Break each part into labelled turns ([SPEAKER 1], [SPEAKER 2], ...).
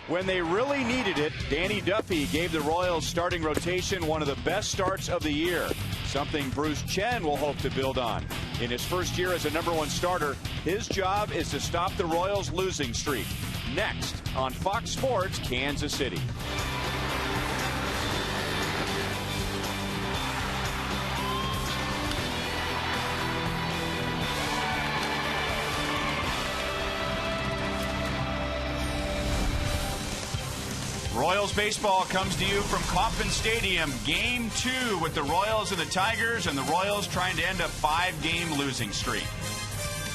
[SPEAKER 1] When they really needed it, Danny Duffy gave the Royals starting rotation one of the best starts of the year, something Bruce Chen will hope to build on. In his first year as a #1 starter, his job is to stop the Royals' losing streak. Next on Fox Sports Kansas City. Royals baseball comes to you from Kauffman Stadium. Game 2 with the Royals and the Tigers, and the Royals trying to end a 5-game losing streak.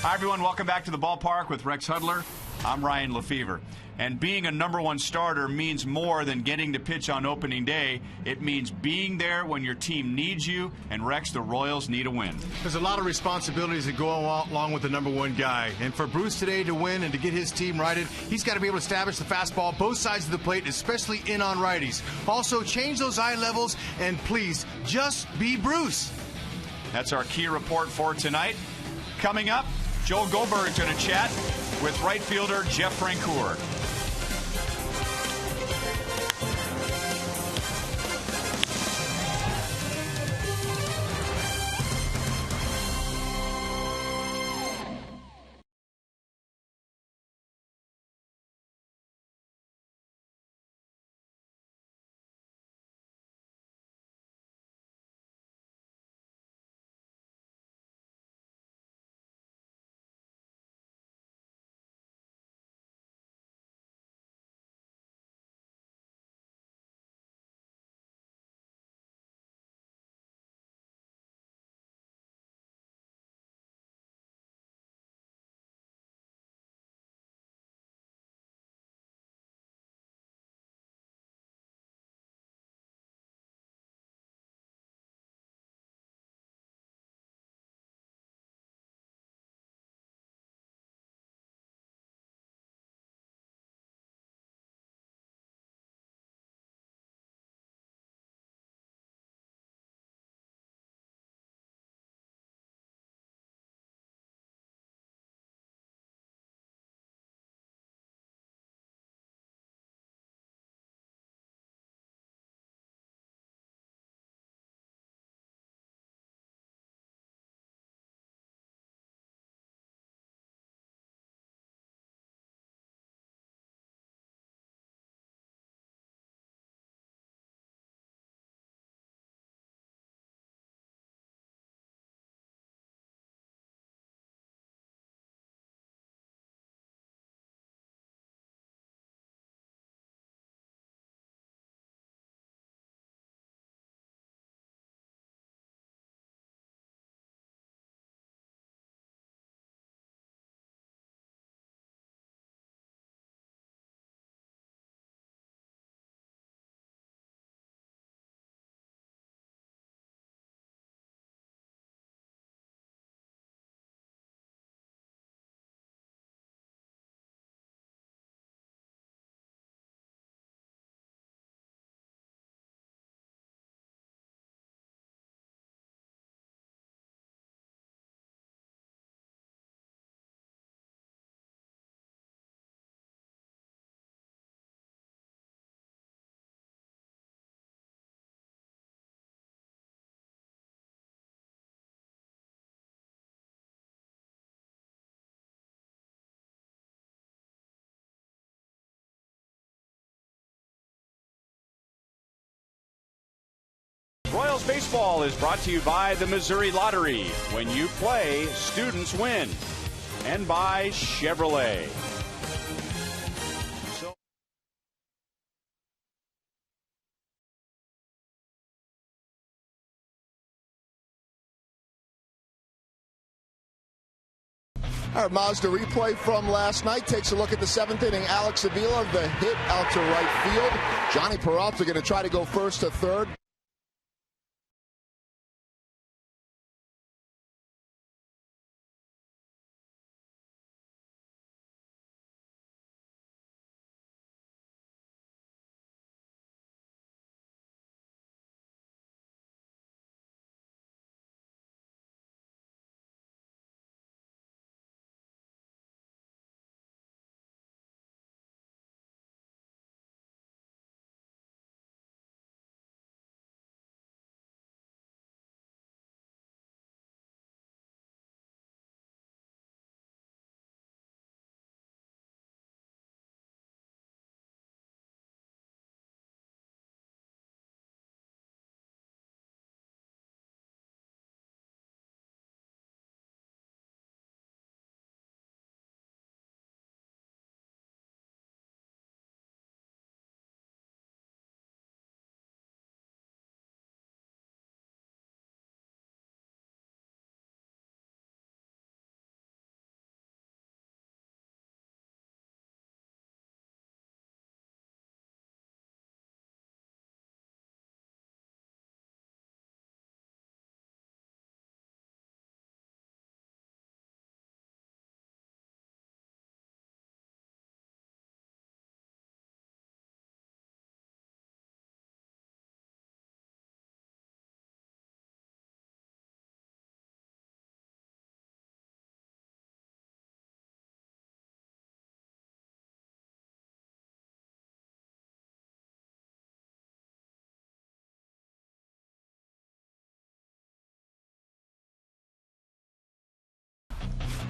[SPEAKER 1] Hi, everyone. Welcome back to the ballpark with Rex Hudler. I'm Ryan Lefevre. And being a #1 starter means more than getting to pitch on opening day. It means being there when your team needs you, and Rex, the Royals need a win.
[SPEAKER 2] There's a lot of responsibilities that go along with the #1 guy. And for Bruce today to win and to get his team righted, he's got to be able to establish the fastball both sides of the plate, especially in on righties. Also, change those eye levels, and please, just be Bruce.
[SPEAKER 1] That's our key report for tonight. Coming up, Joe Goldberg's going to chat with right fielder Jeff Francoeur. Royals baseball is brought to you by the Missouri Lottery. When you play, students win. And by Chevrolet.
[SPEAKER 3] Our Mazda replay from last night takes a look at the 7th inning. Alex Avila, the hit out to right field. Johnny Peralta going to try to go first to third.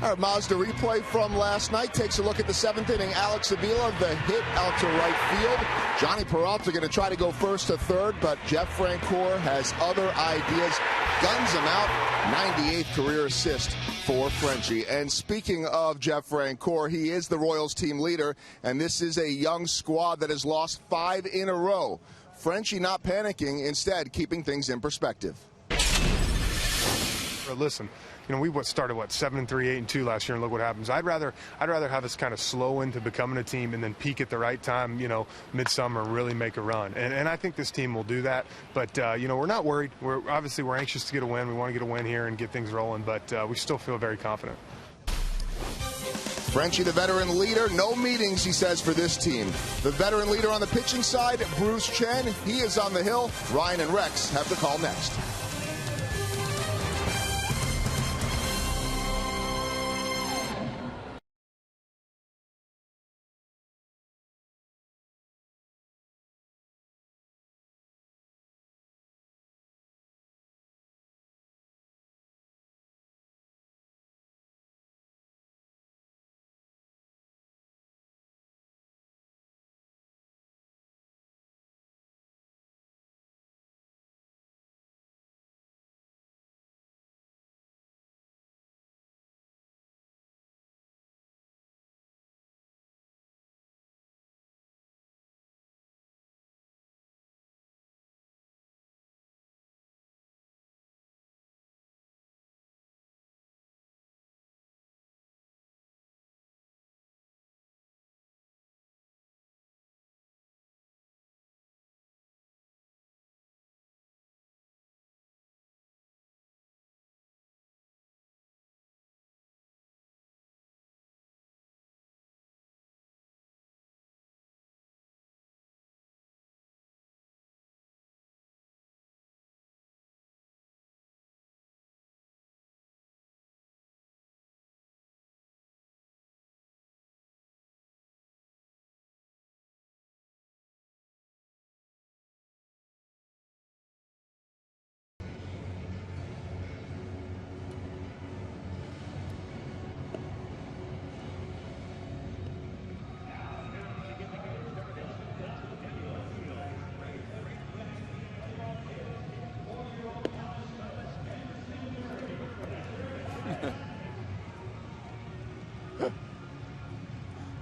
[SPEAKER 3] All right, Mazda replay from last night takes a look at the 7th inning. Alex Avila, the hit out to right field. Johnny Peralta going to try to go first to third, but Jeff Francoeur has other ideas. Guns him out. 98th career assist for Frenchie. And speaking of Jeff Francoeur, he is the Royals team leader, and this is a young squad that has lost 5 in a row. Frenchie not panicking, instead keeping things in perspective.
[SPEAKER 4] Listen, you know, we started 7-3, 8-2 last year, and look what happens. I'd rather have us kind of slow into becoming a team and then peak at the right time, you know, midsummer, really make a run. And I think this team will do that. But you know, we're not worried. We're anxious to get a win. We want to get a win here and get things rolling. But we still feel very confident.
[SPEAKER 3] Frenchie, the veteran leader, no meetings, he says, for this team. The veteran leader on the pitching side, Bruce Chen, he is on the hill. Ryan and Rex have the call next.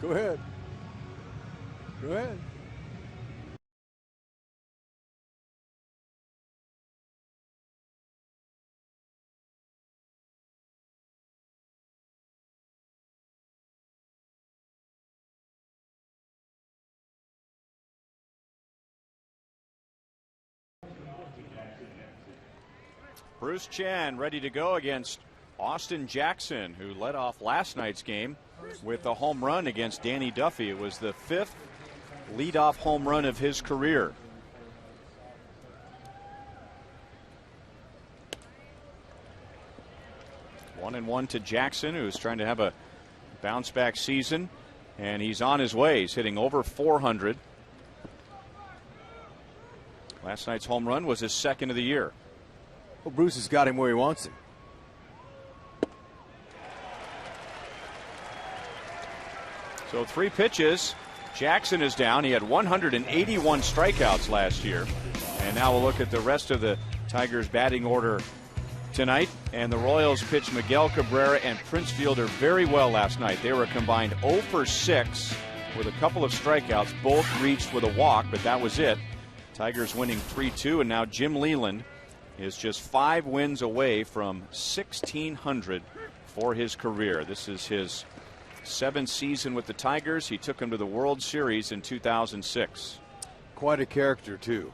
[SPEAKER 5] Go ahead. Go ahead.
[SPEAKER 1] Bruce Chen ready to go against Austin Jackson, who led off last night's game with a home run against Danny Duffy. It was the 5th leadoff home run of his career. One and one to Jackson, who's trying to have a bounce back season, and he's on his way. He's hitting over 400. Last night's home run was his 2nd of the year.
[SPEAKER 5] Well, Bruce has got him where he wants him.
[SPEAKER 1] So 3 pitches. Jackson is down. He had 181 strikeouts last year. And now we'll look at the rest of the Tigers batting order tonight. And the Royals pitched Miguel Cabrera and Prince Fielder very well last night. They were combined 0 for 6 with a couple of strikeouts. Both reached with a walk, but that was it. Tigers winning 3-2, and now Jim Leland is just 5 wins away from 1,600 for his career. This is his 7th season with the Tigers. He took them to the World Series in 2006.
[SPEAKER 5] Quite a character, too.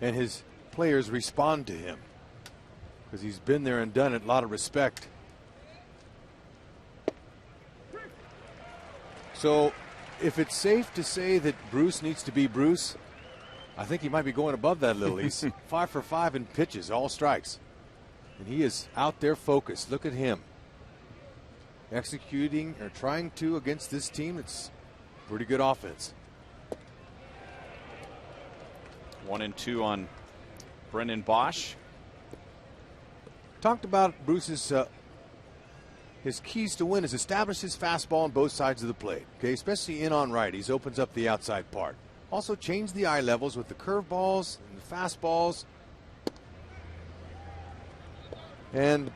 [SPEAKER 5] And his players respond to him because he's been there and done it. A lot of respect. So if it's safe to say that Bruce needs to be Bruce, I think he might be going above that a little. He's 5 for 5 in pitches, all strikes. And he is out there focused. Look at him. Executing or trying to against this team. It's pretty good offense.
[SPEAKER 1] 1-2 on Brennan Bosch.
[SPEAKER 5] Talked about Bruce's his keys to win is establish his fastball on both sides of the plate, okay, especially in on righties, opens up the outside part. Also change the eye levels with the curveballs and the fastballs. And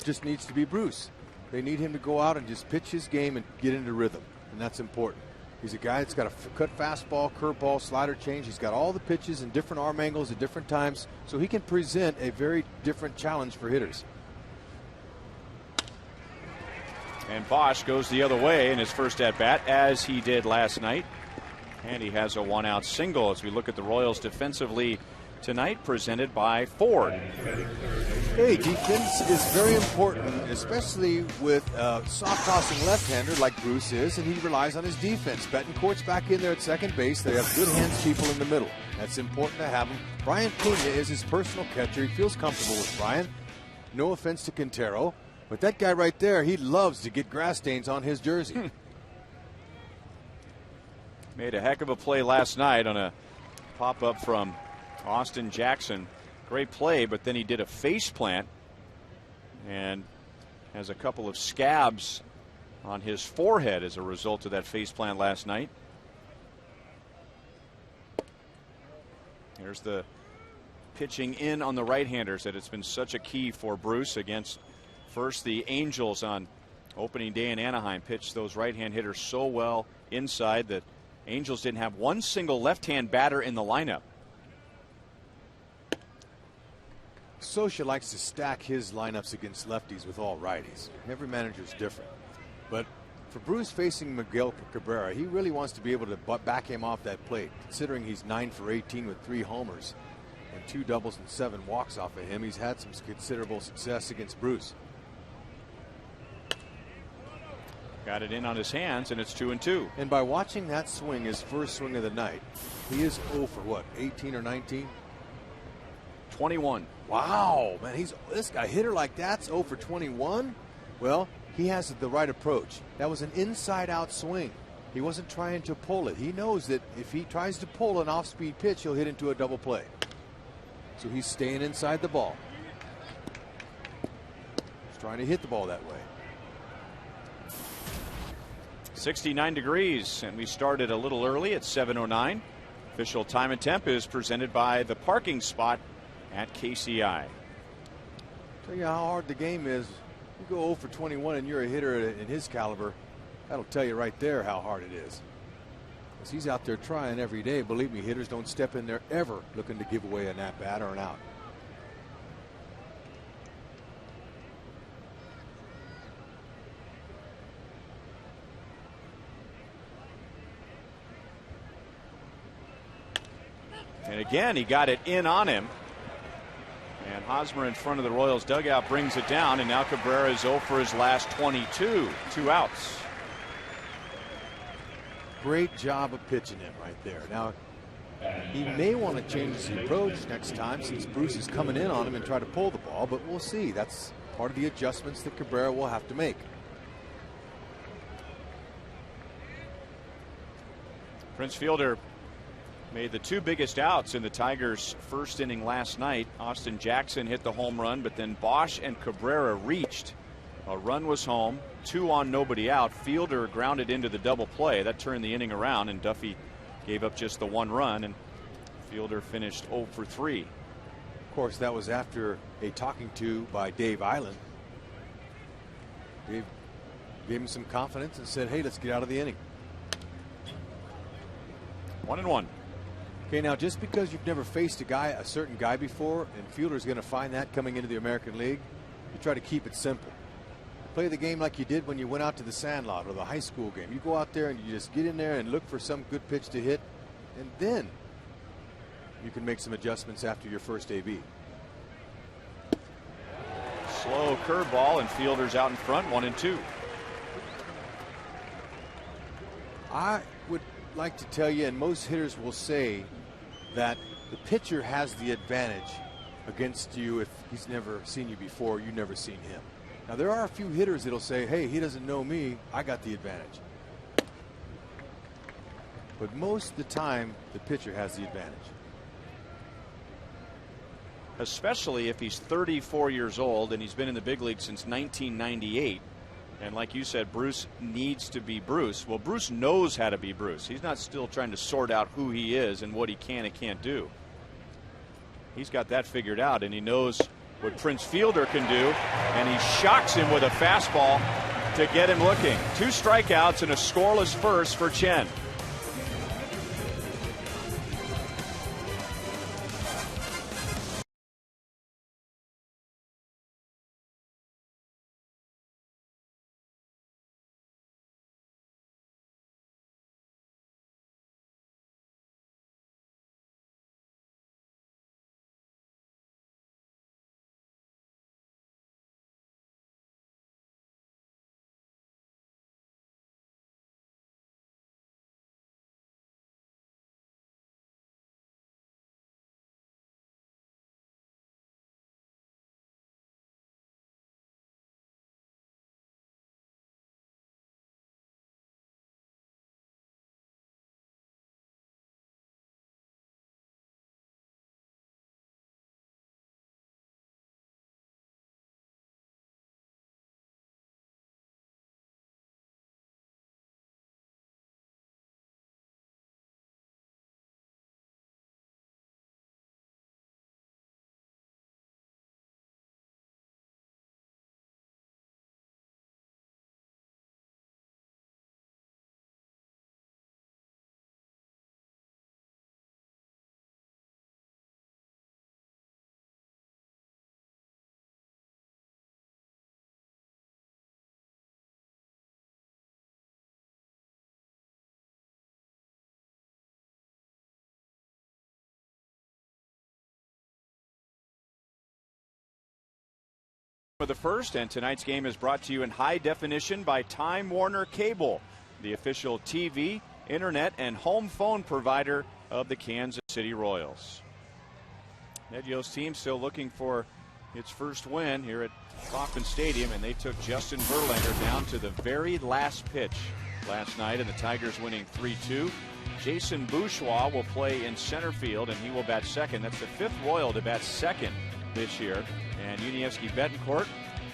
[SPEAKER 5] just needs to be Bruce. They need him to go out and just pitch his game and get into rhythm, and that's important. He's a guy that's got a cut fastball, curveball, slider change. He's got all the pitches and different arm angles at different times, so he can present a very different challenge for hitters.
[SPEAKER 6] And Bosch goes the other way in his first at-bat, as he did last night. And he has a one-out single as we look at the Royals defensively tonight, presented by Ford.
[SPEAKER 5] Hey, defense is very important, especially with a soft-tossing left-hander like Bruce is, and he relies on his defense. Betancourt's back in there at second base. They have good hands people in the middle. That's important to have him. Brian Pena is his personal catcher. He feels comfortable with Brian. No offense to Quintero, but that guy right there, he loves to get grass stains on his jersey.
[SPEAKER 6] Made a heck of a play last night on a pop-up from Austin Jackson. Great play, but then he did a face plant and has a couple of scabs on his forehead as a result of that face plant last night. Here's the pitching in on the right-handers that it's been such a key for Bruce against first the Angels on opening day in Anaheim. Pitched those right-hand hitters so well inside that Angels didn't have one single left-hand batter in the lineup.
[SPEAKER 5] Scioscia likes to stack his lineups against lefties with all righties. Every manager's different. But for Bruce facing Miguel Cabrera, he really wants to be able to back him off that plate. Considering he's 9 for 18 with 3 homers and 2 doubles and 7 walks off of him, he's had some considerable success against Bruce.
[SPEAKER 6] Got it in on his hands, and it's 2-2.
[SPEAKER 5] And by watching that swing, his first swing of the night, he is 0 for what, 18 or 19?
[SPEAKER 6] 21.
[SPEAKER 5] Wow, man, this guy hitter like that's 0 for 21. Well, he has the right approach. That was an inside-out swing. He wasn't trying to pull it. He knows that if he tries to pull an off-speed pitch, he'll hit into a double play. So he's staying inside the ball. He's trying to hit the ball that way.
[SPEAKER 6] 69 degrees, and we started a little early at 7:09. Official time and temp is presented by the parking spot at KCI.
[SPEAKER 5] Tell you how hard the game is. You go 0 for 21 and you're a hitter in his caliber. That'll tell you right there how hard it is. Because he's out there trying every day. Believe me, hitters don't step in there ever looking to give away an at-bat or an out.
[SPEAKER 6] And again, he got it in on him. And Hosmer in front of the Royals dugout brings it down, and now Cabrera is 0 for his last 22. 2 outs.
[SPEAKER 5] Great job of pitching him right there. Now, he may want to change his approach next time since Bruce is coming in on him and try to pull the ball, but we'll see. That's part of the adjustments that Cabrera will have to make.
[SPEAKER 6] Prince Fielder made the 2 biggest outs in the Tigers' first inning last night. Austin Jackson hit the home run, but then Bosch and Cabrera reached. A run was home, 2 on, nobody out. Fielder grounded into the double play. That turned the inning around, and Duffy gave up just the 1 run, and Fielder finished 0 for 3.
[SPEAKER 5] Of course, that was after a talking to by Dave Island. Dave gave him some confidence and said, hey, let's get out of the inning.
[SPEAKER 6] 1-1.
[SPEAKER 5] Okay, now just because you've never faced a certain guy before, and Fielder's going to find that coming into the American League, you try to keep it simple. Play the game like you did when you went out to the Sandlot or the high school game. You go out there and you just get in there and look for some good pitch to hit, and then you can make some adjustments after your first AB.
[SPEAKER 6] Slow curveball, and Fielder's out in front, 1-2.
[SPEAKER 5] I would like to tell you, and most hitters will say, that the pitcher has the advantage against you if he's never seen you before, you've never seen him. Now, there are a few hitters that'll say, hey, he doesn't know me, I got the advantage. But most of the time, the pitcher has the advantage.
[SPEAKER 6] Especially if he's 34 years old and he's been in the big league since 1998. And like you said, Bruce needs to be Bruce. Well, Bruce knows how to be Bruce. He's not still trying to sort out who he is and what he can and can't do. He's got that figured out, and he knows what Prince Fielder can do, and he shocks him with a fastball to get him looking. 2 strikeouts and a scoreless first for Chen. For the first, and tonight's game is brought to you in high definition by Time Warner Cable, the official TV, internet, and home phone provider of the Kansas City Royals. Ned Yost's team still looking for its first win here at Kauffman Stadium, and they took Justin Verlander down to the very last pitch last night, and the Tigers winning 3-2. Jason Bourgeois will play in center field, and he will bat second. That's the 5th Royal to bat second this year. And Yuniesky Betancourt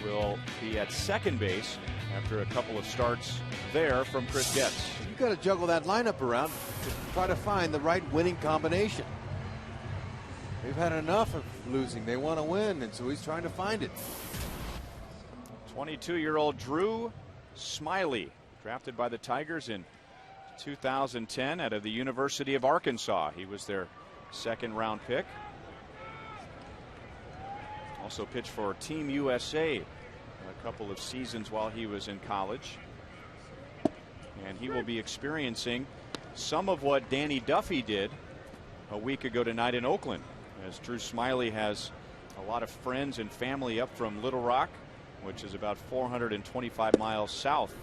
[SPEAKER 6] will be at second base after a couple of starts there from Chris Getz.
[SPEAKER 5] You've got to juggle that lineup around to try to find the right winning combination. They've had enough of losing. They want to win, and so he's trying to find it.
[SPEAKER 6] 22-year-old Drew Smiley, drafted by the Tigers in 2010 out of the University of Arkansas. He was their 2nd-round pick. Also pitched for Team USA a couple of seasons while he was in college. And he will be experiencing some of what Danny Duffy did a week ago tonight in Oakland, as Drew Smiley has a lot of friends and family up from Little Rock, which is about 425 miles south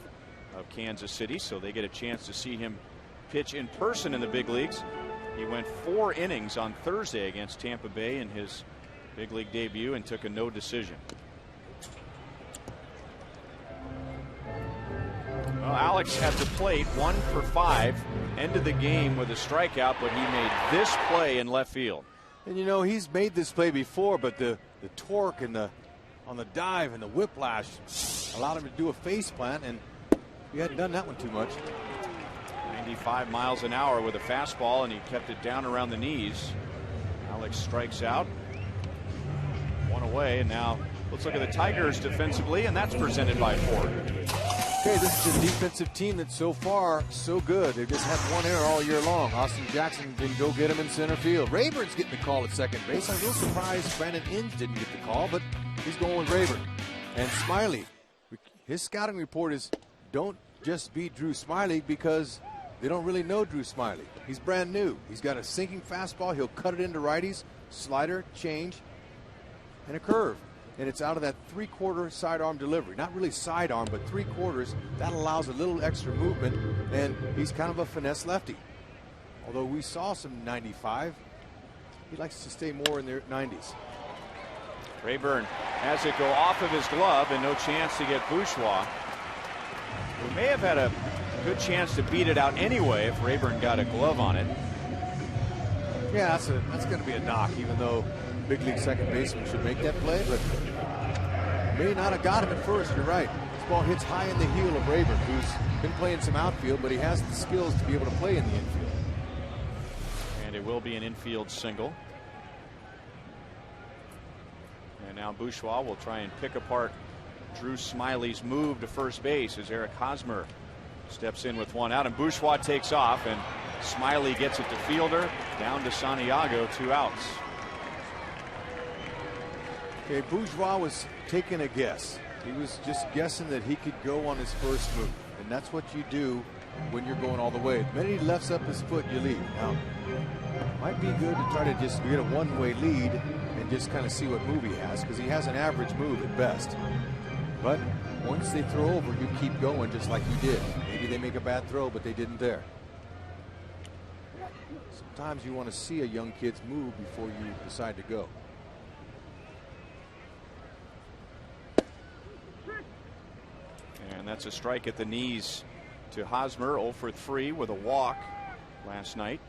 [SPEAKER 6] of Kansas City, so they get a chance to see him pitch in person in the big leagues. He went 4 innings on Thursday against Tampa Bay in his big league debut and took a no decision. Well, Alex at the plate, 1 for 5, ended the game with a strikeout, but he made this play in left field.
[SPEAKER 5] And you know, he's made this play before, but the torque and on the dive and the whiplash allowed him to do a face plant, and he hadn't done that one too much.
[SPEAKER 6] 95 miles an hour with a fastball, and he kept it down around the knees. Alex strikes out. 1 away, and now let's look at the Tigers defensively, and that's presented by Ford.
[SPEAKER 5] Okay, this is a defensive team that's so far so good. They've just had 1 error all year long. Austin Jackson didn't go get him in center field. Rayburn's getting the call at second base. I'm a little surprised Brandon Inge didn't get the call, but he's going with Rayburn. And Smiley, his scouting report is don't just beat Drew Smiley because they don't really know Drew Smiley. He's brand new. He's got a sinking fastball. He'll cut it into righties, slider, change, and a curve. And it's out of that 3/4 sidearm delivery. Not really sidearm, but 3/4. That allows a little extra movement, and he's kind of a finesse lefty. Although we saw some 95, he likes to stay more in their 90s.
[SPEAKER 6] Rayburn has it go off of his glove, and no chance to get Bourgeois. We may have had a good chance to beat it out anyway if Rayburn got a glove on it.
[SPEAKER 5] Yeah, that's going to be a knock, even though big league second baseman should make that play, but may not have got him at first. You're right. ball hits high in the heel of Rayburn, who's been playing some outfield, but he has the skills to be able to play in the infield.
[SPEAKER 6] And it will be an infield single. And now Bourgeois will try and pick apart Drew Smiley's move to first base as Eric Hosmer steps in with one out, and Bourgeois takes off, and Smiley gets it to fielder, down to Santiago, 2 outs.
[SPEAKER 5] Okay, Bourgeois was taking a guess. He was just guessing that he could go on his first move, and that's what you do when you're going all the way. The minute he lifts up his foot, you leave. Now, it might be good to try to just get a one-way lead and just kind of see what move he has, because he has an average move at best. But once they throw over, you keep going just like you did. Maybe they make a bad throw, but they didn't there. Sometimes you want to see a young kid's move before you decide to go.
[SPEAKER 6] And that's a strike at the knees to Hosmer, 0 for 3 with a walk last night.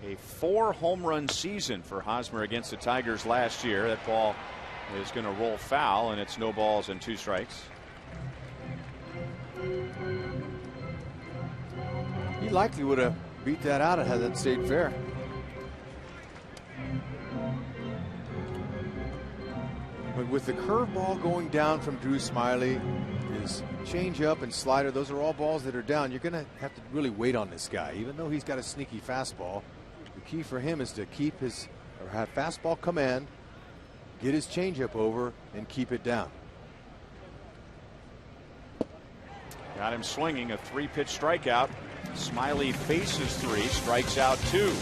[SPEAKER 6] A 4 home run season for Hosmer against the Tigers last year. That ball is going to roll foul, and it's no balls and 2 strikes.
[SPEAKER 5] He likely would have beat that out had that stayed fair. But with the curveball going down from Drew Smiley, his changeup and slider, those are all balls that are down. You're going to have to really wait on this guy, even though he's got a sneaky fastball. The key for him is to keep his, or have fastball command, get his changeup over, and keep it down.
[SPEAKER 6] Got him swinging, a 3-pitch strikeout. Smiley faces 3, strikes out 2.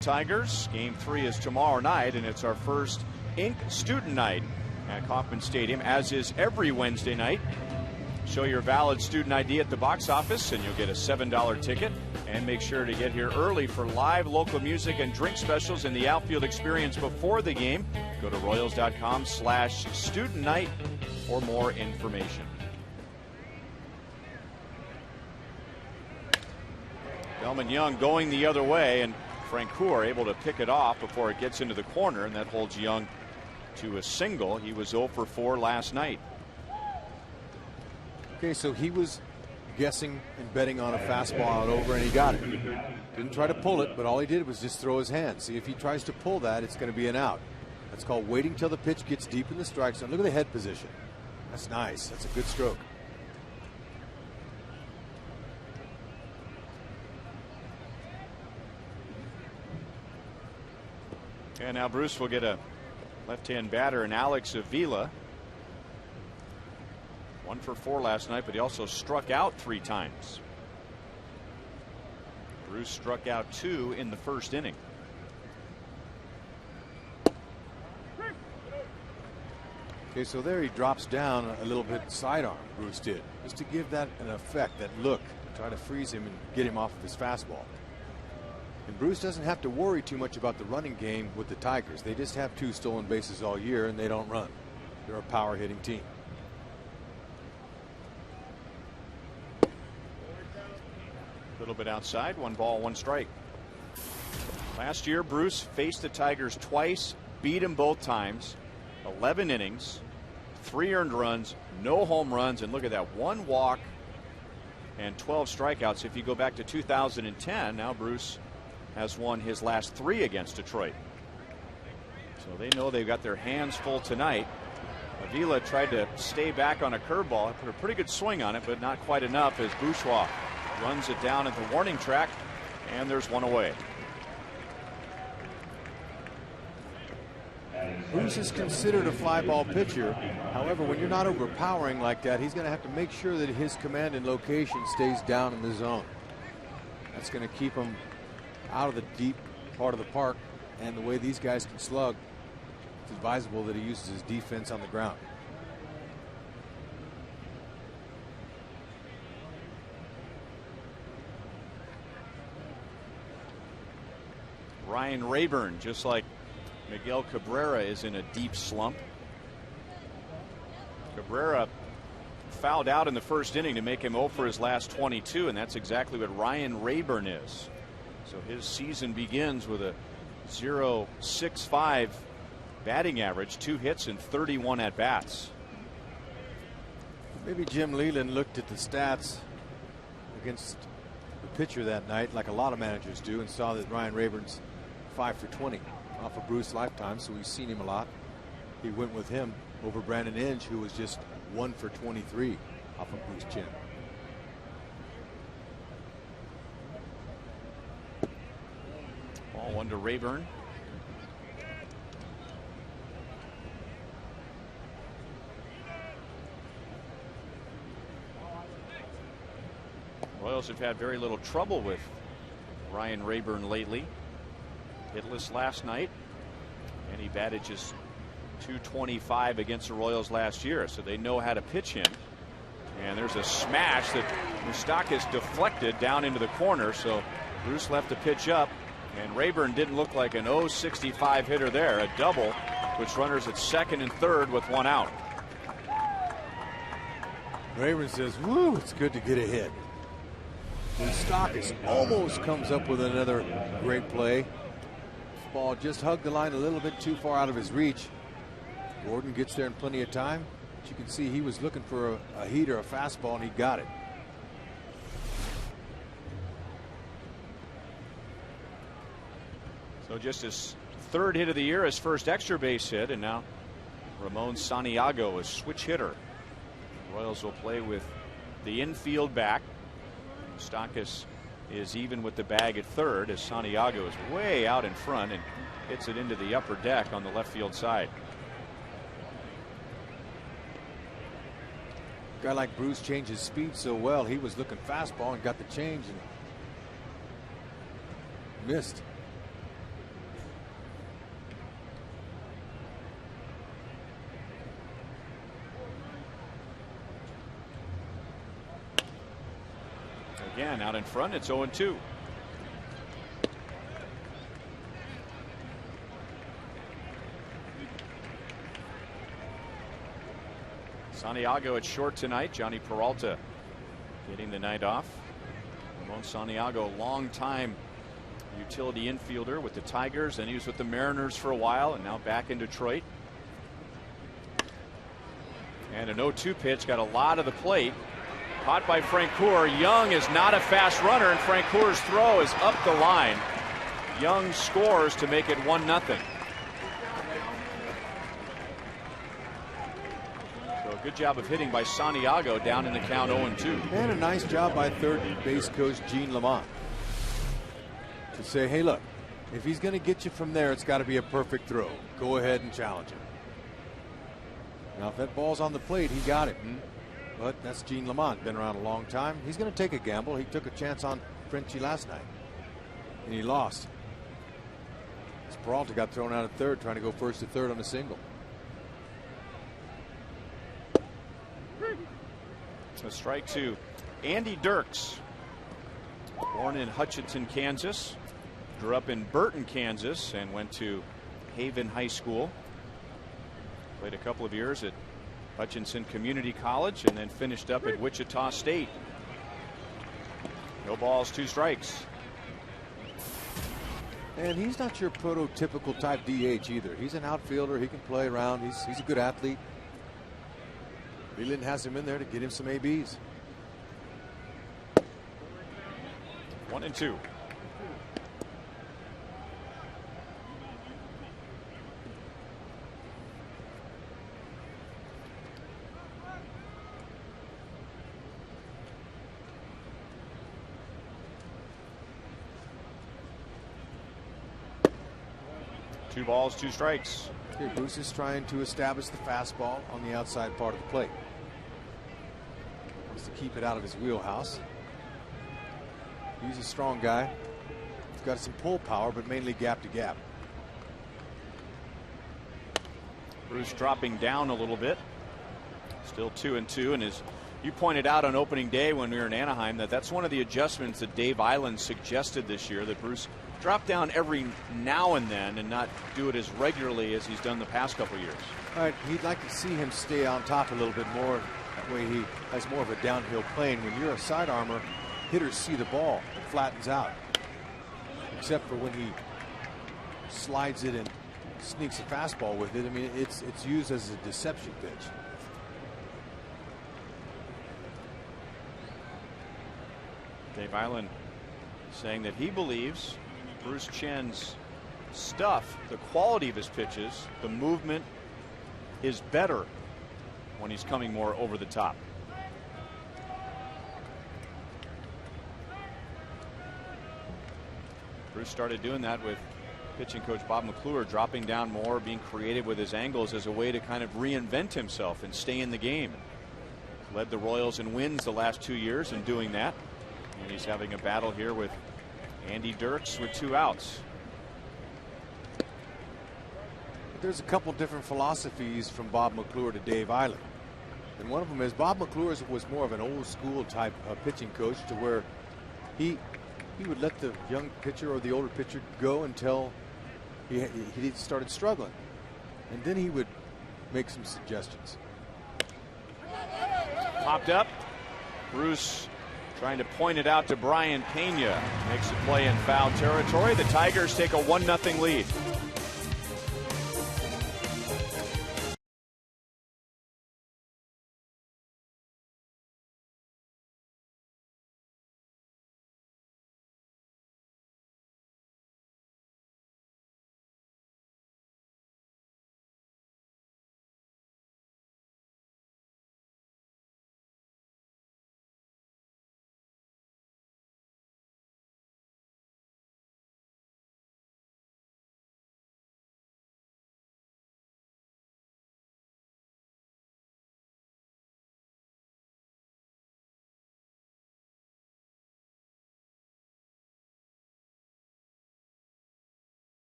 [SPEAKER 6] Tigers. Game 3 is tomorrow night, and it's our first Ink Student Night at Kauffman Stadium, as is every Wednesday night. Show your valid student ID at the box office, and you'll get a $7 ticket. And make sure to get here early for live local music and drink specials in the outfield experience before the game. Go to Royals.com/student night for more information. Delman Young going the other way, and Francoeur able to pick it off before it gets into the corner, and that holds Young to a single. He was 0 for 4 last night.
[SPEAKER 5] Okay, so he was guessing and betting on a fastball out over, and he got it. Didn't try to pull it, but all he did was just throw his hand. See, if he tries to pull that, it's going to be an out. That's called waiting till the pitch gets deep in the strike zone. Look at the head position. That's nice. That's a good stroke.
[SPEAKER 6] And now Bruce will get a left-hand batter, and Alex Avila. 1 for 4 last night, but he also struck out 3 times. Bruce struck out 2 in the first inning.
[SPEAKER 5] Okay, so there he drops down a little bit sidearm, Bruce did, just to give that an effect, that look, try to freeze him and get him off of his fastball. And Bruce doesn't have to worry too much about the running game with the Tigers. They just have 2 stolen bases all year and they don't run. They're a power hitting team.
[SPEAKER 6] A little bit outside, 1 ball, 1 strike. Last year, Bruce faced the Tigers twice, beat them both times, 11 innings, 3 earned runs, no home runs, and look at that, 1 walk and 12 strikeouts. If you go back to 2010, now Bruce has won his last 3 against Detroit. So they know they've got their hands full tonight. Avila tried to stay back on a curveball, put a pretty good swing on it, but not quite enough as Bourgeois runs it down at the warning track, and there's 1 away.
[SPEAKER 5] Bruce is considered a fly ball pitcher. However, when you're not overpowering like that, he's going to have to make sure that his command and location stays down in the zone. That's going to keep him out of the deep part of the park, and the way these guys can slug, it's advisable that he uses his defense on the ground.
[SPEAKER 6] Ryan Rayburn, just like Miguel Cabrera, is in a deep slump. Cabrera fouled out in the first inning to make him 0 for his last 22, and that's exactly what Ryan Rayburn is. So his season begins with a .065 batting average, 2 hits and 31 at bats.
[SPEAKER 5] Maybe Jim Leland looked at the stats against the pitcher that night, like a lot of managers do, and saw that Ryan Rayburn's 5 for 20 off of Bruce lifetime, so we've seen him a lot. He went with him over Brandon Inge, who was just 1 for 23 off of Bruce chin.
[SPEAKER 6] Ball 1 to Rayburn. Royals have had very little trouble with Ryan Rayburn lately. Hitless last night, and he batted just .225 against the Royals last year, so they know how to pitch him. And there's a smash that Moustakas deflected down into the corner, so Bruce left the pitch up, and Rayburn didn't look like an .065 hitter there. A double, which runners at second and third with 1 out.
[SPEAKER 5] Rayburn says, "Woo, it's good to get a hit." Moustakas almost comes up with another great play. Ball just hugged the line a little bit too far out of his reach. Gordon gets there in plenty of time. But you can see he was looking for a heater, a fastball, and he got it.
[SPEAKER 6] So just his 3rd hit of the year, his first extra base hit, and now Ramon Santiago, a switch hitter. The Royals will play with the infield back. Moustakas is even with the bag at third as Santiago is way out in front and hits it into the upper deck on the left field side.
[SPEAKER 5] A guy like Bruce changes speed so well. He was looking fastball and got the change and missed.
[SPEAKER 6] Again, out in front, it's 0-2. Santiago at short tonight. Johnny Peralta getting the night off. Ramon Santiago, long-time utility infielder with the Tigers, and he was with the Mariners for a while, and now back in Detroit. And an 0-2 pitch got a lot of the plate. Caught by Francoeur. Young is not a fast runner, and Francoeur's throw is up the line. Young scores to make it 1-0. So a good job of hitting by Santiago down in the count 0-2.
[SPEAKER 5] And a nice job by third base coach Gene Lamont to say, hey, look, if he's going to get you from there, it's got to be a perfect throw. Go ahead and challenge him. Now, if that ball's on the plate, he got it. But that's Gene Lamont, been around a long time. He's going to take a gamble. He took a chance on Frenchie last night. and he lost. Peralta got thrown out at third, trying to go first to third on a single.
[SPEAKER 6] A strike to Andy Dirks. Born in Hutchinson, Kansas. Grew up in Burton, Kansas, and went to Haven High School. Played a couple of years at Hutchinson Community College and then finished up at Wichita State. No balls, 2 strikes.
[SPEAKER 5] And he's not your prototypical type DH either. He's an outfielder. He can play around. He's a good athlete. Leland has him in there to get him some ABs.
[SPEAKER 6] 1-2. Two balls, 2 strikes.
[SPEAKER 5] Here, Bruce is trying to establish the fastball on the outside part of the plate. Wants to keep it out of his wheelhouse. He's a strong guy. He's got some pull power, but mainly gap to gap.
[SPEAKER 6] Bruce dropping down a little bit. Still 2-2, and as you pointed out on opening day when we were in Anaheim, that's one of the adjustments that Dave Island suggested this year, that Bruce drop down every now and then and not do it as regularly as he's done the past couple years.
[SPEAKER 5] All right, he'd like to see him stay on top a little bit more. That way he has more of a downhill plane. When you're a side armor, hitters see the ball. It flattens out. Except for when he slides it and sneaks a fastball with it. I mean, it's used as a deception pitch.
[SPEAKER 6] Dave Island saying that he believes Bruce Chen's stuff, the quality of his pitches, the movement is better when he's coming more over the top. Bruce started doing that with pitching coach Bob McClure, dropping down more, being creative with his angles as a way to kind of reinvent himself and stay in the game. Led the Royals in wins the last 2 years in doing that. And he's having a battle here with Andy Dirks with 2 outs.
[SPEAKER 5] There's a couple different philosophies from Bob McClure to Dave Island. And one of them is Bob McClure was more of an old school type of pitching coach, to where he would let the young pitcher or the older pitcher go until he started struggling. And then he would make some suggestions.
[SPEAKER 6] Popped up. Bruce trying to point it out to Brian Pena. Makes a play in foul territory. The Tigers take a 1-0 lead.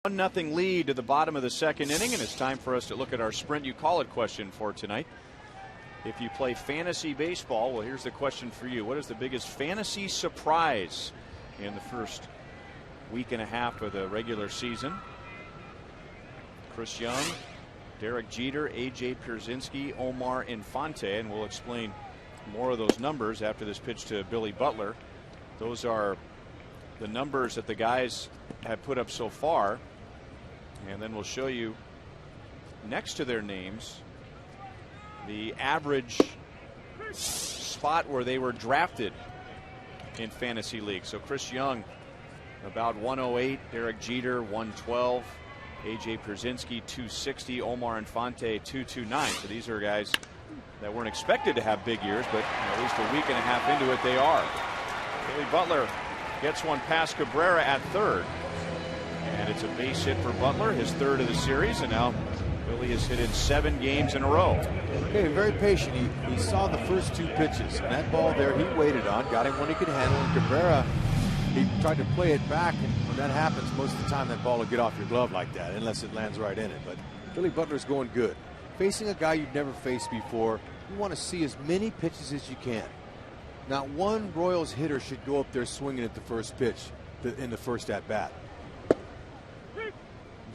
[SPEAKER 6] 1-0 lead to the bottom of the second inning, and it's time for us to look at our Sprint You Call It question for tonight. If you play fantasy baseball, well, here's the question for you. What is the biggest fantasy surprise in the first week and a half of the regular season? Chris Young, Derek Jeter, A.J. Pierzynski, Omar Infante, and we'll explain more of those numbers after this pitch to Billy Butler. Those are the numbers that the guys have put up so far, and then we'll show you next to their names the average spot where they were drafted in fantasy league. So Chris Young about 108, Derek Jeter 112, A.J. Pierzynski 260, Omar Infante 229. So these are guys that weren't expected to have big years, but at least a week and a half into it they are. Billy Butler gets one past Cabrera at third, and it's a base hit for Butler, his third of the series, and now Billy has hit in 7 games in a row.
[SPEAKER 5] Okay, very patient. He saw the first 2 pitches, and that ball there he waited on, got him when he could handle, and Cabrera, he tried to play it back, and when that happens, most of the time that ball will get off your glove like that, unless it lands right in it. But Billy Butler's going good. Facing a guy you've never faced before, you want to see as many pitches as you can. Not one Royals hitter should go up there swinging at the first pitch in the first at-bat.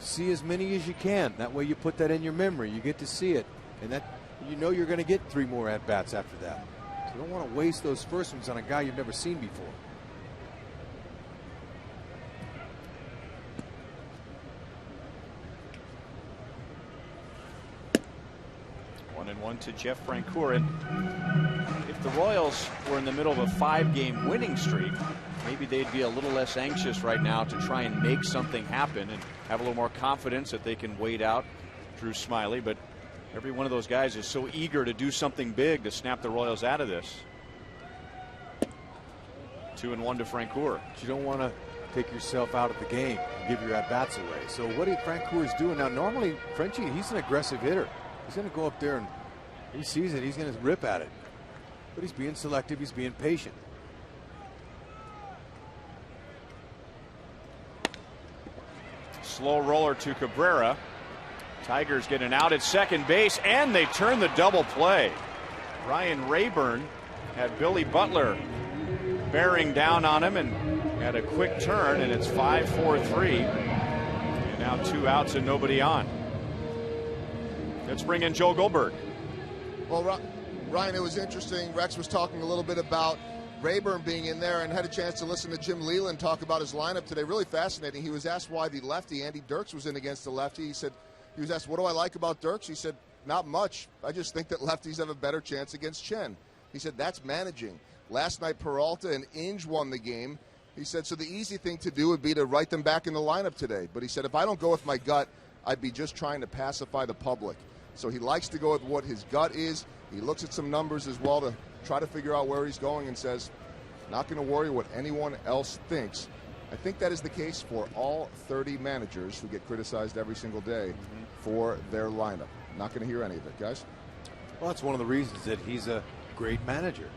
[SPEAKER 5] See as many as you can. That way you put that in your memory. You get to see it. And that you know you're going to get 3 more at-bats after that. So you don't want to waste those first ones on a guy you've never seen before.
[SPEAKER 6] One and one to Jeff Francoeur. And if the Royals were in the middle of a 5-game winning streak, maybe they'd be a little less anxious right now to try and make something happen and have a little more confidence that they can wait out Drew Smyly. But every one of those guys is so eager to do something big to snap the Royals out of this. 2-1 to Francoeur.
[SPEAKER 5] But you don't want to take yourself out of the game and give your at-bats away. So what Francoeur is doing now, normally Frenchie, he's an aggressive hitter. He's going to go up there and he sees it, he's going to rip at it. But he's being selective, he's being patient.
[SPEAKER 6] Slow roller to Cabrera. Tigers get an out at second base, and they turn the double play. Ryan Rayburn had Billy Butler bearing down on him and had a quick turn, and it's 5-4-3. And now 2 outs and nobody on. Let's bring in Joe Goldberg.
[SPEAKER 3] Well, Ryan, it was interesting. Rex was talking a little bit about Rayburn being in there, and had a chance to listen to Jim Leland talk about his lineup today. Really fascinating. He was asked why the lefty, Andy Dirks, was in against the lefty. He said, he was asked, what do I like about Dirks? He said, not much. I just think that lefties have a better chance against Chen. He said, that's managing. Last night, Peralta and Inge won the game. He said, so the easy thing to do would be to write them back in the lineup today. But he said, if I don't go with my gut, I'd be just trying to pacify the public. So he likes to go with what his gut is. He looks at some numbers as well to try to figure out where he's going, and says, not going to worry what anyone else thinks. I think that is the case for all 30 managers who get criticized every single day for their lineup. Not going to hear any of it, guys.
[SPEAKER 5] Well, that's one of the reasons that he's a great manager.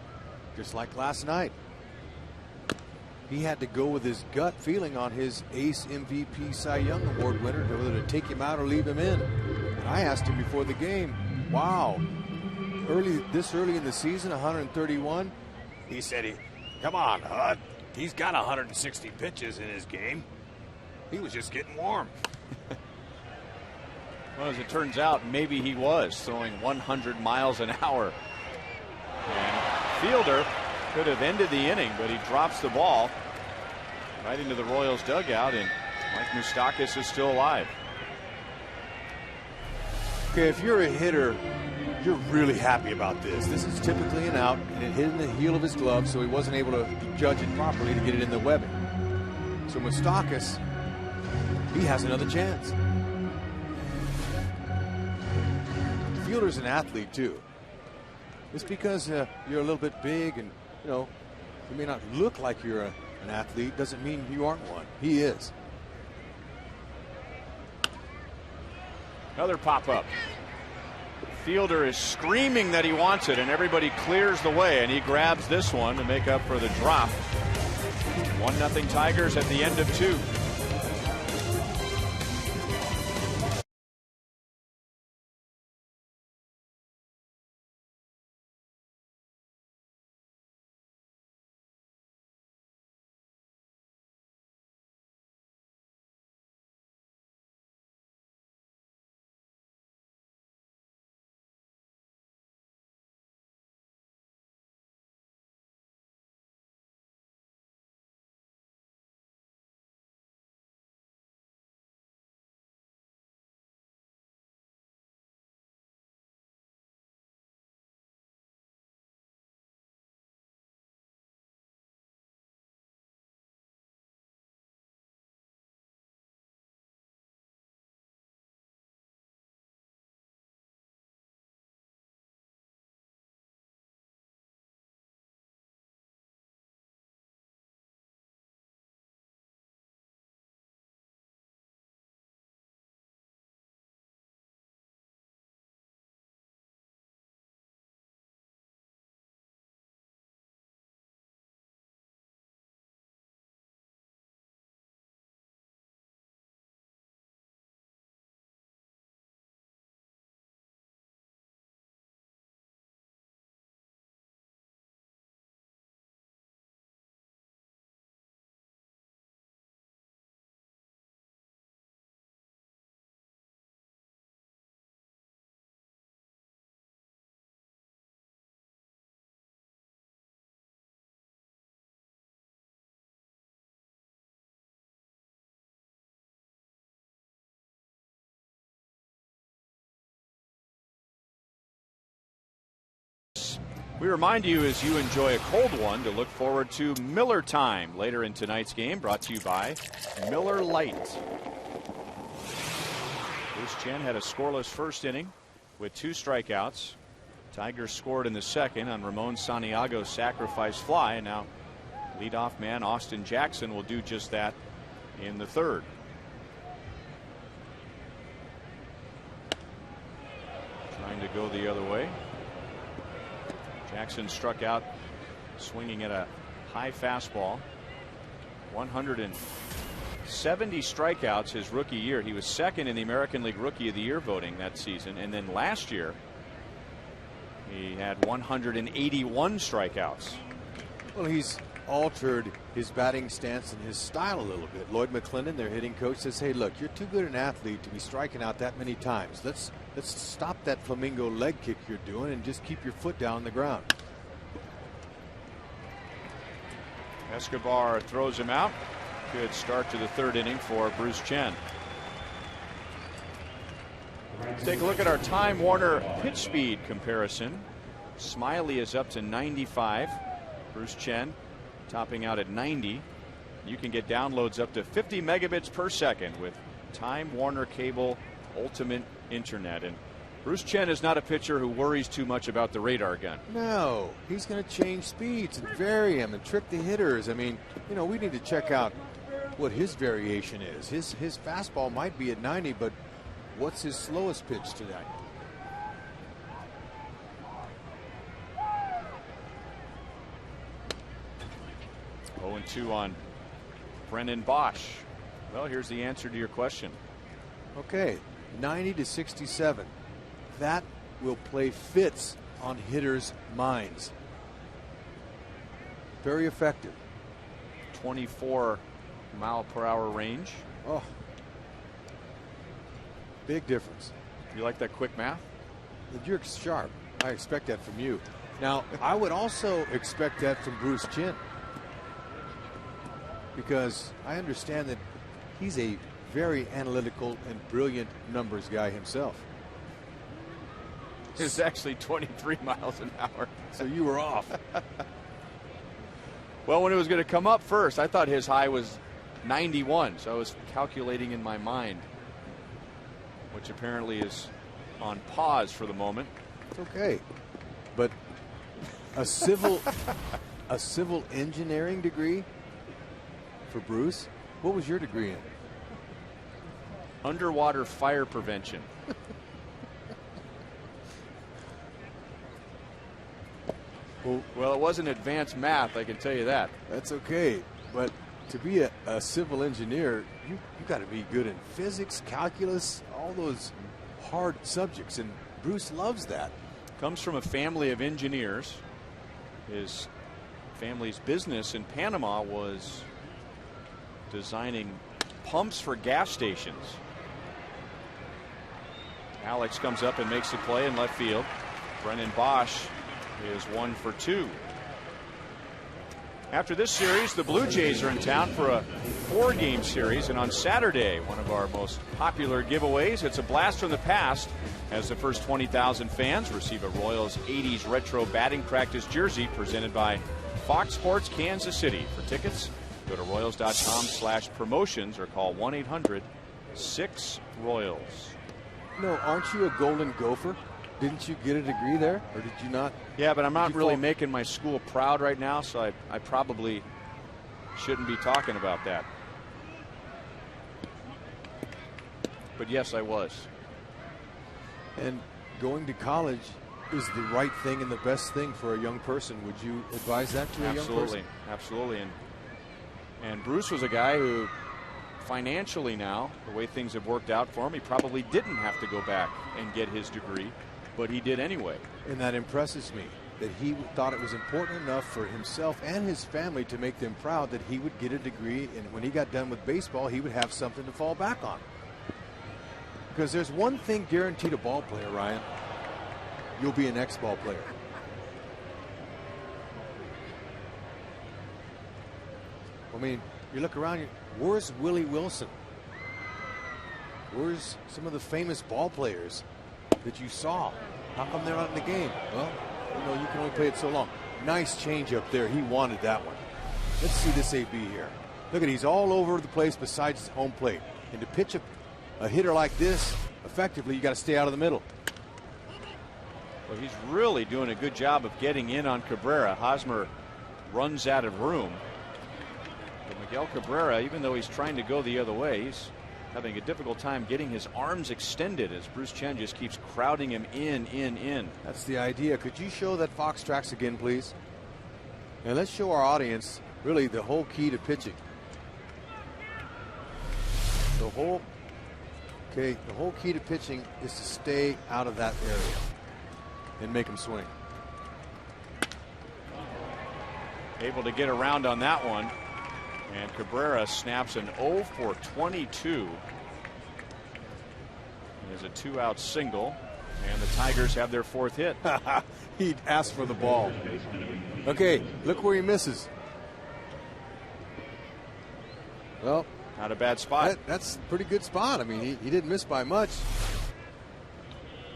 [SPEAKER 5] Just like last night. He had to go with his gut feeling on his ace MVP Cy Young Award winner, whether to take him out or leave him in. And I asked him before the game, wow, this early in the season, 131? He said, come on, Hud. He's got 160 pitches in his game. He was just getting warm.
[SPEAKER 6] Well, as it turns out, maybe he was throwing 100 miles an hour. And Fielder could have ended the inning, but he drops the ball right into the Royals dugout, and Mike Moustakas is still alive.
[SPEAKER 5] Okay, if you're a hitter, you're really happy about this. This is typically an out, and it hit in the heel of his glove, so he wasn't able to judge it properly to get it in the webbing. So Moustakas, he has another chance. Fielder's an athlete too. It's because you're a little bit big, and you may not look like you're an athlete, doesn't mean you aren't one. He is.
[SPEAKER 6] Another pop-up. Fielder is screaming that he wants it, and everybody clears the way, and he grabs this one to make up for the drop. 1-0 Tigers at the end of 2. We remind you, as you enjoy a cold one, to look forward to Miller Time later in tonight's game, brought to you by Miller Lite. Bruce Chen had a scoreless first inning with 2 strikeouts. Tigers scored in the second on Ramon Santiago's sacrifice fly, and now leadoff man Austin Jackson will do just that in the third. Trying to go the other way. Jackson struck out swinging at a high fastball. 170 strikeouts his rookie year. He was second in the American League Rookie of the Year voting that season, and then last year he had 181 strikeouts.
[SPEAKER 5] Well, he's altered his batting stance and his style a little bit. Lloyd McClendon, their hitting coach, says, hey, look, you're too good an athlete to be striking out that many times. Let's stop that flamingo leg kick you're doing and just keep your foot down on the ground.
[SPEAKER 6] Escobar throws him out. Good start to the third inning for Bruce Chen. Let's take a look at our Time Warner pitch speed comparison. Smiley is up to 95. Bruce Chen topping out at 90. You can get downloads up to 50 megabits per second with Time Warner Cable Ultimate Internet. And Bruce Chen is not a pitcher who worries too much about the radar gun.
[SPEAKER 5] No, he's going to change speeds and vary him and trick the hitters. I mean, you know, we need to check out what his variation is. His fastball might be at 90, but what's his slowest pitch today?
[SPEAKER 6] Oh, 0-2 on Brennan Bosch. Well, here's the answer to your question.
[SPEAKER 5] Okay, 90 to 67. That will play fits on hitters' minds. Very effective.
[SPEAKER 6] 24-mile-per-hour range.
[SPEAKER 5] Oh, big difference.
[SPEAKER 6] You like that quick math?
[SPEAKER 5] You're sharp. I expect that from you. Now, I would also expect that from Bruce Chen, because I understand that he's a very analytical and brilliant numbers guy himself.
[SPEAKER 6] It's actually 23 miles an hour.
[SPEAKER 5] So you were off.
[SPEAKER 6] Well, when it was going to come up first, I thought his high was 91. So I was calculating in my mind, which apparently is on pause for the moment.
[SPEAKER 5] It's okay. But a civil engineering degree for Bruce? What was your degree in?
[SPEAKER 6] Underwater fire prevention. Well, it wasn't advanced math, I can tell you that.
[SPEAKER 5] That's okay. But to be a civil engineer, you got to be good in physics, calculus, all those hard subjects. And Bruce loves that.
[SPEAKER 6] Comes from a family of engineers. His family's business in Panama was designing pumps for gas stations. Alex comes up and makes a play in left field. Brennan Bosch is 1 for 2. After this series, the Blue Jays are in town for a 4-game series, and on Saturday, one of our most popular giveaways, it's a blast from the past as the first 20,000 fans receive a Royals 80s retro batting practice jersey presented by Fox Sports Kansas City. For tickets, go to royals.com/promotions or call 1-800-6-ROYALS.
[SPEAKER 5] No, aren't you a Golden Gopher? Didn't you get a degree there, or did you not?
[SPEAKER 6] Yeah, but I'm not really making my school proud right now, so I probably shouldn't be talking about that. But yes, I was.
[SPEAKER 5] And going to college is the right thing and the best thing for a young person. Would you advise that to a young person?
[SPEAKER 6] Absolutely. And Bruce was a guy who financially now, the way things have worked out for him, he probably didn't have to go back and get his degree, but he did anyway.
[SPEAKER 5] And that impresses me, that he thought it was important enough for himself and his family to make them proud that he would get a degree, and when he got done with baseball, he would have something to fall back on. Because there's one thing guaranteed a ball player, Ryan. You'll be an ex-ball player. I mean, you look around, where's Willie Wilson? Where's some of the famous ball players that you saw? How come they're not in the game? Well, you know, you can only play it so long. Nice change up there. He wanted that one. Let's see this AB here. Look at, he's all over the place besides home plate. And to pitch a hitter like this effectively, you got to stay out of the middle.
[SPEAKER 6] Well, he's really doing a good job of getting in on Cabrera. Hosmer runs out of room. But Miguel Cabrera, even though he's trying to go the other way, he's having a difficult time getting his arms extended as Bruce Chen just keeps crowding him in.
[SPEAKER 5] That's the idea. Could you show that Fox tracks again, please? And let's show our audience really the whole key to pitching. The whole key to pitching is to stay out of that area and make him swing.
[SPEAKER 6] Able to get around on that one. And Cabrera snaps an 0 for 22. There's a 2-out single. And the Tigers have their 4th hit.
[SPEAKER 5] He asked for the ball. Okay, look where he misses. Well,
[SPEAKER 6] not a bad spot.
[SPEAKER 5] That's a pretty good spot. I mean, he didn't miss by much.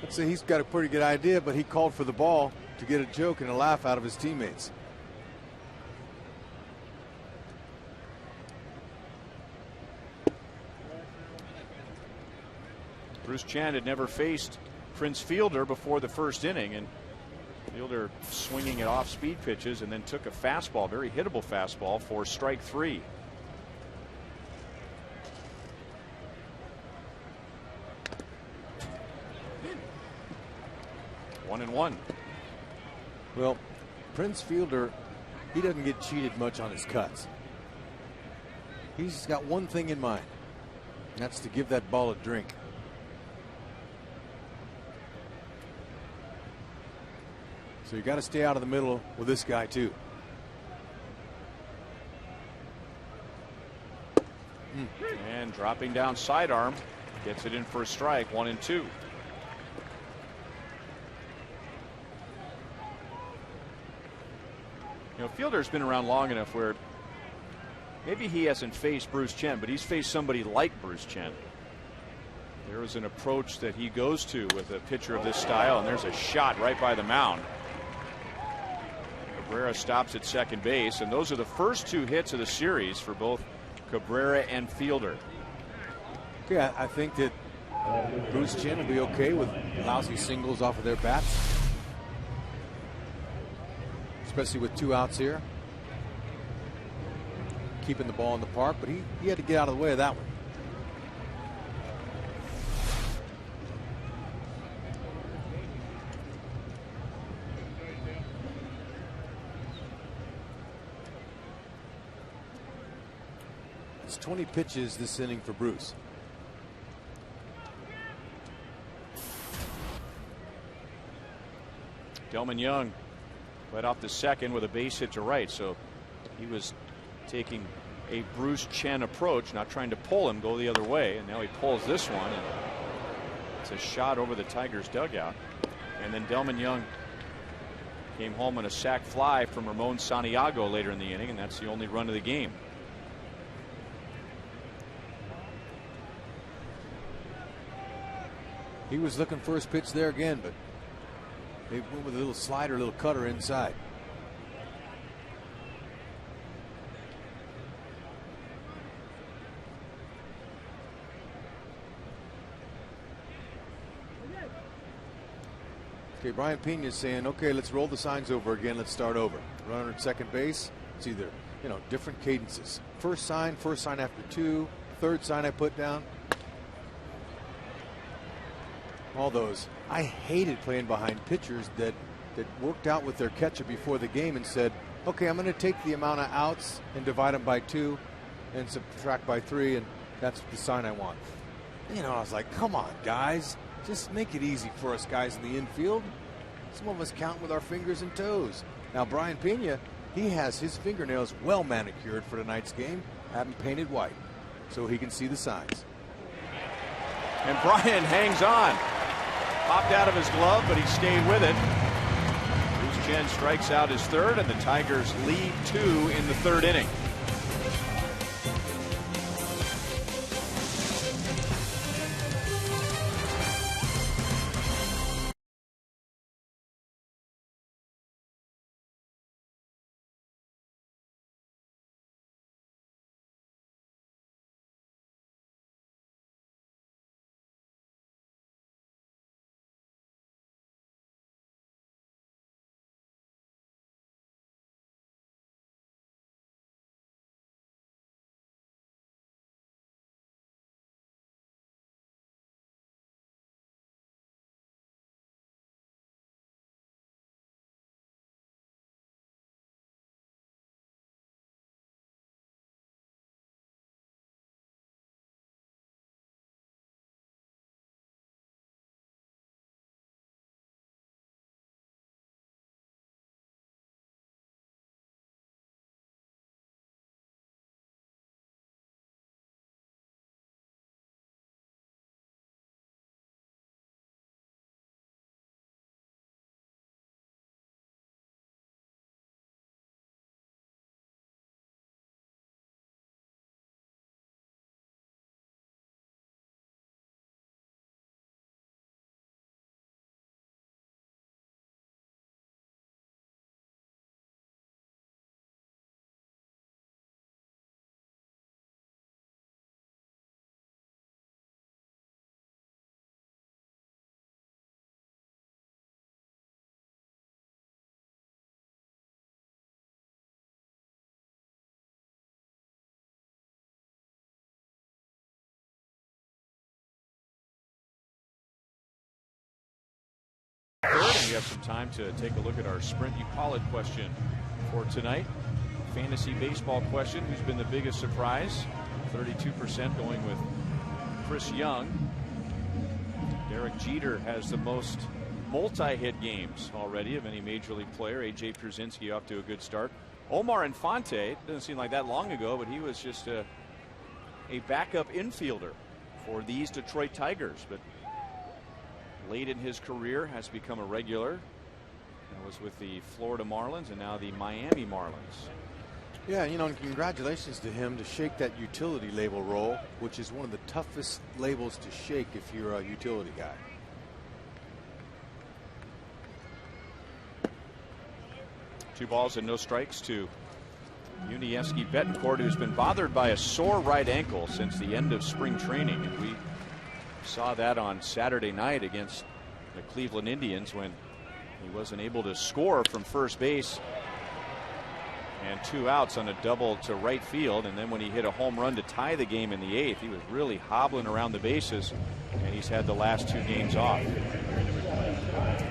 [SPEAKER 5] Let's say he's got a pretty good idea, but he called for the ball to get a joke and a laugh out of his teammates.
[SPEAKER 6] Bruce Chen had never faced Prince Fielder before the first inning, and Fielder swinging at off-speed pitches and then took a fastball, very hittable fastball, for strike 3. One and one.
[SPEAKER 5] Well, Prince Fielder, he doesn't get cheated much on his cuts. He's got one thing in mind. And that's to give that ball a drink. So you got to stay out of the middle with this guy too.
[SPEAKER 6] And dropping down sidearm, gets it in for a strike. 1 and 2. You know, Fielder's been around long enough where maybe he hasn't faced Bruce Chen, but he's faced somebody like Bruce Chen. There is an approach that he goes to with a pitcher of this style, and there's a shot right by the mound. Cabrera stops at second base, and those are the first 2 hits of the series for both Cabrera and Fielder.
[SPEAKER 5] Yeah, I think that Bruce Chen will be okay with lousy singles off of their bats, especially with 2 outs here. Keeping the ball in the park, but he had to get out of the way of that one. It's 20 pitches this inning for Bruce.
[SPEAKER 6] Delman Young led off the second with a base hit to right, so he was taking a Bruce Chen approach, not trying to pull him, go the other way, and now he pulls this one, and it's a shot over the Tigers dugout. And then Delman Young came home on a sac fly from Ramon Santiago later in the inning, and that's the only run of the game.
[SPEAKER 5] He was looking for his pitch there again, but they went with a little slider, a little cutter inside. Okay, Brian Pena is saying, okay, let's roll the signs over again. Let's start over. Runner at second base. It's either, you know, different cadences. First sign after 2. Third sign I put down. All those. I hated playing behind pitchers that worked out with their catcher before the game and said, okay, I'm going to take the amount of outs and divide them by 2 and subtract by 3, and that's the sign I want. You know, I was like, come on, guys. Just make it easy for us guys in the infield. Some of us count with our fingers and toes. Now, Brian Pena, he has his fingernails well manicured for tonight's game, have them painted white so he can see the signs.
[SPEAKER 6] And Brian hangs on. Popped out of his glove, but he stayed with it. Bruce Chen strikes out his 3rd, and the Tigers lead 2 in the 3rd inning. have some time to take a look at our Sprint You Call It question for tonight. Fantasy baseball question. Who's been the biggest surprise? 32% going with Chris Young. Derek Jeter has the most multi-hit games already of any major league player. A.J. Pierzynski off to a good start. Omar Infante, doesn't seem like that long ago, but he was just a backup infielder for these Detroit Tigers. But late in his career has become a regular. And was with the Florida Marlins and now the Miami Marlins.
[SPEAKER 5] Yeah, you know, and congratulations to him to shake that utility label role, which is one of the toughest labels to shake if you're a utility guy.
[SPEAKER 6] Two balls and no strikes to Yuniesky Betancourt, who's been bothered by a sore right ankle since the end of spring training. And we saw that on Saturday night against the Cleveland Indians when he wasn't able to score from first base. And 2 outs on a double to right field. And then when he hit a home run to tie the game in the 8th, he was really hobbling around the bases. And he's had the last 2 games off.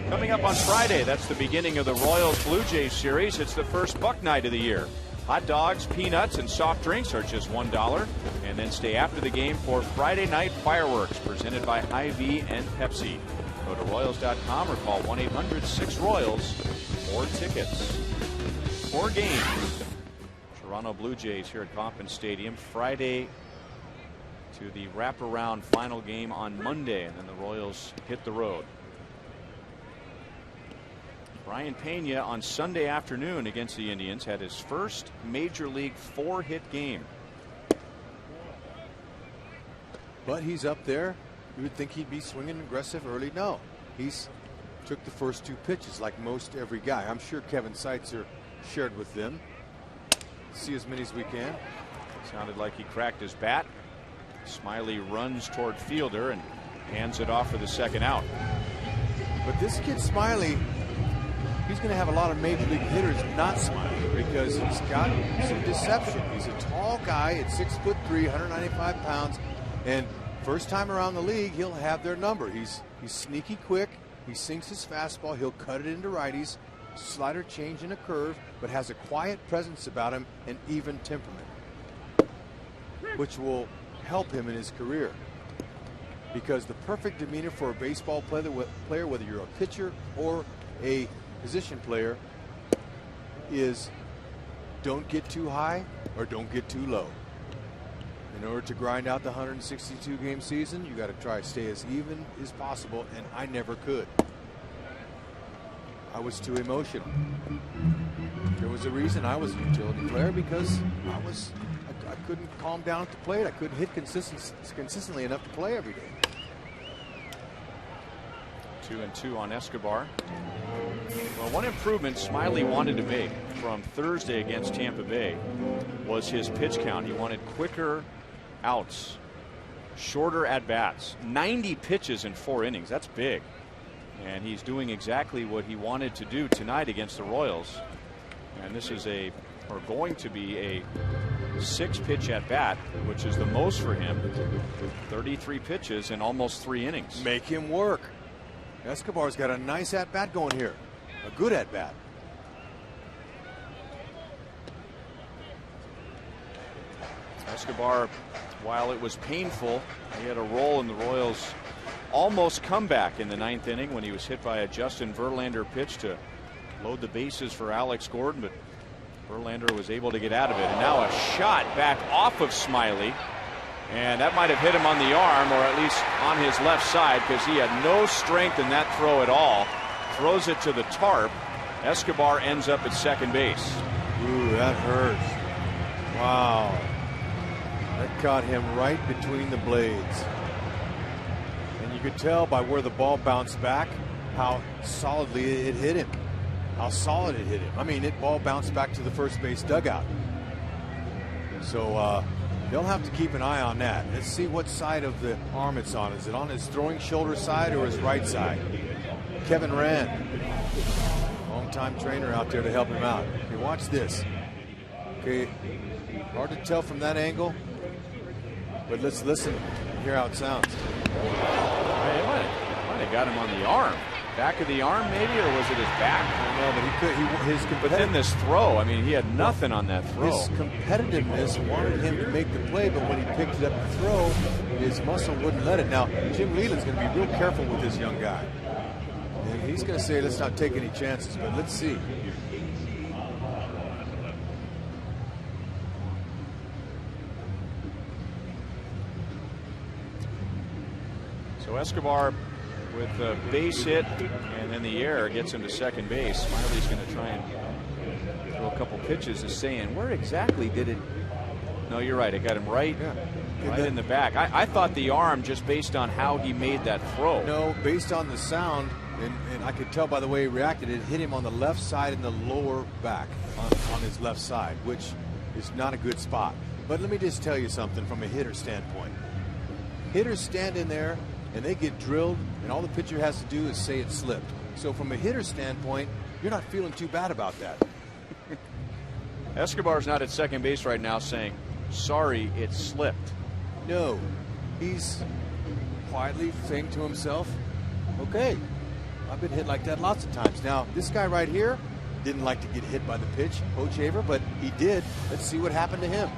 [SPEAKER 6] Coming up on Friday, that's the beginning of the Royals Blue Jays series. It's the first Buck night of the year. Hot dogs, peanuts, and soft drinks are just $1. And then stay after the game for Friday night fireworks presented by Hy-Vee and Pepsi. Go to Royals.com or call 1-800-6-ROYALS for tickets. 4 games. Toronto Blue Jays here at Kauffman Stadium Friday to the wraparound final game on Monday, and then the Royals hit the road. Brian Pena on Sunday afternoon against the Indians had his first major league 4-hit game.
[SPEAKER 5] But he's up there. You would think he'd be swinging aggressive early. No, he's took the first 2 pitches like most every guy. I'm sure Kevin Seitzer shared with them. See as many as we can.
[SPEAKER 6] Sounded like he cracked his bat. Smiley runs toward fielder and hands it off for the 2nd out.
[SPEAKER 5] But this kid Smiley, he's going to have a lot of major league hitters not smiling because he's got some deception. He's a tall guy at 6'3", 195 pounds, and first time around the league, he'll have their number. He's sneaky quick. He sinks his fastball. He'll cut it into righties. Slider change in a curve, but has a quiet presence about him and even temperament, which will help him in his career. Because the perfect demeanor for a baseball player, whether you're a pitcher or a position player, is don't get too high or don't get too low. In order to grind out the 162 game season, you got to try to stay as even as possible, and I never could. I was too emotional. There was a reason I was a utility player, because I couldn't calm down at the plate. I couldn't hit consistently enough to play every day.
[SPEAKER 6] 2-2 on Escobar. Well, one improvement Smiley wanted to make from Thursday against Tampa Bay was his pitch count. He wanted quicker outs, shorter at bats, 90 pitches in 4 innings. That's big. And he's doing exactly what he wanted to do tonight against the Royals. And this is going to be a 6-pitch at bat, which is the most for him. 33 pitches in almost 3 innings.
[SPEAKER 5] Make him work. Escobar's got a nice at bat going here. A good at bat.
[SPEAKER 6] Escobar, while it was painful, he had a role in the Royals' almost comeback in the 9th inning when he was hit by a Justin Verlander pitch to load the bases for Alex Gordon, but Verlander was able to get out of it. And now a shot back off of Smiley, and that might have hit him on the arm, or at least on his left side, because he had no strength in that throw at all. Throws it to the tarp. Escobar ends up at second base.
[SPEAKER 5] Ooh, that hurts. Wow. That caught him right between the blades. And you could tell by where the ball bounced back how solidly it hit him. How solid it hit him. I mean, it ball bounced back to the first base dugout. So they'll have to keep an eye on that. Let's see what side of the arm it's on. Is it on his throwing shoulder side or his right side? Kevin Rand, longtime trainer out there to help him out. Okay, watch this. Okay, hard to tell from that angle, but let's listen and hear how it sounds.
[SPEAKER 6] Hey, might have got him on the arm. Back of the arm, maybe, or was it his back?
[SPEAKER 5] No, but
[SPEAKER 6] But then this throw, I mean, he had nothing on that throw.
[SPEAKER 5] His competitiveness wanted him to make the play, but when he picked it up to throw, his muscle wouldn't let it. Now, Jim Leland's going to be real careful with this young guy. And he's going to say, let's not take any chances, but let's see.
[SPEAKER 6] So Escobar with a base hit and then the error gets him to second base. Smiley's going to try and throw a couple pitches, is saying, where exactly did it? No, you're right. It got him right in the back. I thought the arm, just based on how he made that throw.
[SPEAKER 5] No, based on the sound, and I could tell by the way he reacted, it hit him on the left side in the lower back on his left side, which is not a good spot. But let me just tell you something from a hitter standpoint. Hitters stand in there and they get drilled, and all the pitcher has to do is say it slipped. So from a hitter standpoint, you're not feeling too bad about that.
[SPEAKER 6] Escobar's not at second base right now saying, sorry, it slipped.
[SPEAKER 5] No, he's quietly saying to himself, okay, I've been hit like that lots of times. Now, this guy right here didn't like to get hit by the pitch, Hochevar, but he did. Let's see what happened to him.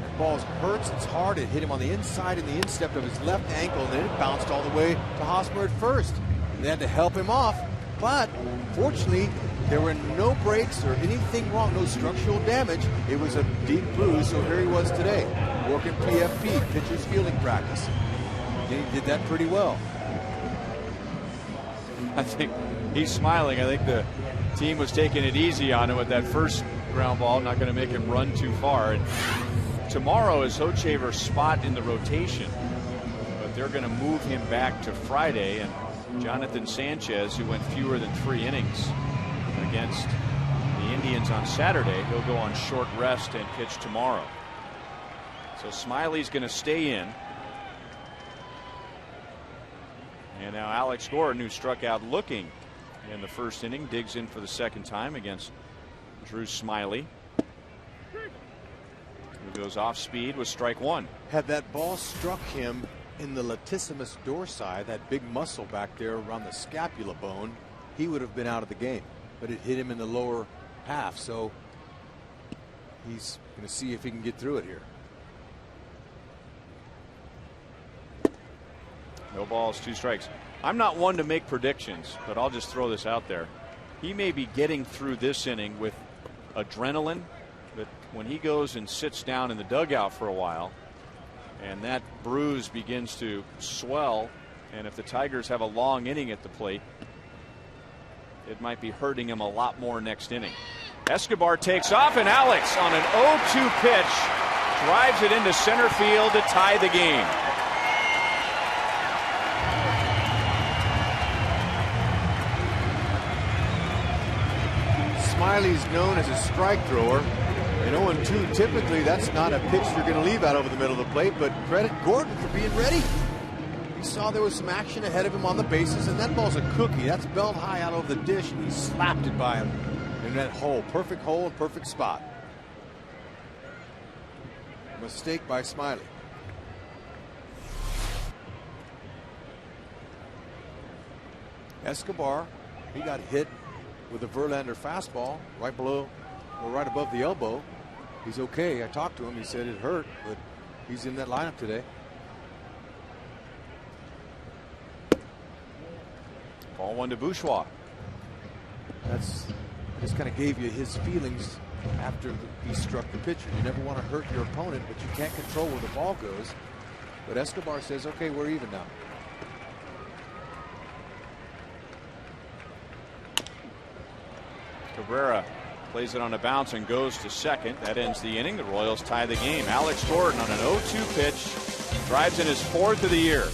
[SPEAKER 5] That ball hurts, it's hard. It hit him on the inside in the instep of his left ankle, and then it bounced all the way to Hosmer at first. And they had to help him off, but fortunately, there were no breaks or anything wrong, no structural damage. It was a deep bruise, so here he was today, working PFP, pitcher's fielding practice. And he did that pretty well.
[SPEAKER 6] I think he's smiling. I think the team was taking it easy on him with that first ground ball, not going to make him run too far. And tomorrow is Hochevar's spot in the rotation, but they're going to move him back to Friday. And Jonathan Sanchez, who went fewer than 3 innings against the Indians on Saturday, he'll go on short rest and pitch tomorrow. So Smiley's going to stay in. And now Alex Gordon, who struck out looking in the first inning, digs in for the second time against Drew Smiley, who goes off speed with strike 1.
[SPEAKER 5] Had that ball struck him in the latissimus dorsi, that big muscle back there around the scapula bone, he would have been out of the game. But it hit him in the lower half, so he's going to see if he can get through it here.
[SPEAKER 6] No balls, 2 strikes. I'm not one to make predictions, but I'll just throw this out there. He may be getting through this inning with adrenaline, but when he goes and sits down in the dugout for a while and that bruise begins to swell, and if the Tigers have a long inning at the plate, it might be hurting him a lot more next inning. Escobar takes off, and Alex on an 0-2 pitch drives it into center field to tie the game.
[SPEAKER 5] Smiley's known as a strike thrower. And 0-2, typically that's not a pitch you're going to leave out over the middle of the plate, but credit Gordon for being ready. He saw there was some action ahead of him on the bases, and that ball's a cookie. That's belt high out over the dish, and he slapped it by him in that hole. Perfect hole and perfect spot. Mistake by Smiley. Escobar, he got hit with a Verlander fastball right below or right above the elbow. He's okay. I talked to him. He said it hurt, but he's in that lineup today.
[SPEAKER 6] Ball 1 to Bourgeois.
[SPEAKER 5] That's just kind of gave you his feelings after he struck the pitcher. You never want to hurt your opponent, but you can't control where the ball goes. But Escobar says, okay, we're even now.
[SPEAKER 6] Cabrera plays it on a bounce and goes to second. That ends the inning. The Royals tie the game. Alex Gordon on an 0-2 pitch drives in his 4th of the year.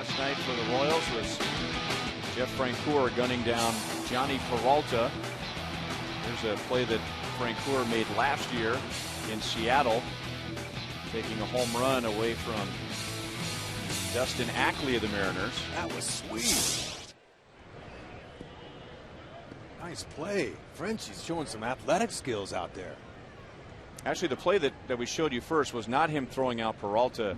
[SPEAKER 6] Last night for the Royals was Jeff Francoeur gunning down Johnny Peralta. There's a play that Francoeur made last year in Seattle, taking a home run away from Dustin Ackley of the Mariners.
[SPEAKER 5] That was sweet. Nice play. Frenchie's showing some athletic skills out there.
[SPEAKER 6] Actually, the play that we showed you first was not him throwing out Peralta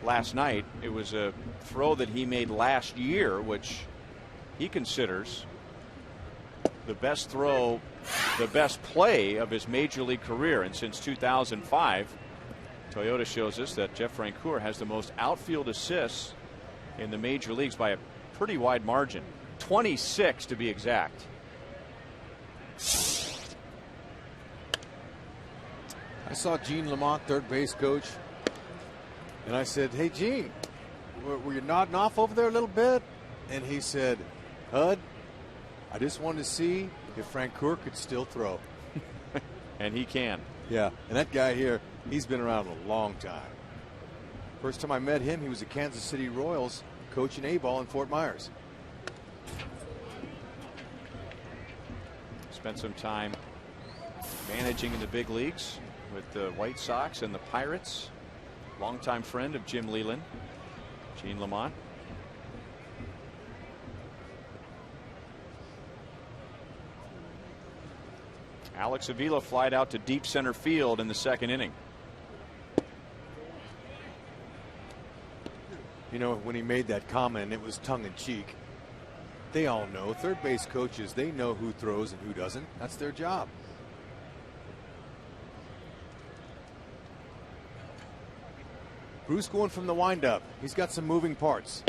[SPEAKER 6] last night. It was a throw that he made last year, which he considers the best throw, the best play of his major league career. And since 2005, Toyota shows us that Jeff Francoeur has the most outfield assists in the major leagues by a pretty wide margin, 26 to be exact.
[SPEAKER 5] I saw Gene Lamont, third base coach, and I said, "Hey, Gene, were you nodding off over there a little bit?" And he said, "Hud, I just wanted to see if Francoeur could still throw."
[SPEAKER 6] And he can.
[SPEAKER 5] Yeah, and that guy here, he's been around a long time. First time I met him, he was a Kansas City Royals coaching A-ball in Fort Myers.
[SPEAKER 6] Spent some time managing in the big leagues with the White Sox and the Pirates. Longtime friend of Jim Leyland, Gene Lamont. Alex Avila flied out to deep center field in the second inning.
[SPEAKER 5] You know, when he made that comment, it was tongue-in-cheek. They all know, third base coaches, they know who throws and who doesn't. That's their job. Bruce going from the windup. He's got some moving parts.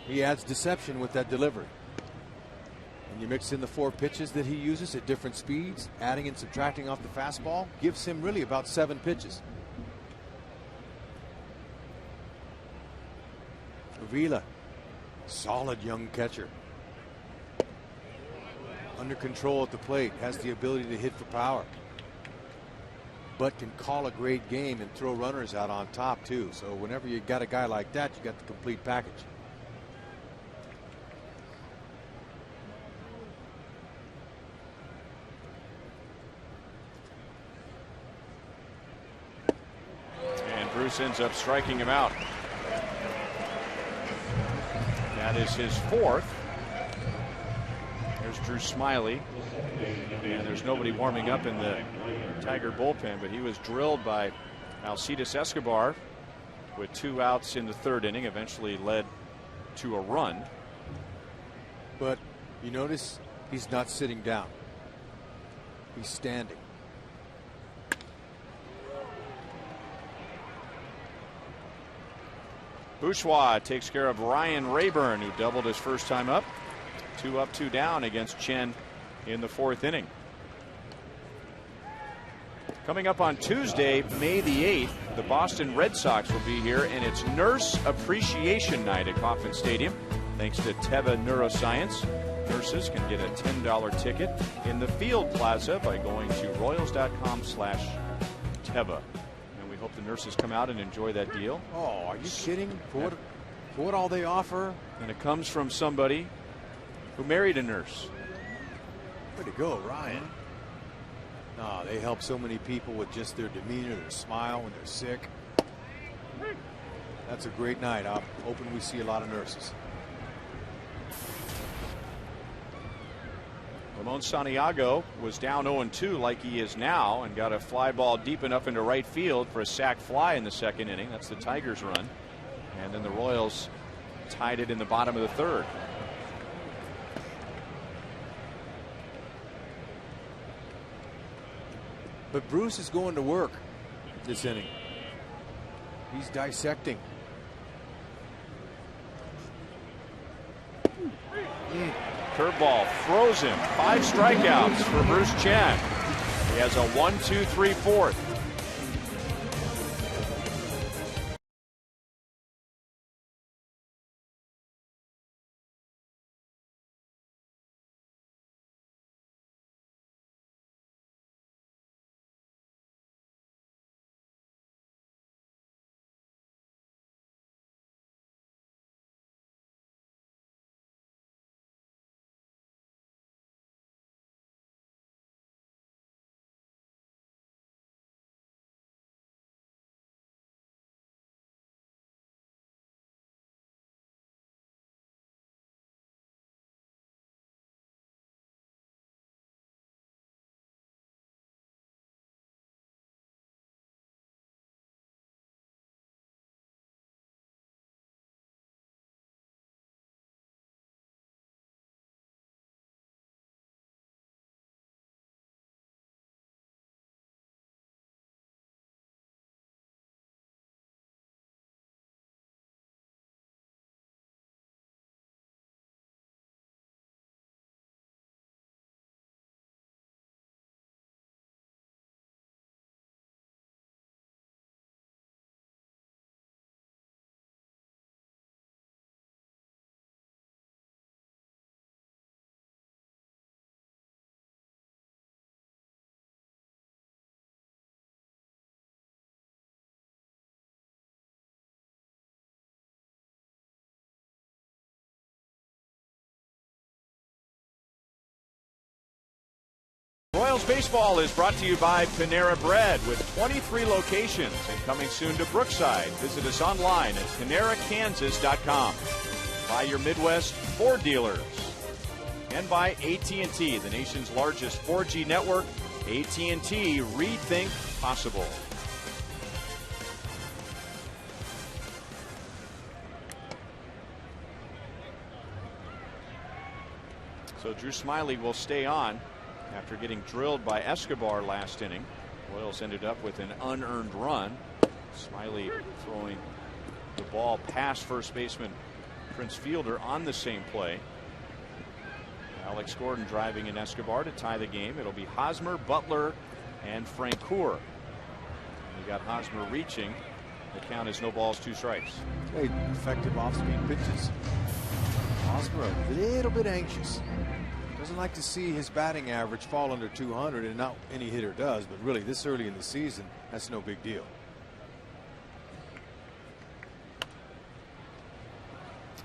[SPEAKER 5] He adds deception with that delivery. And you mix in the 4 pitches that he uses at different speeds, adding and subtracting off the fastball, gives him really about 7 pitches. Avila, solid young catcher. Under control at the plate, has the ability to hit for power, but can call a great game and throw runners out on top too. So whenever you got a guy like that, you got the complete package.
[SPEAKER 6] And Bruce ends up striking him out. That is his 4th. There's Drew Smiley, and there's nobody warming up in the Tiger bullpen, but he was drilled by Alcides Escobar with 2 outs in the 3rd inning, eventually led to a run.
[SPEAKER 5] But you notice he's not sitting down. He's standing.
[SPEAKER 6] Bourgeois takes care of Ryan Rayburn, who doubled his first time up. 2 up, 2 down against Chen in the 4th inning. Coming up on Tuesday, May the 8th, the Boston Red Sox will be here, and it's Nurse Appreciation Night at Kauffman Stadium. Thanks to Teva Neuroscience, nurses can get a $10 ticket in the Field Plaza by going to royals.com/Teva. And we hope the nurses come out and enjoy that deal.
[SPEAKER 5] Oh, are you kidding? For what all they offer?
[SPEAKER 6] And it comes from somebody who married a nurse.
[SPEAKER 5] Way to go, Ryan. No, they help so many people with just their demeanor, their smile when they're sick. That's a great night. I'm hoping we see a lot of nurses.
[SPEAKER 6] Ramon Santiago was down 0-2 like he is now, and got a fly ball deep enough into right field for a sac fly in the 2nd inning. That's the Tigers' run. And then the Royals tied it in the bottom of the 3rd.
[SPEAKER 5] But Bruce is going to work this inning. He's dissecting.
[SPEAKER 6] Curveball throws him. 5 strikeouts for Bruce Chen. He has a 1-2-3 4th. Royals baseball is brought to you by Panera Bread with 23 locations and coming soon to Brookside. Visit us online at PaneraKansas.com. By your Midwest Ford dealers. And by AT&T, the nation's largest 4G network. AT&T, rethink possible. So Drew Smyly will stay on after getting drilled by Escobar last inning. Royals ended up with an unearned run. Smyly throwing the ball past first baseman Prince Fielder on the same play. Alex Gordon driving in Escobar to tie the game. It'll be Hosmer, Butler, and Francoeur. You got Hosmer reaching. The count is no balls, 2 strikes.
[SPEAKER 5] Hey, effective off-speed pitches. Hosmer a little bit anxious. Doesn't like to see his batting average fall under 200, and not any hitter does, but really this early in the season, that's no big deal.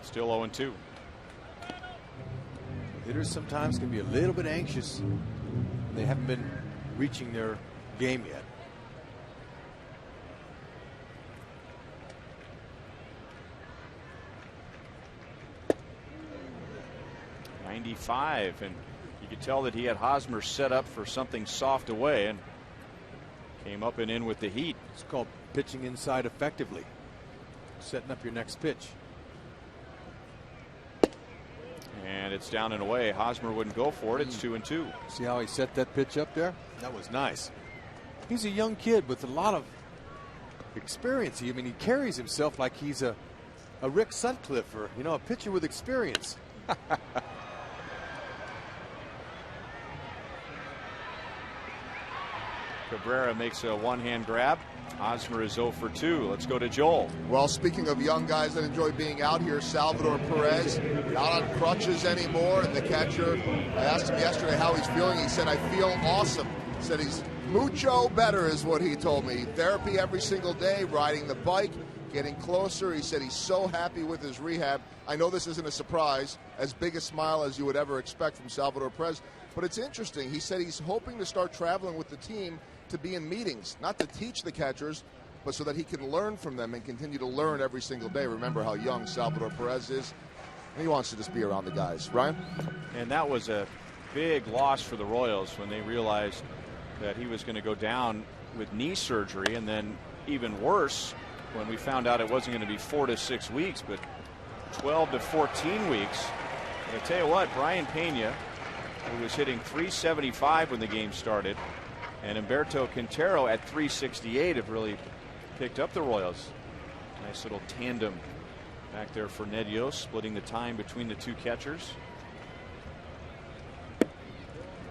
[SPEAKER 6] Still 0-2.
[SPEAKER 5] Hitters sometimes can be a little bit anxious. They haven't been reaching their game yet.
[SPEAKER 6] .95, and you could tell that he had Hosmer set up for something soft away and came up and in with the heat.
[SPEAKER 5] It's called pitching inside effectively. Setting up your next pitch.
[SPEAKER 6] And it's down and away. Hosmer wouldn't go for it. It's 2-2.
[SPEAKER 5] See how he set that pitch up there? That was nice. He's a young kid with a lot of experience. I mean, he carries himself like he's a Rick Sutcliffe, or, you know, a pitcher with experience.
[SPEAKER 6] Cabrera makes a one-hand grab. Hosmer is 0 for 2. Let's go to Joel.
[SPEAKER 3] Well, speaking of young guys that enjoy being out here, Salvador Perez not on crutches anymore, and the catcher, I asked him yesterday how he's feeling. He said, I feel awesome. He said he's mucho better is what he told me. Therapy every single day, riding the bike, getting closer. He said he's so happy with his rehab. I know this isn't a surprise, as big a smile as you would ever expect from Salvador Perez, but it's interesting. He said he's hoping to start traveling with the team to be in meetings, not to teach the catchers, but so that he can learn from them and continue to learn every single day. Remember how young Salvador Perez is. And he wants to just be around the guys. Ryan?
[SPEAKER 6] And that was a big loss for the Royals when they realized that he was going to go down with knee surgery, and then even worse when we found out it wasn't going to be 4 to 6 weeks, but 12 to 14 weeks. And I tell you what, Brian Pena, who was hitting .375 when the game started, and Humberto Quintero at .368 have really picked up the Royals. Nice little tandem back there for Ned Yost, splitting the time between the two catchers.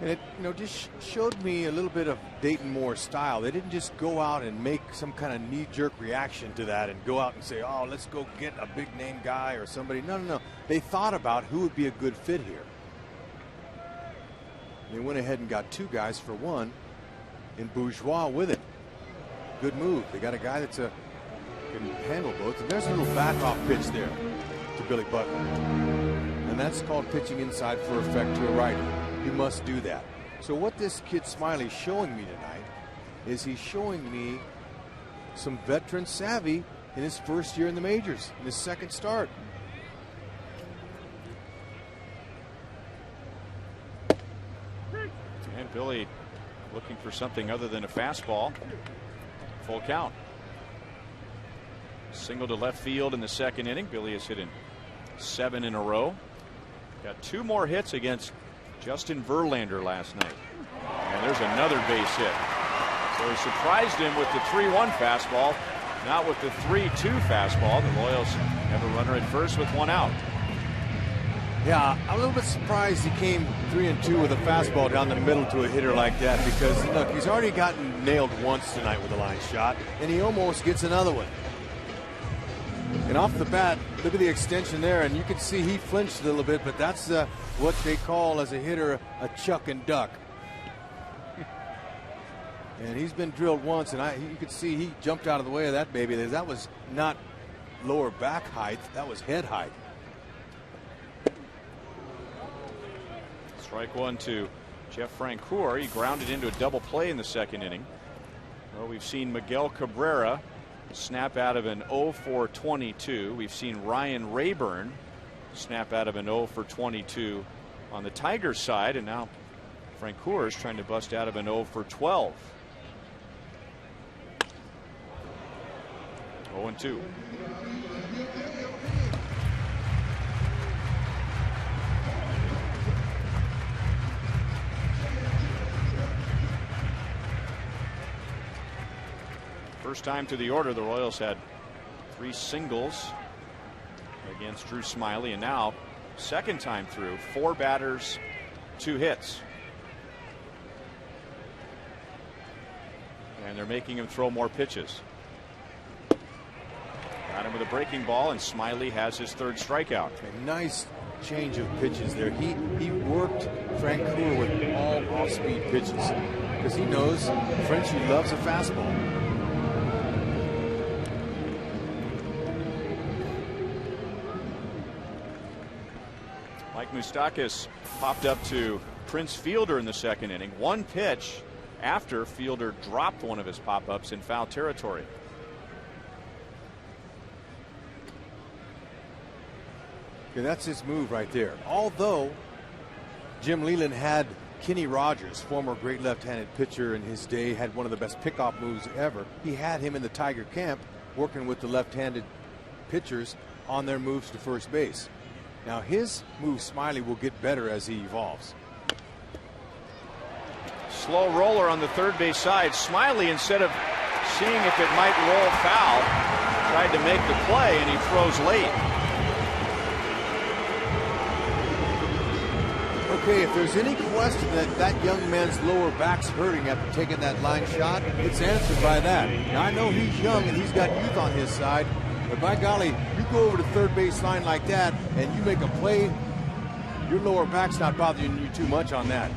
[SPEAKER 5] And it, you know, just showed me a little bit of Dayton Moore's style. They didn't just go out and make some kind of knee-jerk reaction to that and go out and say, oh, let's go get a big-name guy or somebody. No, no, no. They thought about who would be a good fit here. They went ahead and got 2 guys for 1 in Bourgeois with it. Good move. They got a guy that's can handle both. And there's a little back-off pitch there to Billy Butler. And that's called pitching inside for effect to a righty. You must do that. So what this kid Smyly's showing me tonight is he's showing me some veteran savvy in his first year in the majors, in his second start.
[SPEAKER 6] And Billy looking for something other than a fastball. Full count. Single to left field in the second inning. Billy has hit in 7 in a row. Got 2 more hits against Justin Verlander last night. And there's another base hit. So he surprised him with the 3-1 fastball, not with the 3-2 fastball. The Royals have a runner at first with 1 out.
[SPEAKER 5] Yeah, I'm a little bit surprised he came 3-2 with a fastball down the middle to a hitter like that, because look, he's already gotten nailed once tonight with a line shot, and he almost gets another one. And off the bat, look at the extension there, and you can see he flinched a little bit, but that's what they call as a hitter a chuck and duck. And he's been drilled once, and you could see he jumped out of the way of that baby. That was not lower back height, that was head height.
[SPEAKER 6] Strike 1 to Jeff Francoeur, he grounded into a double play in the second inning. Well, we've seen Miguel Cabrera snap out of an 0 for 22. We've seen Ryan Rayburn snap out of an 0 for 22 on the Tigers side, and now Francoeur is trying to bust out of an 0 for 12. 0-2. First time to the order, the Royals had 3 singles against Drew Smyly, and now second time through, 4 batters, 2 hits. And they're making him throw more pitches. Got him with a breaking ball, and Smyly has his 3rd strikeout.
[SPEAKER 5] A nice change of pitches there. He worked Francoeur with all off-speed pitches because he knows Frenchie loves a fastball.
[SPEAKER 6] Mike Moustakas popped up to Prince Fielder in the second inning. 1 pitch after Fielder dropped one of his pop-ups in foul territory.
[SPEAKER 5] Yeah, that's his move right there. Although Jim Leyland had Kenny Rogers, former great left-handed pitcher in his day, had one of the best pickoff moves ever. He had him in the Tiger camp working with the left-handed pitchers on their moves to first base. Now his move, Smyly, will get better as he evolves.
[SPEAKER 6] Slow roller on the third base side. Smyly, instead of seeing if it might roll foul, tried to make the play, and he throws late.
[SPEAKER 5] Okay, if there's any question that that young man's lower back's hurting after taking that line shot, it's answered by that. Now I know he's young and he's got youth on his side, but by golly, you go over the third base line like that and you make a play, your lower back's not bothering you too much on that.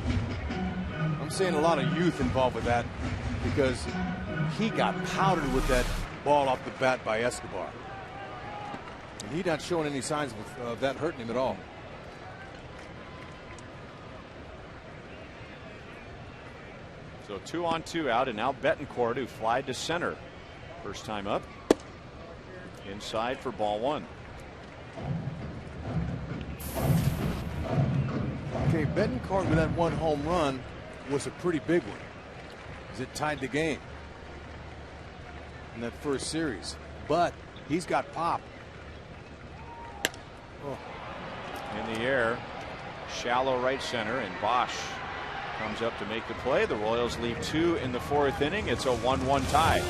[SPEAKER 5] I'm saying a lot of youth involved with that because he got powdered with that ball off the bat by Escobar. And he's not showing any signs of that hurting him at all.
[SPEAKER 6] So 2-on-2 out, and now Betancourt, who flied to center. First time up. Inside for ball 1.
[SPEAKER 5] Okay, Betancourt with that 1 home run was a pretty big one, as it tied the game in that first series. But he's got pop.
[SPEAKER 6] Oh. In the air, shallow right center, and Bosch comes up to make the play. The Royals leave 2 in the 4th inning. It's a 1-1 tie.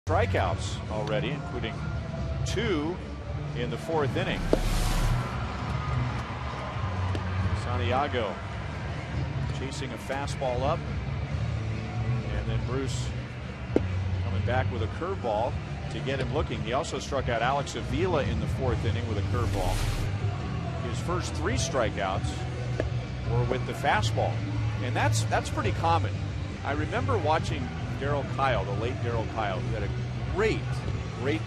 [SPEAKER 6] Strikeouts already, including 2 in the 4th inning. Santiago chasing a fastball up. And then Bruce coming back with a curveball to get him looking. He also struck out Alex Avila in the 4th inning with a curveball. His first 3 strikeouts were with the fastball. And that's pretty common. I remember watching Darryl Kyle, the late Darryl Kyle, who had a great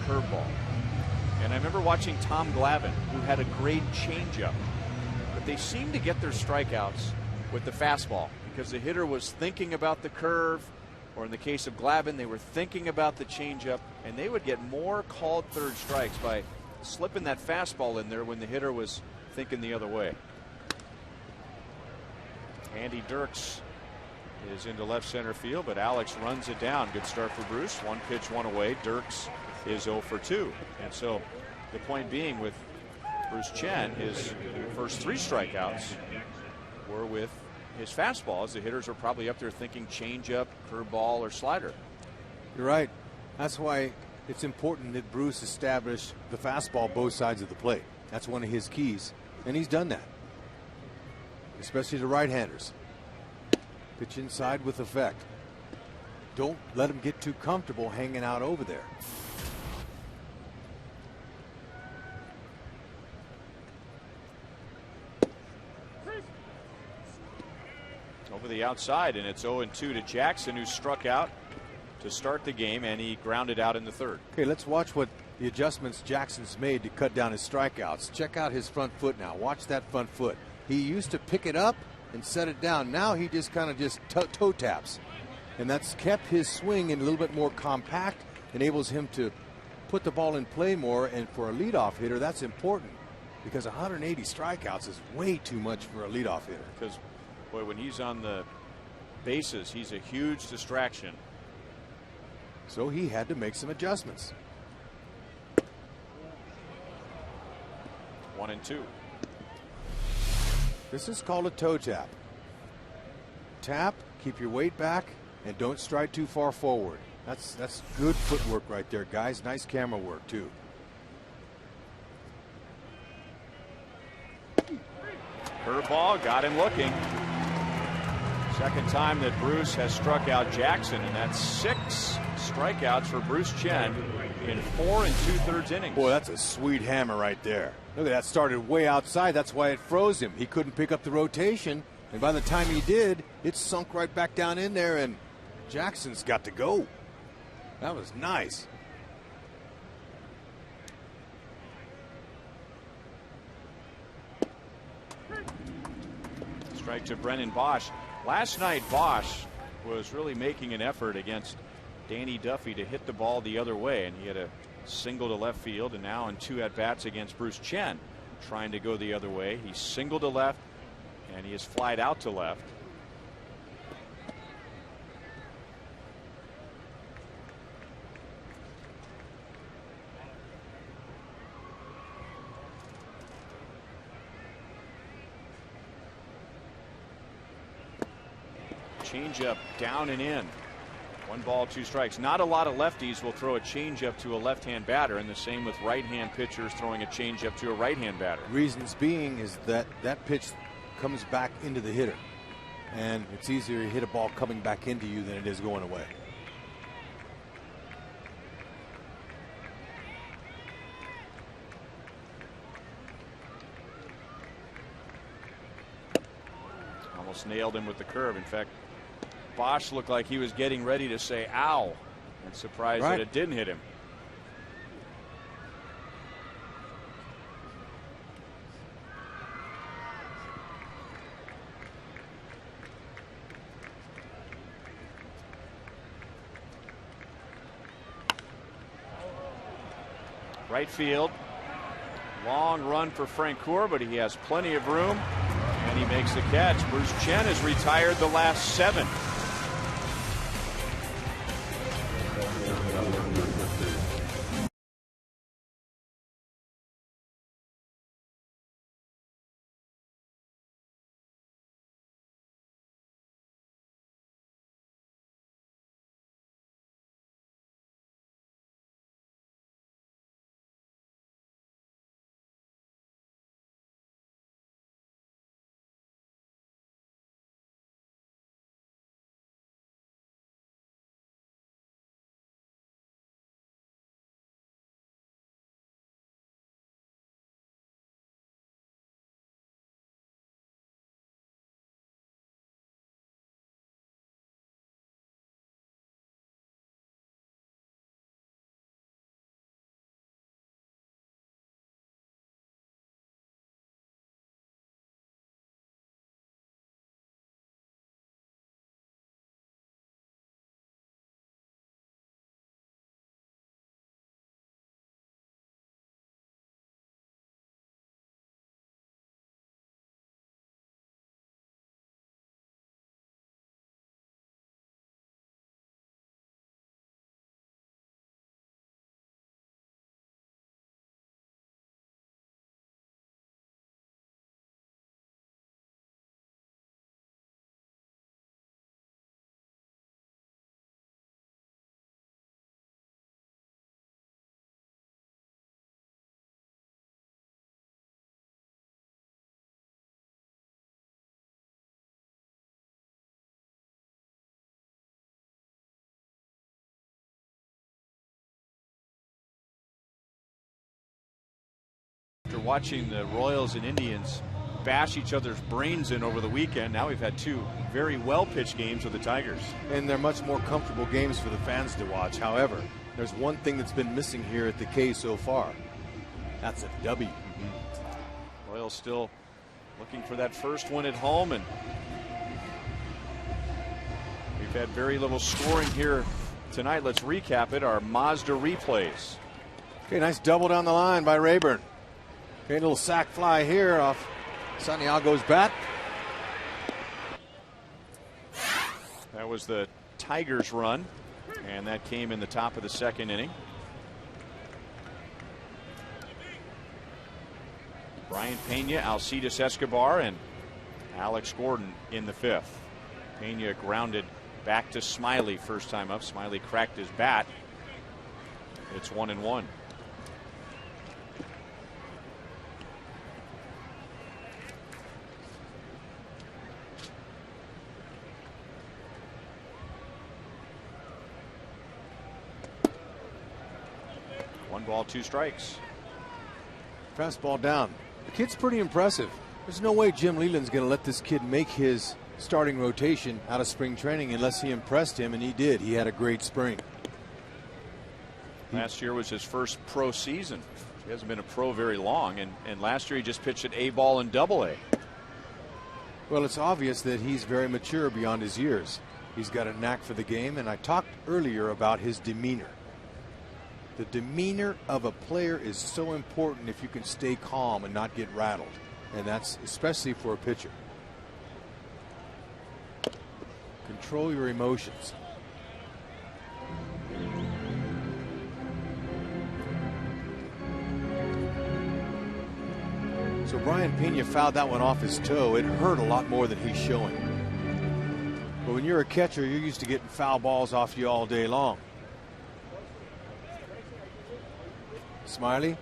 [SPEAKER 6] curveball. And I remember watching Tom Glavine, who had a great changeup. But they seemed to get their strikeouts with the fastball because the hitter was thinking about the curve, or in the case of Glavine, they were thinking about the changeup, and they would get more called third strikes by slipping that fastball in there when the hitter was thinking the other way. Andy Dirks is into left center field, but Alex runs it down. Good start for Bruce. 1 pitch, 1 away. Dirks is 0 for 2. And so the point being with Bruce Chen, his first 3 strikeouts were with his fastball, as the hitters are probably up there thinking changeup, curveball, or slider.
[SPEAKER 5] You're right. That's why it's important that Bruce establish the fastball both sides of the plate. That's one of his keys, and he's done that, especially to right-handers. Pitch inside with effect. Don't let him get too comfortable hanging out over there.
[SPEAKER 6] Over the outside, and it's 0-2 to Jackson, who struck out to start the game, and he grounded out in the 3rd.
[SPEAKER 5] Okay, let's watch what the adjustments Jackson's made to cut down his strikeouts. Check out his front foot now. Watch that front foot. He used to pick it up and set it down. Now he just kind of toe taps. And that's kept his swing in a little bit more compact, enables him to put the ball in play more. And for a leadoff hitter, that's important because 180 strikeouts is way too much for a leadoff hitter.
[SPEAKER 6] Because, boy, when he's on the bases, he's a huge distraction.
[SPEAKER 5] So he had to make some adjustments.
[SPEAKER 6] 1-2.
[SPEAKER 5] This is called a toe tap. Tap, keep your weight back, and don't stride too far forward. That's good footwork right there, guys. Nice camera work, too.
[SPEAKER 6] Curveball got him looking. Second time that Bruce has struck out Jackson, and that's 6 strikeouts for Bruce Chen in 4 2/3 innings.
[SPEAKER 5] Boy, that's a sweet hammer right there. Look at that, started way outside. That's why it froze him. He couldn't pick up the rotation, and by the time he did, it sunk right back down in there, and Jackson's got to go. That was nice.
[SPEAKER 6] Strike to Brennan Bosch. Last night, Bosch was really making an effort against Danny Duffy to hit the ball the other way, and he had a single to left field, and now in 2 at-bats against Bruce Chen trying to go the other way. He singled to left, and he has flied out to left. Changeup down and in. 1 ball, 2 strikes. Not a lot of lefties will throw a changeup to a left-hand batter, and the same with right-hand pitchers throwing a changeup to a right-hand batter.
[SPEAKER 5] Reasons being is that that pitch comes back into the hitter, and it's easier to hit a ball coming back into you than it is going away.
[SPEAKER 6] Almost nailed him with the curve. In fact, Bosch looked like he was getting ready to say ow, and surprised that it didn't hit him. Right field. Long run for Francoeur, but he has plenty of room, and he makes the catch. Bruce Chen has retired the last 7. watching the Royals and Indians bash each other's brains in over the weekend. Now we've had two very well pitched games with the Tigers.
[SPEAKER 5] And they're much more comfortable games for the fans to watch. However, there's one thing that's been missing here at the K so far. That's a W.
[SPEAKER 6] Royals still looking for that first one at home, and we've had very little scoring here tonight. Let's recap it. Our Mazda replays.
[SPEAKER 5] Okay, nice double down the line by Rayburn. Okay, a little sac fly here off Santiago's bat.
[SPEAKER 6] That was the Tigers' run, and that came in the top of the second inning. Brian Pena, Alcides Escobar, and Alex Gordon in the fifth. Pena grounded back to Smiley first time up. Smiley cracked his bat. It's 1-1. One ball, two strikes.
[SPEAKER 5] Fastball down. The kid's pretty impressive. There's no way Jim Leland's going to let this kid make his starting rotation out of spring training unless he impressed him, and he did. He had a great spring.
[SPEAKER 6] Last year was his first pro season. He hasn't been a pro very long, and last year he just pitched at A ball and Double A.
[SPEAKER 5] Well, it's obvious that he's very mature beyond his years. He's got a knack for the game, and I talked earlier about his demeanor. The demeanor of a player is so important if you can stay calm and not get rattled, and that's especially for a pitcher. Control your emotions. So Brian Pena fouled that one off his toe. It hurt a lot more than he's showing. But when you're a catcher, you're used to getting foul balls off you all day long. Smiley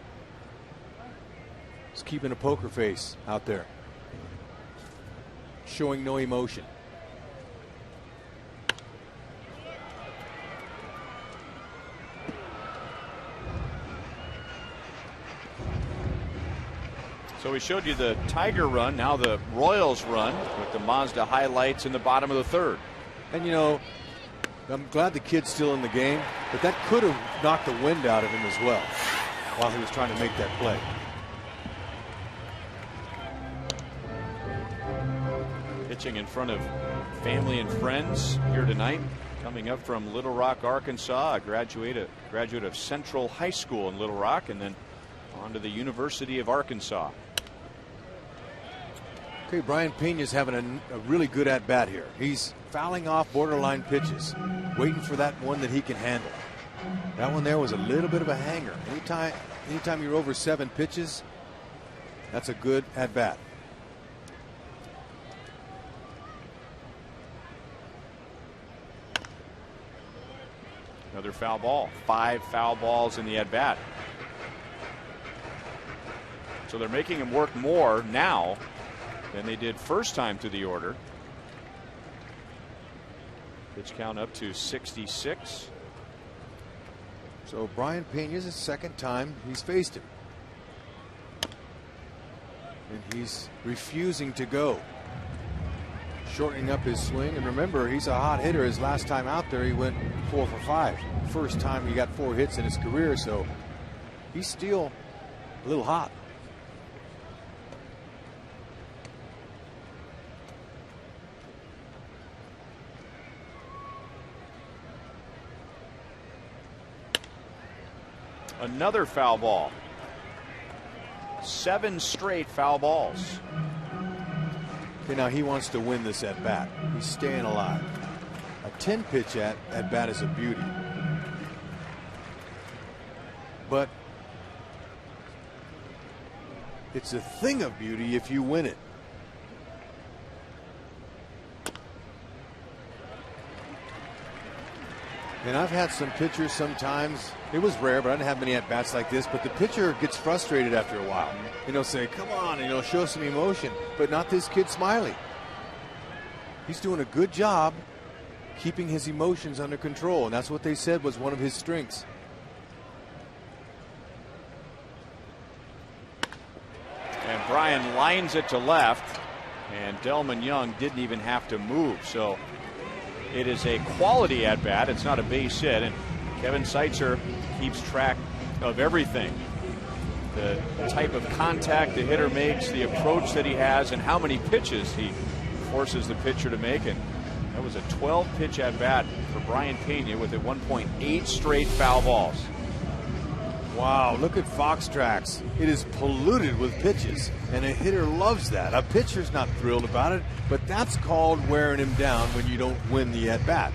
[SPEAKER 5] is keeping a poker face out there, showing no emotion.
[SPEAKER 6] So we showed you the Tiger run, now the Royals run with the Mazda highlights in the bottom of the third.
[SPEAKER 5] And you know, I'm glad the kid's still in the game, but that could have knocked the wind out of him as well while he was trying to make that play.
[SPEAKER 6] Pitching in front of family and friends here tonight. Coming up from Little Rock, Arkansas, a graduate of Central High School in Little Rock, and then on to the University of Arkansas.
[SPEAKER 5] Okay, Brian Pena's having a really good at-bat here. He's fouling off borderline pitches, waiting for that one that he can handle. That one there was a little bit of a hanger. Anytime you're over 7 pitches, that's a good at-bat.
[SPEAKER 6] Another foul ball. 5 foul balls in the at-bat. So they're making him work more now than they did first time through the order. Pitch count up to 66.
[SPEAKER 5] So Brian Pena's the second time he's faced him. And he's refusing to go. Shortening up his swing. And remember, he's a hot hitter. His last time out there, he went 4 for 5. First time he got 4 hits in his career. So he's still a little hot.
[SPEAKER 6] Another foul ball. 7 straight foul balls.
[SPEAKER 5] Okay, now he wants to win this at bat. He's staying alive. A 10 pitch at bat is a beauty. But it's a thing of beauty if you win it. And I've had some pitchers sometimes, it was rare, but I didn't have many at-bats like this, but the pitcher gets frustrated after a while. And he'll say, come on, and he'll show some emotion, but not this kid Smiley. He's doing a good job keeping his emotions under control, and that's what they said was one of his strengths.
[SPEAKER 6] And Bryan lines it to left, and Delman Young didn't even have to move. So it is a quality at bat. It's not a base hit, and Kevin Seitzer keeps track of everything. The type of contact the hitter makes, the approach that he has, and how many pitches he forces the pitcher to make. And that was a 12-pitch at bat for Brian Pena with at 1.8 straight foul balls.
[SPEAKER 5] Wow, look at Fox Tracks. It is polluted with pitches, and a hitter loves that. A pitcher's not thrilled about it, but that's called wearing him down when you don't win the at-bat.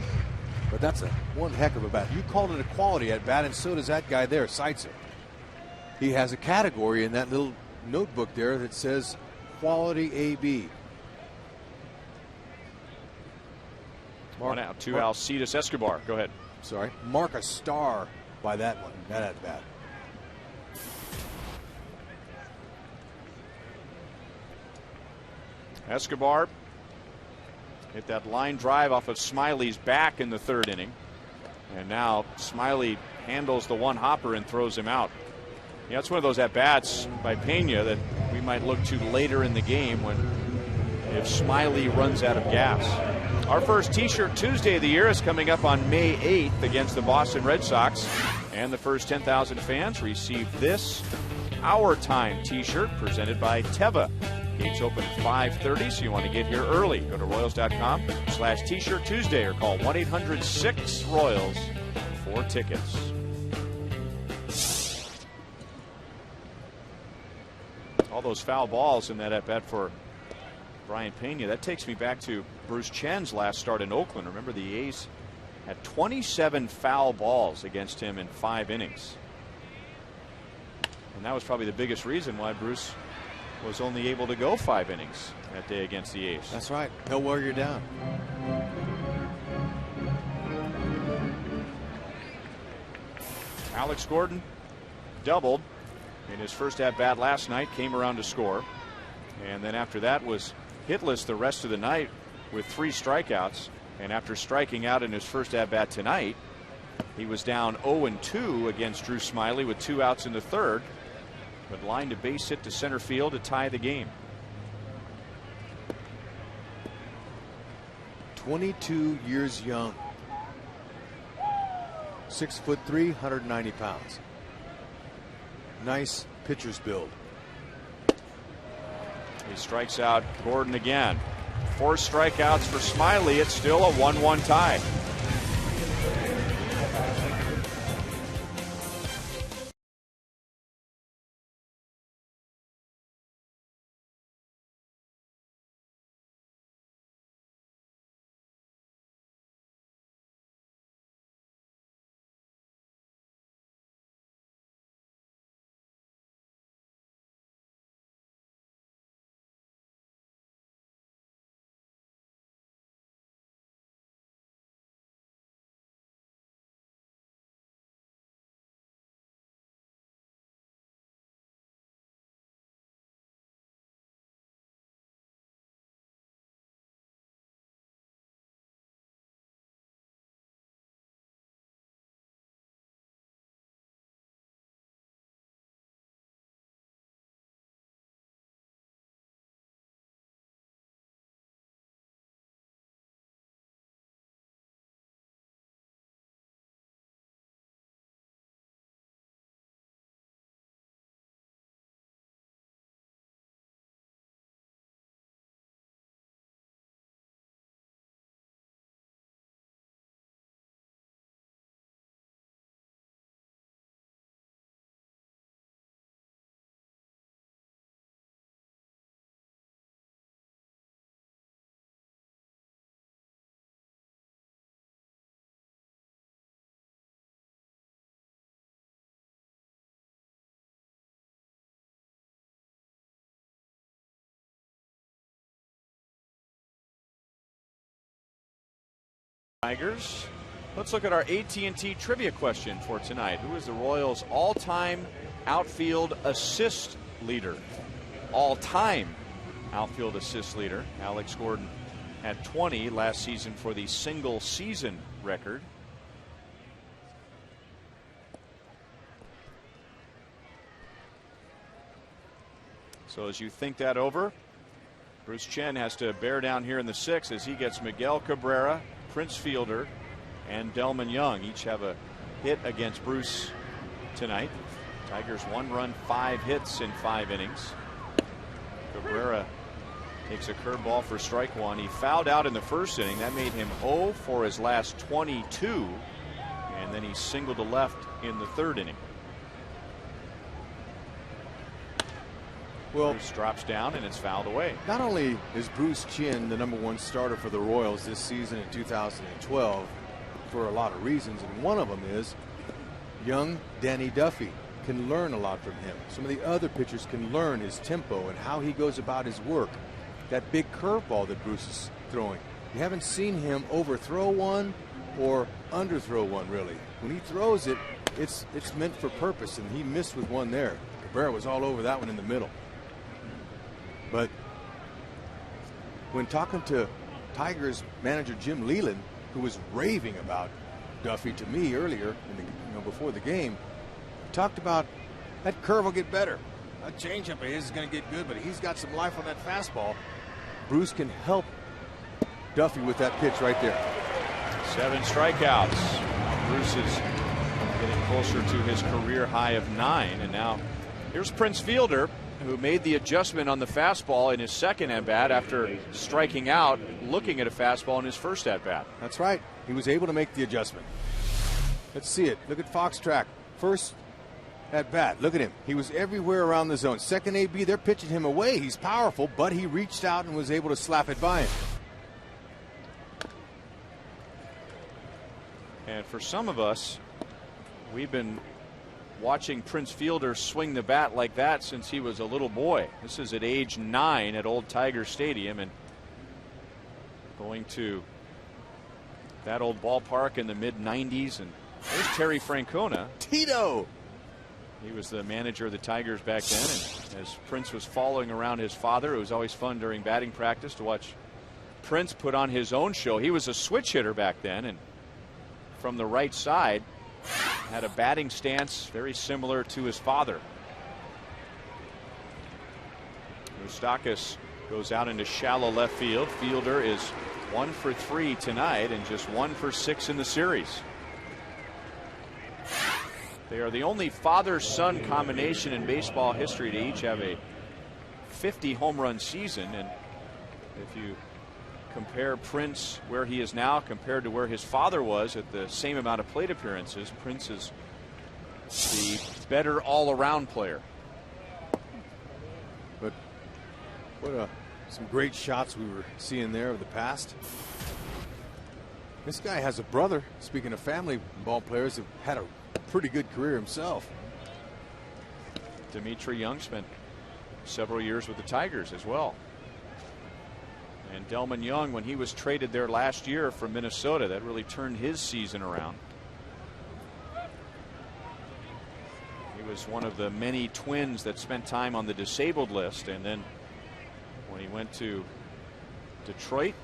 [SPEAKER 5] But that's one heck of a bat. You called it a quality at-bat, and so does that guy there, Seitzer. He has a category in that little notebook there that says quality AB.
[SPEAKER 6] One out to Alcides Escobar. Go ahead.
[SPEAKER 5] Sorry. Mark a star by that one, that at-bat.
[SPEAKER 6] Escobar hit that line drive off of Smiley's back in the third inning. And now Smiley handles the one hopper and throws him out. Yeah, it's one of those at-bats by Pena that we might look to later in the game when if Smiley runs out of gas. Our first T-shirt Tuesday of the year is coming up on May 8th against the Boston Red Sox. And the first 10,000 fans receive this Our Time T-shirt presented by Teva. Gates open at 5:30, so you want to get here early. Go to Royals.com/T-shirt Tuesday or call 1-800-6-ROYALS for tickets. All those foul balls in that at-bat for Brian Pena. That takes me back to Bruce Chen's last start in Oakland. Remember, the A's had 27 foul balls against him in 5 innings. And that was probably the biggest reason why Bruce was only able to go 5 innings that day against the A's.
[SPEAKER 5] That's right. He'll wear you down.
[SPEAKER 6] Alex Gordon doubled in his first at-bat last night, came around to score. And then after that was hitless the rest of the night with 3 strikeouts. And after striking out in his first at-bat tonight, he was down 0-2 against Drew Smiley with 2 outs in the third, but lined a base hit to center field to tie the game.
[SPEAKER 5] 22 years young. 6'3", 190 pounds. Nice pitcher's build.
[SPEAKER 6] He strikes out Gordon again. 4 strikeouts for Smiley. It's still a 1-1 tie. Tigers. Let's look at our AT&T trivia question for tonight. Who is the Royals' all-time outfield assist leader? All-time outfield assist leader. Alex Gordon had 20 last season for the single season record. So as you think that over, Bruce Chen has to bear down here in the 6th as he gets Miguel Cabrera, Prince Fielder, and Delman Young. Each have a hit against Bruce tonight. Tigers 1 run, 5 hits in 5 innings. Cabrera takes a curveball for strike 1. He fouled out in the first inning. That made him 0 for his last 22. And then he singled to left in the 3rd inning.
[SPEAKER 5] Well,
[SPEAKER 6] Bruce drops down and it's fouled away.
[SPEAKER 5] Not only is Bruce Chen the #1 starter for the Royals this season in 2012 for a lot of reasons, and one of them is young Danny Duffy can learn a lot from him. Some of the other pitchers can learn his tempo and how he goes about his work. That big curveball that Bruce is throwing, you haven't seen him overthrow one or underthrow one really. When he throws it, it's meant for purpose, and he missed with one there. Cabrera was all over that one in the middle. But when talking to Tigers manager Jim Leyland, who was raving about Duffy to me earlier in the, before the game, talked about that curve will get better. That changeup of his is going to get good, but he's got some life on that fastball. Bruce can help Duffy with that pitch right there.
[SPEAKER 6] 7 strikeouts. Bruce is getting closer to his career high of 9, and now here's Prince Fielder, who made the adjustment on the fastball in his second at bat after striking out looking at a fastball in his first at bat.
[SPEAKER 5] That's right. He was able to make the adjustment. Let's see it. Look at Fox track. First at bat. Look at him. He was everywhere around the zone. Second AB, they're pitching him away. He's powerful, but he reached out and was able to slap it by him.
[SPEAKER 6] And for some of us, we've been watching Prince Fielder swing the bat like that since he was a little boy. This is at age 9 at Old Tiger Stadium, and going to that old ballpark in the mid-90s. And there's Terry Francona.
[SPEAKER 5] Tito!
[SPEAKER 6] He was the manager of the Tigers back then, and as Prince was following around his father, it was always fun during batting practice to watch Prince put on his own show. He was a switch hitter back then, and from the right side had a batting stance very similar to his father. Moustakas goes out into shallow left field. Fielder is 1 for 3 tonight and just 1 for 6 in the series. They are the only father-son combination in baseball history to each have a 50 home run season. And if you compare Prince where he is now compared to where his father was at the same amount of plate appearances, Prince is the better all-around player.
[SPEAKER 5] But what some great shots we were seeing there of the past. This guy has a brother. Speaking of family ball players, who had a pretty good career himself.
[SPEAKER 6] Dimitri Young spent several years with the Tigers as well. And Delman Young, when he was traded there last year from Minnesota, that really turned his season around. He was one of the many Twins that spent time on the disabled list, and then when he went to Detroit,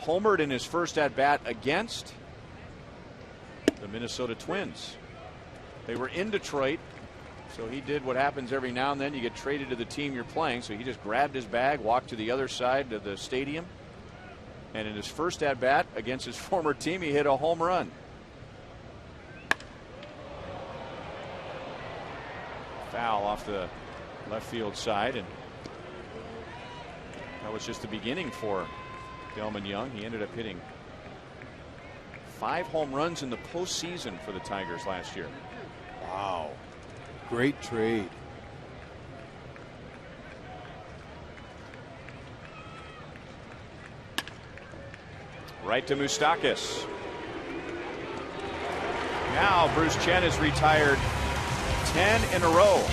[SPEAKER 6] homered in his first at bat against the Minnesota Twins. They were in Detroit, so he did what happens every now and then. You get traded to the team you're playing, so he just grabbed his bag, walked to the other side of the stadium, and in his first at bat against his former team, he hit a home run. Foul off the left field side, and that was just the beginning for Delman Young. He ended up hitting 5 home runs in the postseason for the Tigers last year.
[SPEAKER 5] Wow. Great trade.
[SPEAKER 6] Right to Moustakas. Now Bruce Chen has retired 10 in a row.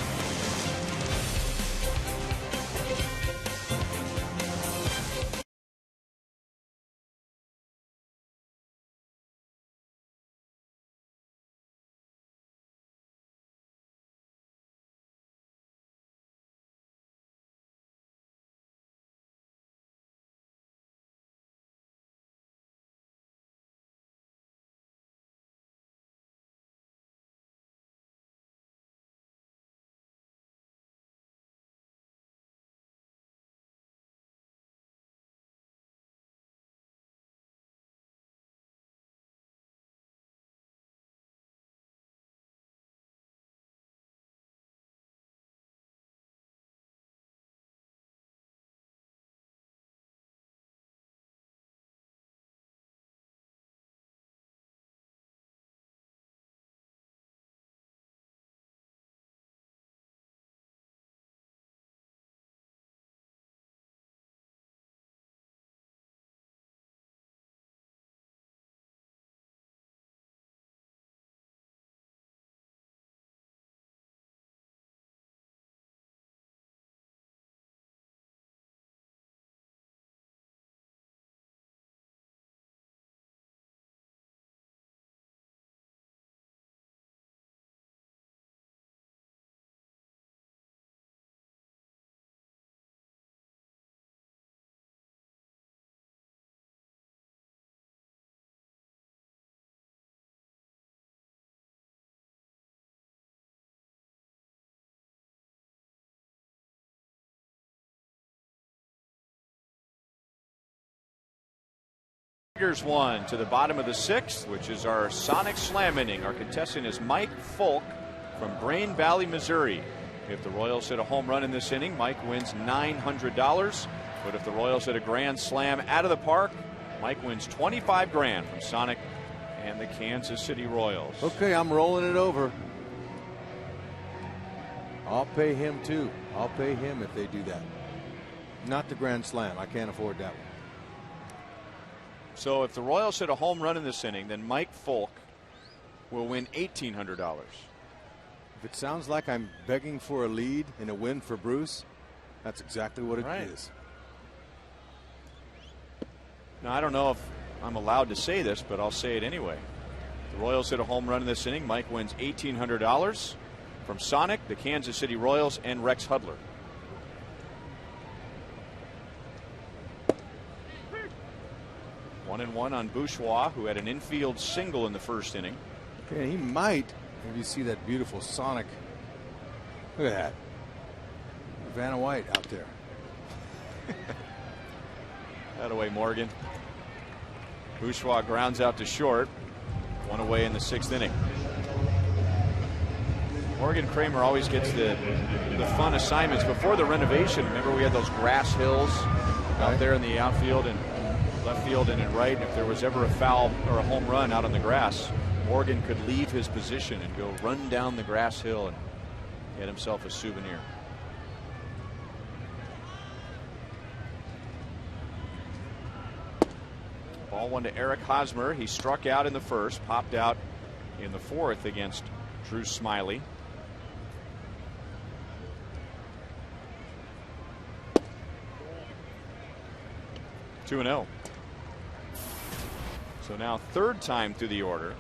[SPEAKER 6] Tigers 1 to the bottom of the 6th, which is our Sonic Slam inning. Our contestant is Mike Folk from Brain Valley, Missouri. If the Royals hit a home run in this inning, Mike wins $900. But if the Royals hit a grand slam out of the park, Mike wins $25,000 from Sonic and the Kansas City Royals.
[SPEAKER 5] Okay, I'm rolling it over. I'll pay him too. I'll pay him if they do that. Not the grand slam. I can't afford that one.
[SPEAKER 6] So if the Royals hit a home run in this inning, then Mike Folk will win $1,800.
[SPEAKER 5] If it sounds like I'm begging for a lead and a win for Bruce, that's exactly what it is.
[SPEAKER 6] Now, I don't know if I'm allowed to say this, but I'll say it anyway. The Royals hit a home run in this inning. Mike wins $1,800 from Sonic, the Kansas City Royals, and Rex Hudler. One and one on Bourgeois, who had an infield single in the first inning.
[SPEAKER 5] Okay, he might. Maybe you see that beautiful Sonic. Look at that. Vanna White out there.
[SPEAKER 6] That away, Morgan. Bourgeois grounds out to short. One away in the 6th inning. Morgan Kramer always gets the fun assignments before the renovation. Remember, we had those grass hills out there in the outfield and left field and in right. If there was ever a foul or a home run out on the grass, Morgan could leave his position and go run down the grass hill and get himself a souvenir. Ball one to Eric Hosmer. He struck out in the first, popped out in the 4th against Drew Smiley. Two and 0. So now 3rd time through the order.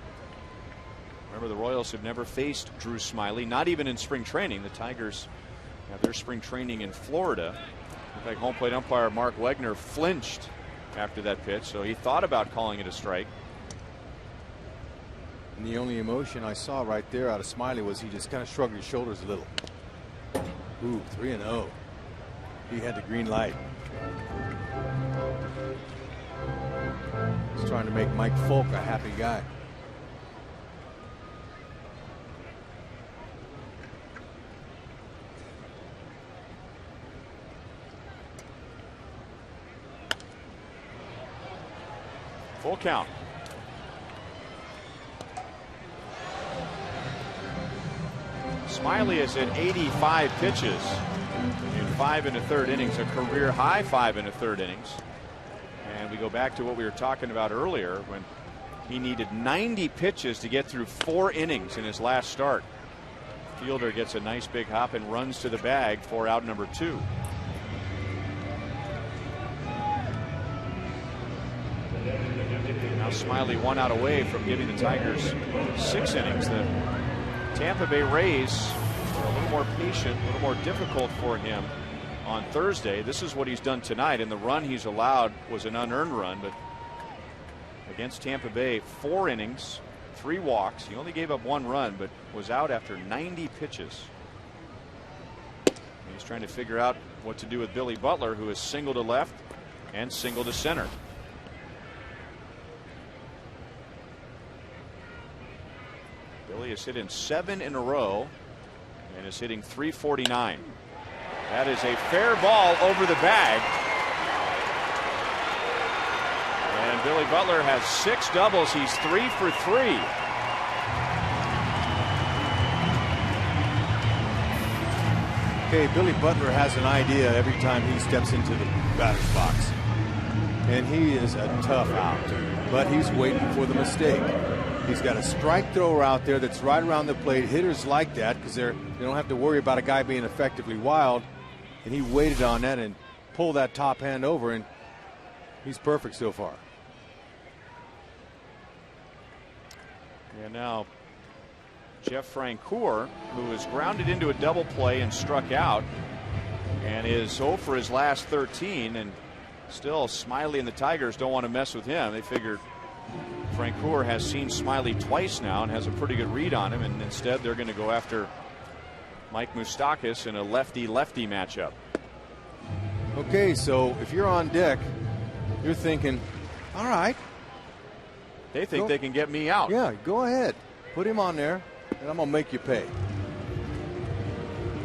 [SPEAKER 6] Remember, the Royals have never faced Drew Smiley, not even in spring training. The Tigers have their spring training in Florida. In fact, home plate umpire Mark Wegner flinched after that pitch, so he thought about calling it a strike.
[SPEAKER 5] And the only emotion I saw right there out of Smiley was he just kind of shrugged his shoulders a little. Ooh, 3-0. He had the green light. He's trying to make Mike Folk a happy guy.
[SPEAKER 6] Full count. Smiley is at 85 pitches in 5 1/3 innings, a career high 5 1/3 innings. And we go back to what we were talking about earlier when he needed 90 pitches to get through 4 innings in his last start. Fielder gets a nice big hop and runs to the bag for out number 2. Now Smiley 1 out away from giving the Tigers 6 innings. The Tampa Bay Rays are a little more patient, a little more difficult for him on Thursday. This is what he's done tonight, and the run he's allowed was an unearned run, but against Tampa Bay, 4 innings, 3 walks. He only gave up 1 run, but was out after 90 pitches. And he's trying to figure out what to do with Billy Butler, who is single to left and single to center. Billy has hit in 7 in a row and is hitting .349. That is a fair ball over the bag. And Billy Butler has 6 doubles. He's 3 for 3.
[SPEAKER 5] Okay, Billy Butler has an idea every time he steps into the batter's box. And he is a tough out, but he's waiting for the mistake. He's got a strike thrower out there that's right around the plate. Hitters like that because they don't have to worry about a guy being effectively wild. And he waited on that and pulled that top hand over, and he's perfect so far.
[SPEAKER 6] And now Jeff Francoeur, who is grounded into a double play and struck out and is 0 for his last 13, and still Smiley and the Tigers don't want to mess with him. They figured Francoeur has seen Smiley twice now and has a pretty good read on him, and instead they're going to go after Mike Moustakas in a lefty-lefty matchup.
[SPEAKER 5] Okay, so if you're on deck, you're thinking, all right,
[SPEAKER 6] They think they can get me out.
[SPEAKER 5] Yeah, go ahead. Put him on there, and I'm going to make you pay.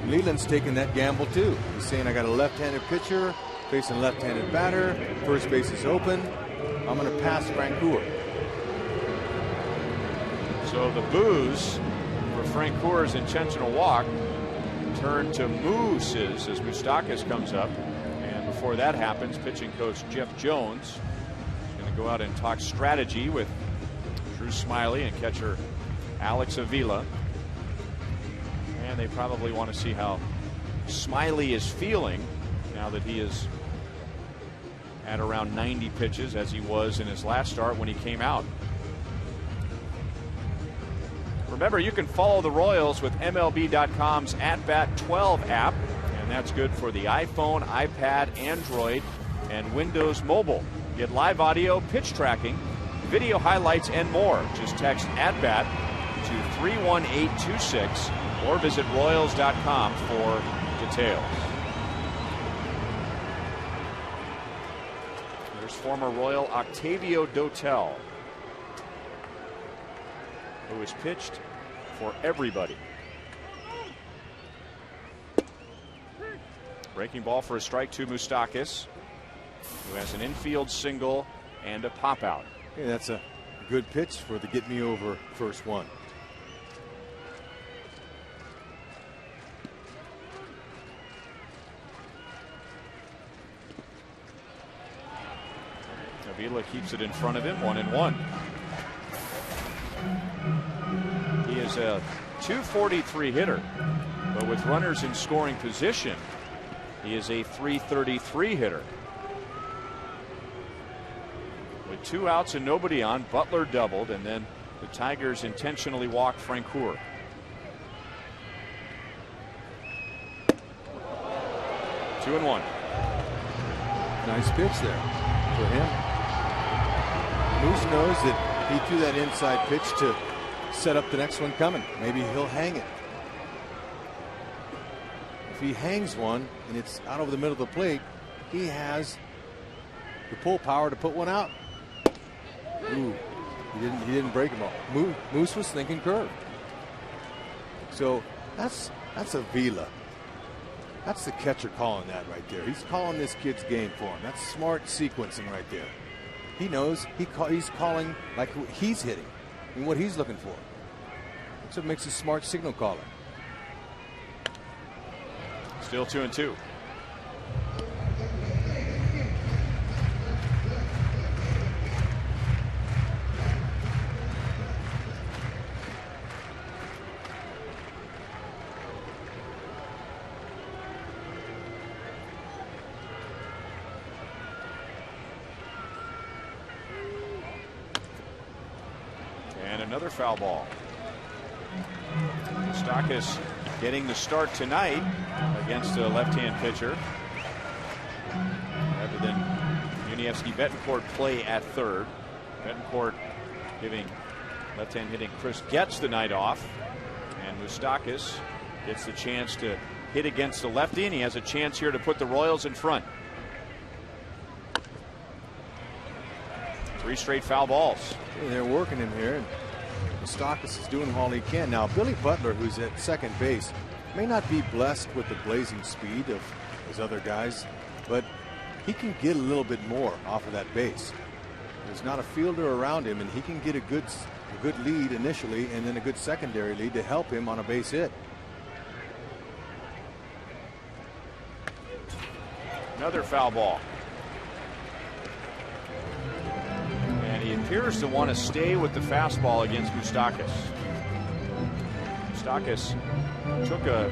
[SPEAKER 5] Leland's taking that gamble, too. He's saying, I got a left-handed pitcher facing a left-handed batter. First base is open. I'm going to pass Francoeur.
[SPEAKER 6] So the boos for Francoeur's intentional walk turn to mooses as Moustakas comes up. And before that happens, pitching coach Jeff Jones is going to go out and talk strategy with Drew Smiley and catcher Alex Avila. And they probably want to see how Smiley is feeling now that he is at around 90 pitches as he was in his last start when he came out. Remember, you can follow the Royals with MLB.com's @BAT12 app, and that's good for the iPhone, iPad, Android, and Windows Mobile. Get live audio, pitch tracking, video highlights, and more. Just text @BAT to 31826 or visit Royals.com for details. There's former Royal Octavio Dotel, who has pitched for everybody. Breaking ball for a strike to Moustakas, who has an infield single and a pop out.
[SPEAKER 5] Yeah, that's a good pitch for the get me over first one.
[SPEAKER 6] Avila keeps it in front of him, 1-1. He is a .243 hitter, but with runners in scoring position, he is a .333 hitter. With 2 outs and nobody on, Butler doubled, and then the Tigers intentionally walked Francoeur. Two and one.
[SPEAKER 5] Nice pitch there for him. Moose knows that he threw that inside pitch to set up the next one coming. Maybe he'll hang it. If he hangs one and it's out over the middle of the plate, he has the pull power to put one out. Ooh, he didn't break him off. Moose was thinking curve. So that's Avila. That's the catcher calling that right there. He's calling this kid's game for him. That's smart sequencing right there. He knows he's calling like he's hitting and what he's looking for. That's what makes a smart signal caller.
[SPEAKER 6] Still 2-2. And another foul ball. Moustakas getting the start tonight against a left-hand pitcher, rather than Yuniesky Betancourt play at third. Betancourt giving left-hand hitting Chris Getz the night off, and Moustakas gets the chance to hit against the lefty, and he has a chance here to put the Royals in front. 3 straight foul balls.
[SPEAKER 5] Yeah, they're working him here, and Moustakas is doing all he can. Now, Billy Butler, who's at second base, may not be blessed with the blazing speed of his other guys, but he can get a little bit more off of that base. There's not a fielder around him, and he can get a good lead initially and then a good secondary lead to help him on a base hit.
[SPEAKER 6] Another foul ball. And he appears to want to stay with the fastball against Moustakas. Moustakas took a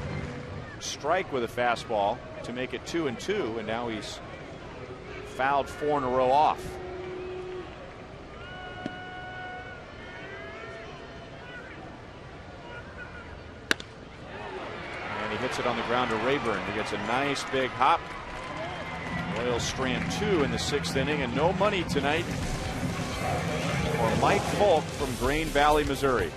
[SPEAKER 6] strike with a fastball to make it 2-2, and now he's fouled 4 in a row off. And he hits it on the ground to Rayburn. He gets a nice big hop. Royals strand 2 in the 6th inning, and no money tonight for Mike Folk from Grain Valley, Missouri.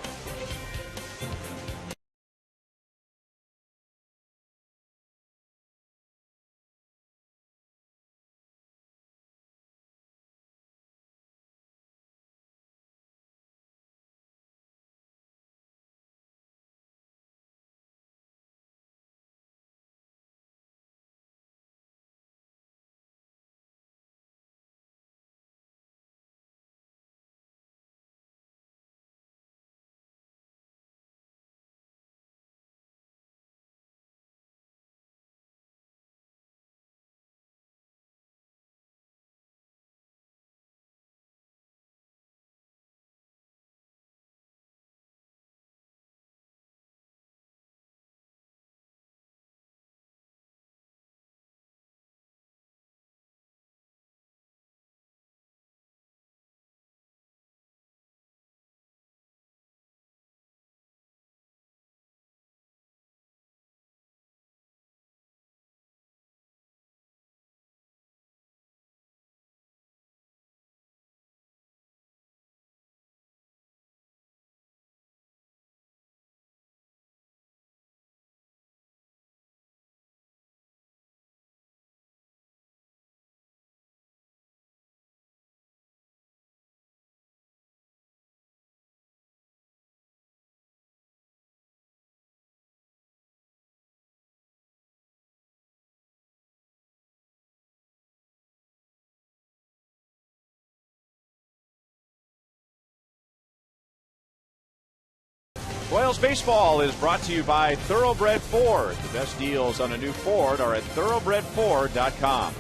[SPEAKER 6] Royals Baseball is brought to you by Thoroughbred Ford. The best deals on a new Ford are at thoroughbredford.com.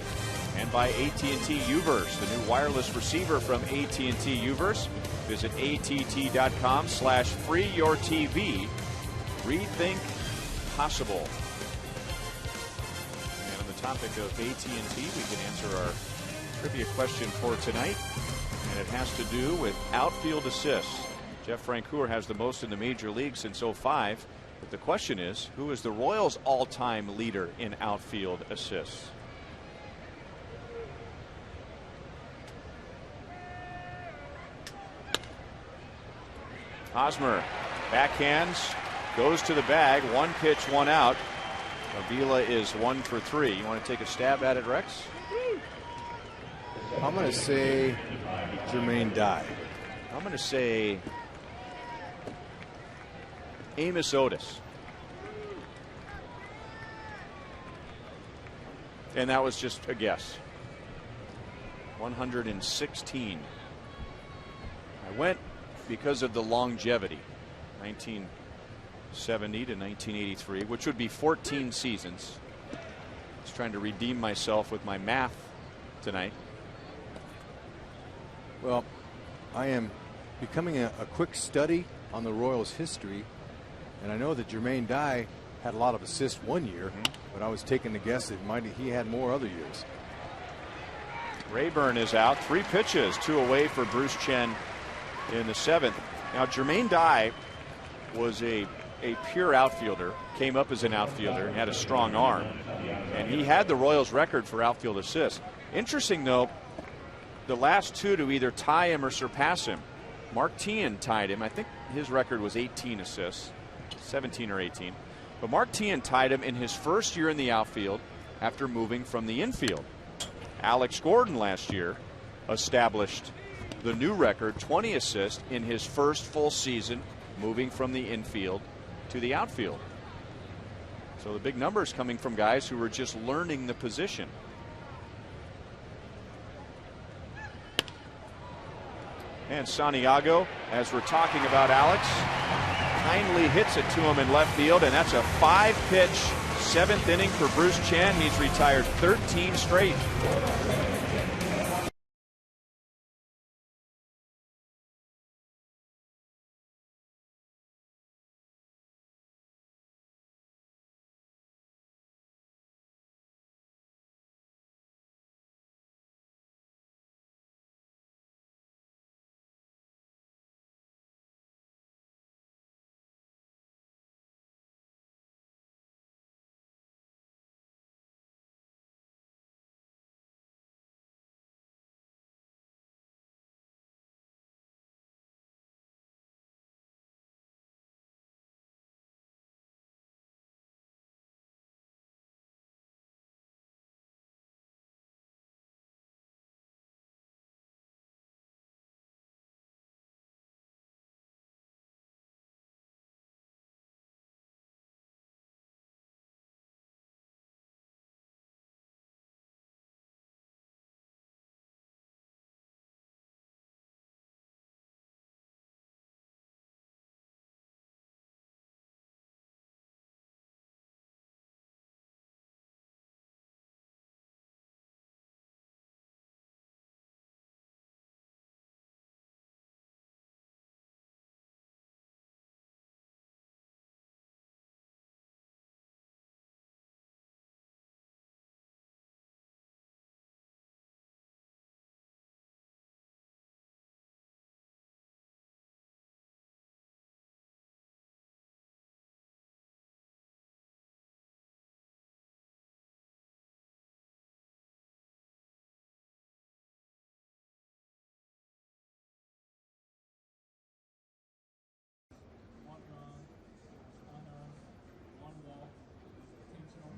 [SPEAKER 6] And by AT&T Uverse, the new wireless receiver from AT&T Uverse. Visit att.com/freeyourtv. Rethink possible. And on the topic of AT&T, we can answer our trivia question for tonight. And it has to do with outfield assists. Jeff Francoeur has the most in the major league since '05. But the question is, who is the Royals' all-time leader in outfield assists? Hosmer backhands, goes to the bag, 1 pitch, 1 out. Avila is 1 for 3. You want to take a stab at it, Rex?
[SPEAKER 5] I'm going to say Jermaine Dye.
[SPEAKER 6] I'm going to say Amos Otis. And that was just a guess. 116. I went because of the longevity. 1970 to 1983, which would be 14 seasons. I was trying to redeem myself with my math tonight.
[SPEAKER 5] Well, I am becoming a quick study on the Royals' history, and I know that Jermaine Dye had a lot of assists one year, but I was taking the guess that he had more other years.
[SPEAKER 6] Rayburn is out. 3 pitches, 2 away for Bruce Chen in the 7th. Now, Jermaine Dye was a pure outfielder, came up as an outfielder, and had a strong arm. And he had the Royals' record for outfield assists. Interesting, though, the last 2 to either tie him or surpass him. Mark Teahan tied him. I think his record was 18 assists, 17 or 18. But Mark Teahan tied him in his first year in the outfield after moving from the infield. Alex Gordon last year established the new record, 20 assists in his first full season, moving from the infield to the outfield. So the big numbers coming from guys who were just learning the position. And Santiago, as we're talking about Alex, kindly hits it to him in left field, and that's a 5-pitch, 7th inning for Bruce Chen. He's retired 13 straight.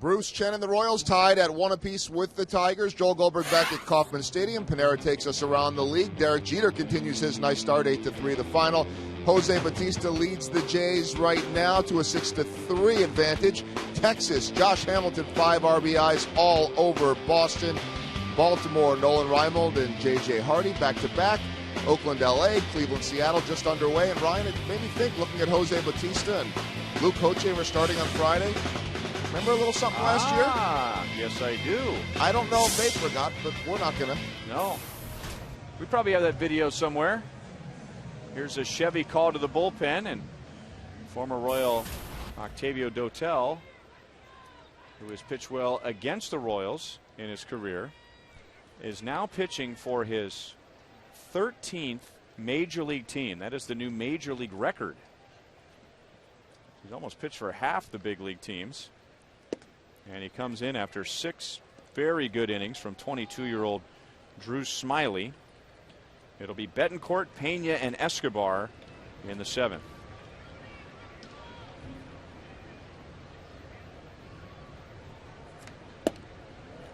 [SPEAKER 3] Bruce Chen and the Royals tied at 1 apiece with the Tigers. Joel Goldberg back at Kauffman Stadium. Panera takes us around the league. Derek Jeter continues his nice start, 8-3 the final. Jose Bautista leads the Jays right now to a 6-3 advantage. Texas, Josh Hamilton, 5 RBIs all over Boston. Baltimore, Nolan Reimold and J.J. Hardy back-to-back. Oakland, LA, Cleveland, Seattle just underway. And Ryan, it made me think, looking at Jose Bautista and Luke Hoche were starting on Friday. Remember a little something last year?
[SPEAKER 6] Yes, I do.
[SPEAKER 3] I don't know if they forgot, but we're not going to.
[SPEAKER 6] No. We probably have that video somewhere. Here's a Chevy call to the bullpen, and former Royal Octavio Dotel, who has pitched well against the Royals in his career, is now pitching for his 13th major league team. That is the new major league record. He's almost pitched for half the big league teams. And he comes in after 6 very good innings from 22-year-old Drew Smiley. It'll be Betancourt, Pena, and Escobar in the 7th.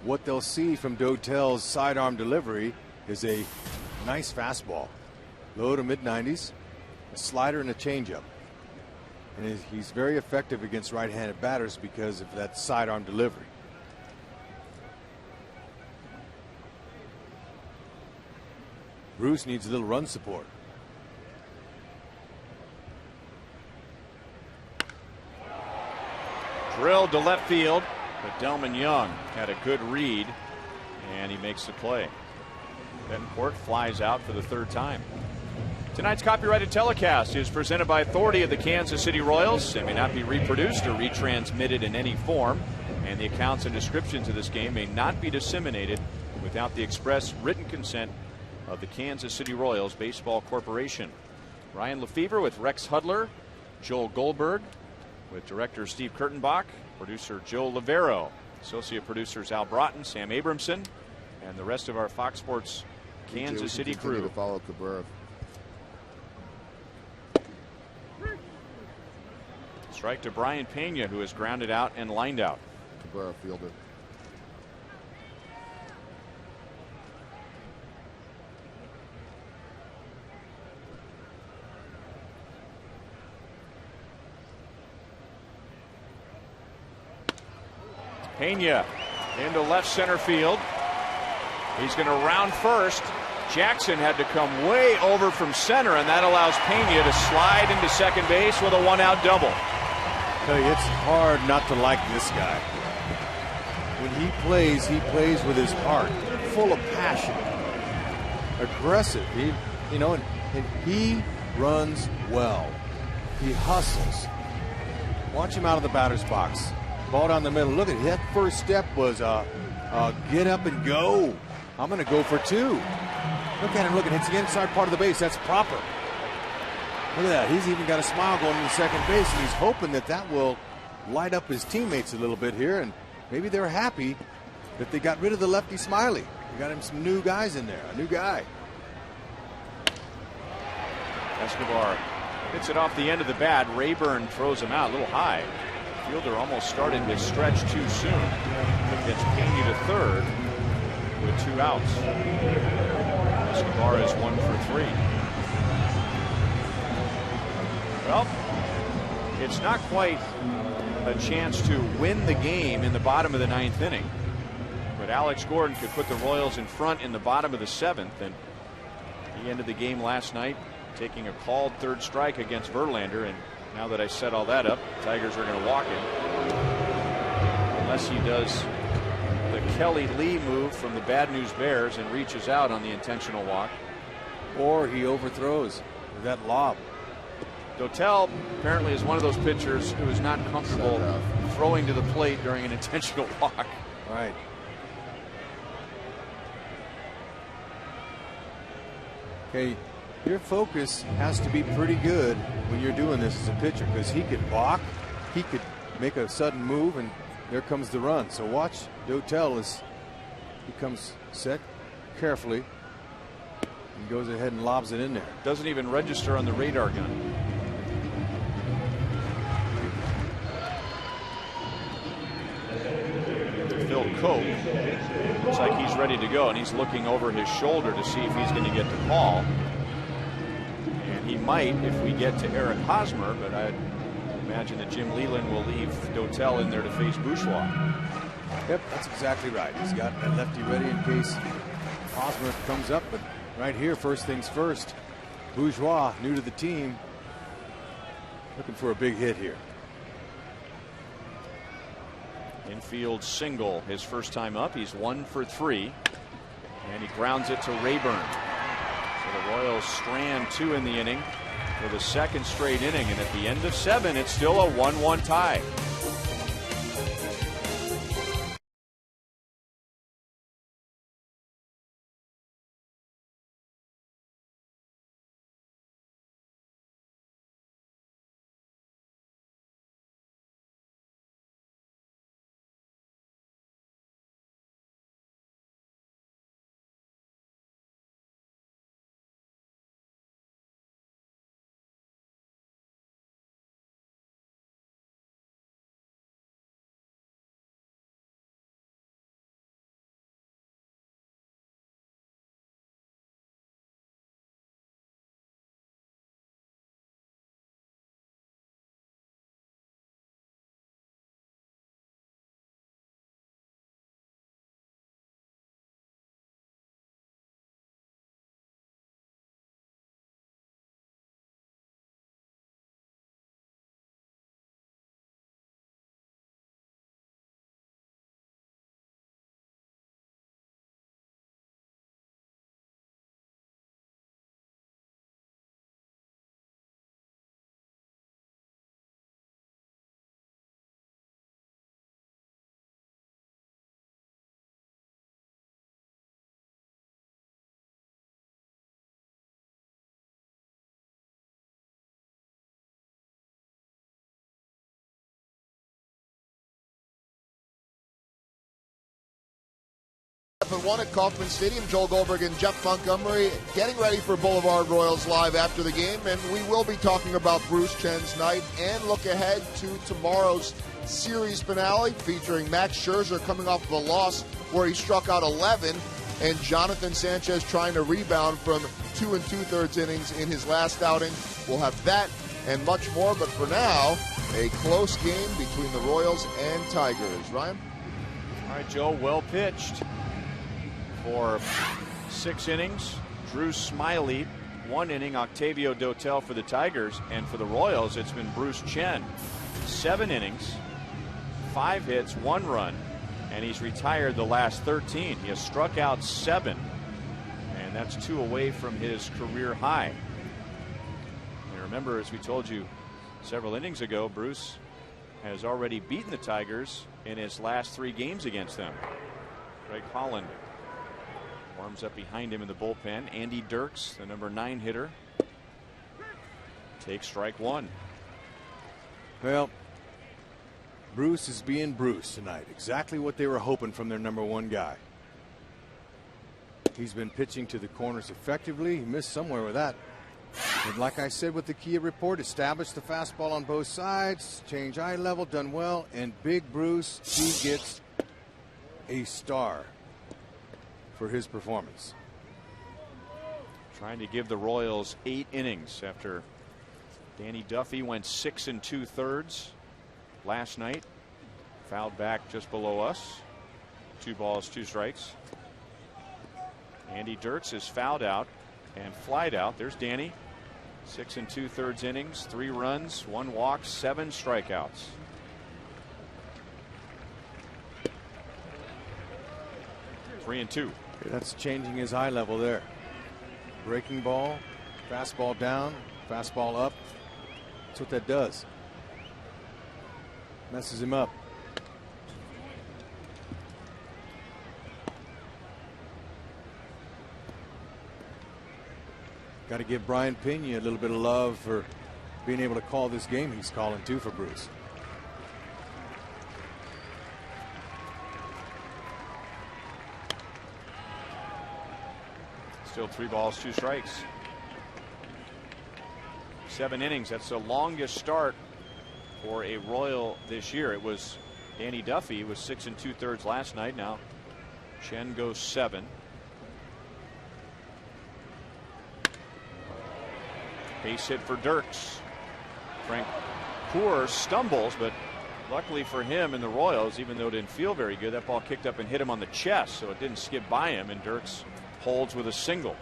[SPEAKER 5] What they'll see from Dotel's sidearm delivery is a nice fastball, low to mid-90s, a slider, and a changeup. And he's very effective against right-handed batters because of that sidearm delivery. Bruce needs a little run support.
[SPEAKER 6] Drilled to left field, but Delman Young had a good read, and he makes the play. Betancourt flies out for the 3rd time. Tonight's copyrighted telecast is presented by authority of the Kansas City Royals and may not be reproduced or retransmitted in any form, and the accounts and descriptions of this game may not be disseminated without the express written consent of the Kansas City Royals Baseball Corporation. Ryan Lefevre with Rex Hudler, Joel Goldberg with director Steve Kurtenbach, producer Joe Lavero, associate producers Al Broughton, Sam Abramson, and the rest of our Fox Sports Kansas City crew.
[SPEAKER 3] To follow Cabrera.
[SPEAKER 6] Strike to Brian Pena, who is grounded out and lined out.
[SPEAKER 3] Cabrera fielder.
[SPEAKER 6] Pena into left center field. He's going to round first. Jackson had to come way over from center, and that allows Pena to slide into second base with a 1-out double.
[SPEAKER 5] I tell you, it's hard not to like this guy. When he plays with his heart, full of passion, aggressive. And he runs well. He hustles. Watch him out of the batter's box. Ball down the middle. Look at that first step was get up and go. I'm going to go for 2. Look at him looking. It's the inside part of the base. That's proper. Look at that. He's even got a smile going into second base, and he's hoping that will light up his teammates a little bit here, and maybe they're happy that they got rid of the lefty Smiley. They got him some new guys in there, a new guy.
[SPEAKER 6] Escobar hits it off the end of the bat. Rayburn throws him out a little high. Fielder almost started his stretch too soon. But gets Pena to third with 2 outs. Escobar is 1 for 3. Well, it's not quite a chance to win the game in the bottom of the 9th inning. But Alex Gordon could put the Royals in front in the bottom of the 7th. And he ended the game last night taking a called 3rd strike against Verlander. And now that I set all that up, the Tigers are going to walk him. Unless he does the Kelly Lee move from the Bad News Bears and reaches out on the intentional walk.
[SPEAKER 5] Or he overthrows with that lob.
[SPEAKER 6] Dotel apparently is one of those pitchers who is not comfortable throwing to the plate during an intentional walk.
[SPEAKER 5] Right. Okay, your focus has to be pretty good when you're doing this as a pitcher, because he could balk, he could make a sudden move, and there comes the run. So watch Dotel as he comes set carefully and goes ahead and lobs it in there.
[SPEAKER 6] Doesn't even register on the radar gun. Phil Cope looks like he's ready to go, and he's looking over his shoulder to see if he's going to get the call. And he might if we get to Eric Hosmer, but I'd imagine that Jim Leland will leave Dotel in there to face Bourgeois.
[SPEAKER 5] Yep, that's exactly right. He's got that lefty ready in case Hosmer comes up, but right here, first things first. Bourgeois, new to the team, looking for a big hit here.
[SPEAKER 6] Infield single his first time up. He's 1 for 3. And he grounds it to Rayburn. So the Royals strand 2 in the inning for the second straight inning. And at the end of 7, it's still a 1-1 tie.
[SPEAKER 3] One at Kauffman Stadium. Joel Goldberg and Jeff Montgomery getting ready for Boulevard Royals Live after the game, and we will be talking about Bruce Chen's night and look ahead to tomorrow's series finale featuring Max Scherzer coming off of a loss where he struck out 11, and Jonathan Sanchez trying to rebound from 2 2/3 innings in his last outing. We'll have that and much more, but for now, a close game between the Royals and Tigers. Ryan?
[SPEAKER 6] All right, Joe, well pitched. For 6 innings, Drew Smiley, 1 inning, Octavio Dotel for the Tigers, and for the Royals, it's been Bruce Chen. 7 innings, 5 hits, 1 run, and he's retired the last 13. He has struck out 7, and that's 2 away from his career high. And remember, as we told you several innings ago, Bruce has already beaten the Tigers in his last 3 games against them. Greg Holland warms up behind him in the bullpen. Andy Dirks, the number 9 hitter, takes strike 1.
[SPEAKER 5] Well, Bruce is being Bruce tonight. Exactly what they were hoping from their number 1 guy. He's been pitching to the corners effectively. He missed somewhere with that. And like I said with the Kia report, established the fastball on both sides, change eye level, done well, and Big Bruce, he gets a star for his performance.
[SPEAKER 6] Trying to give the Royals 8 innings after Danny Duffy went 6 2/3 last night. Fouled back just below us. 2 balls, 2 strikes. Andy Dirks is fouled out and flied out. There's Danny. 6 2/3 innings, 3 runs, 1 walk, 7 strikeouts. Three and 2.
[SPEAKER 5] That's changing his eye level there. Breaking ball, fastball down, fastball up. That's what that does. Messes him up. Got to give Brian Pena a little bit of love for being able to call this game he's calling too for Bruce.
[SPEAKER 6] Still 3 balls, 2 strikes. 7 innings. That's the longest start for a Royal this year. It was Danny Duffy. It was 6 2/3 last night. Now Chen goes 7. Base hit for Dirks. Frank Poor stumbles, but luckily for him and the Royals, even though it didn't feel very good, that ball kicked up and hit him on the chest, so it didn't skip by him, and Dirks holds with a single.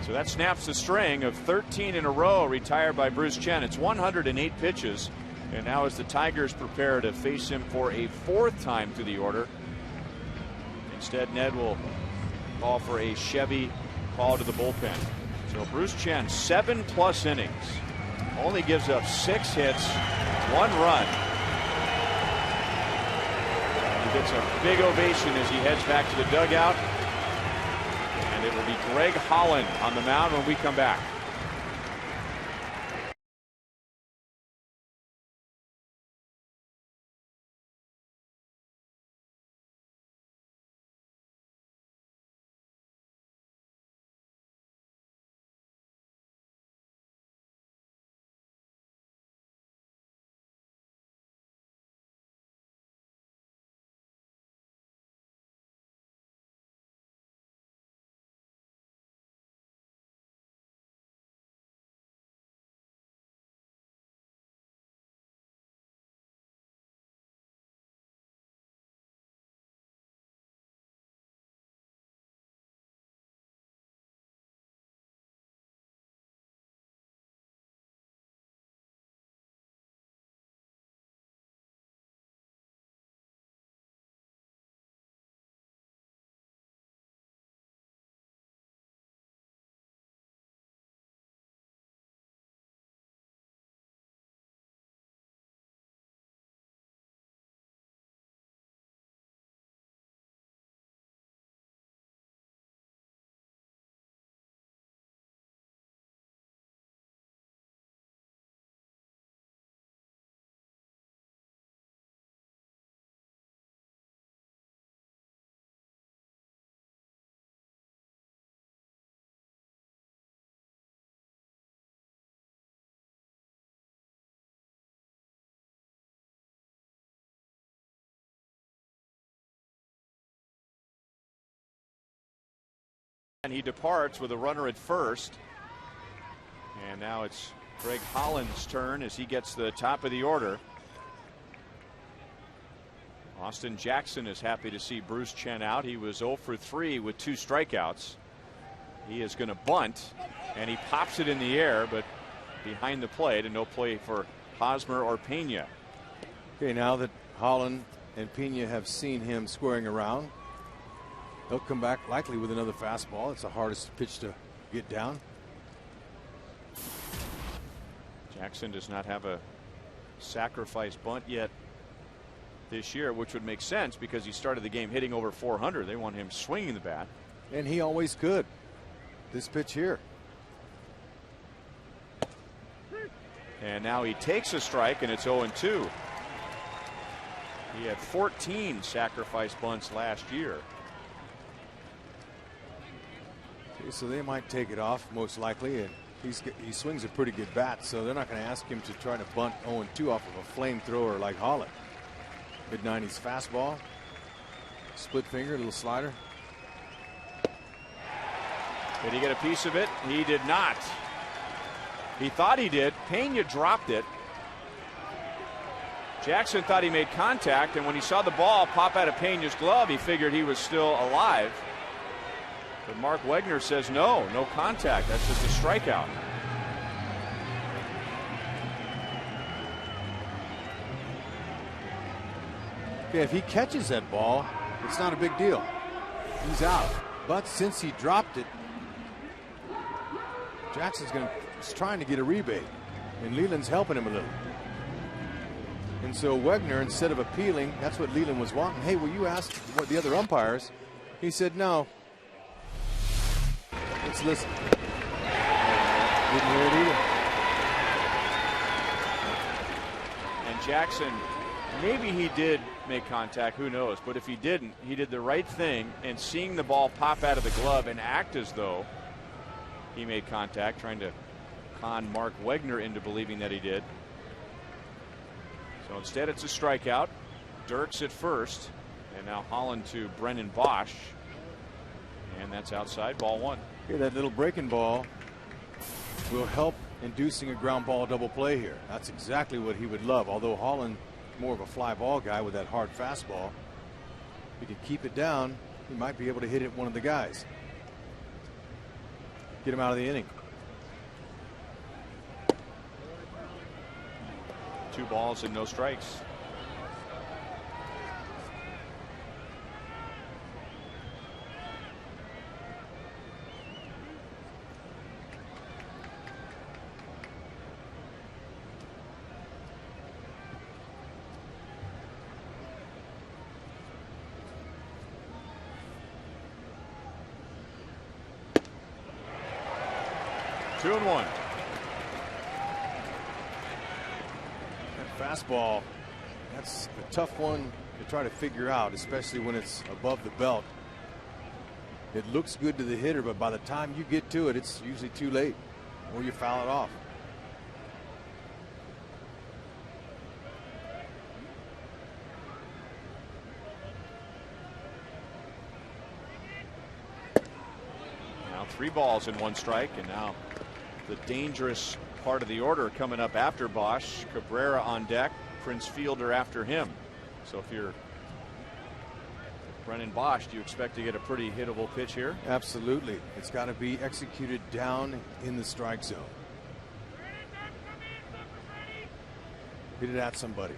[SPEAKER 6] So that snaps the string of 13 in a row retired by Bruce Chen. It's 108 pitches. And now as the Tigers prepare to face him for a 4th time through the order, instead Ned will call for a Chevy call to the bullpen. So Bruce Chen, 7+ innings, only gives up 6 hits, 1 run. And he gets a big ovation as he heads back to the dugout. And it will be Greg Holland on the mound when we come back. And he departs with a runner at first. And now it's Greg Holland's turn as he gets the top of the order. Austin Jackson is happy to see Bruce Chen out. He was 0 for 3 with 2 strikeouts. He is going to bunt, and he pops it in the air, but behind the plate, and no play for Hosmer or Pena.
[SPEAKER 5] Okay, now that Holland and Pena have seen him squaring around, he'll come back likely with another fastball. It's the hardest pitch to get down.
[SPEAKER 6] Jackson does not have a sacrifice bunt yet this year, which would make sense because he started the game hitting over 400. They want him swinging the bat.
[SPEAKER 5] And he always could. This pitch here.
[SPEAKER 6] And now he takes a strike, and it's 0-2. He had 14 sacrifice bunts last year.
[SPEAKER 5] Okay, so they might take it off most likely, and he swings a pretty good bat, so they're not going to ask him to try to bunt 0-2 off of a flamethrower like Holland. Mid-90s fastball, split finger, little slider.
[SPEAKER 6] Did he get a piece of it? He did not. He thought he did. Pena dropped it. Jackson thought he made contact, and when he saw the ball pop out of Pena's glove, he figured he was still alive. But Mark Wegner says no contact. That's just a strikeout.
[SPEAKER 5] Okay, if he catches that ball, it's not a big deal. He's out. But since he dropped it, Jackson's trying to get a rebate, and Leland's helping him a little. And so Wegner, instead of appealing, that's what Leland was wanting. Hey, will you ask what the other umpires? He said no. Let's listen. Didn't hear it either.
[SPEAKER 6] And Jackson, maybe he did make contact, who knows, but if he didn't, he did the right thing, and seeing the ball pop out of the glove and act as though he made contact, trying to con Mark Wegner into believing that he did. So instead it's a strikeout. Dirks at first, and now Holland to Brennan Bosch, and that's outside, ball 1.
[SPEAKER 5] Okay, that little breaking ball will help inducing a ground ball double play here. That's exactly what he would love, although Holland more of a fly ball guy with that hard fastball. If he can keep it down, he might be able to hit it one of the guys. Get him out of the inning.
[SPEAKER 6] 2 balls and no strikes. Two and one.
[SPEAKER 5] That fastball, that's a tough one to try to figure out, especially when it's above the belt. It looks good to the hitter, but by the time you get to it, it's usually too late, or you foul it off.
[SPEAKER 6] Now 3 balls and 1 strike, and now the dangerous part of the order coming up after Bosch. Cabrera on deck, Prince Fielder after him. So if you're Brennan Bosch, do you expect to get a pretty hittable pitch here?
[SPEAKER 5] Absolutely. It's got to be executed down in the strike zone. Hit it at somebody.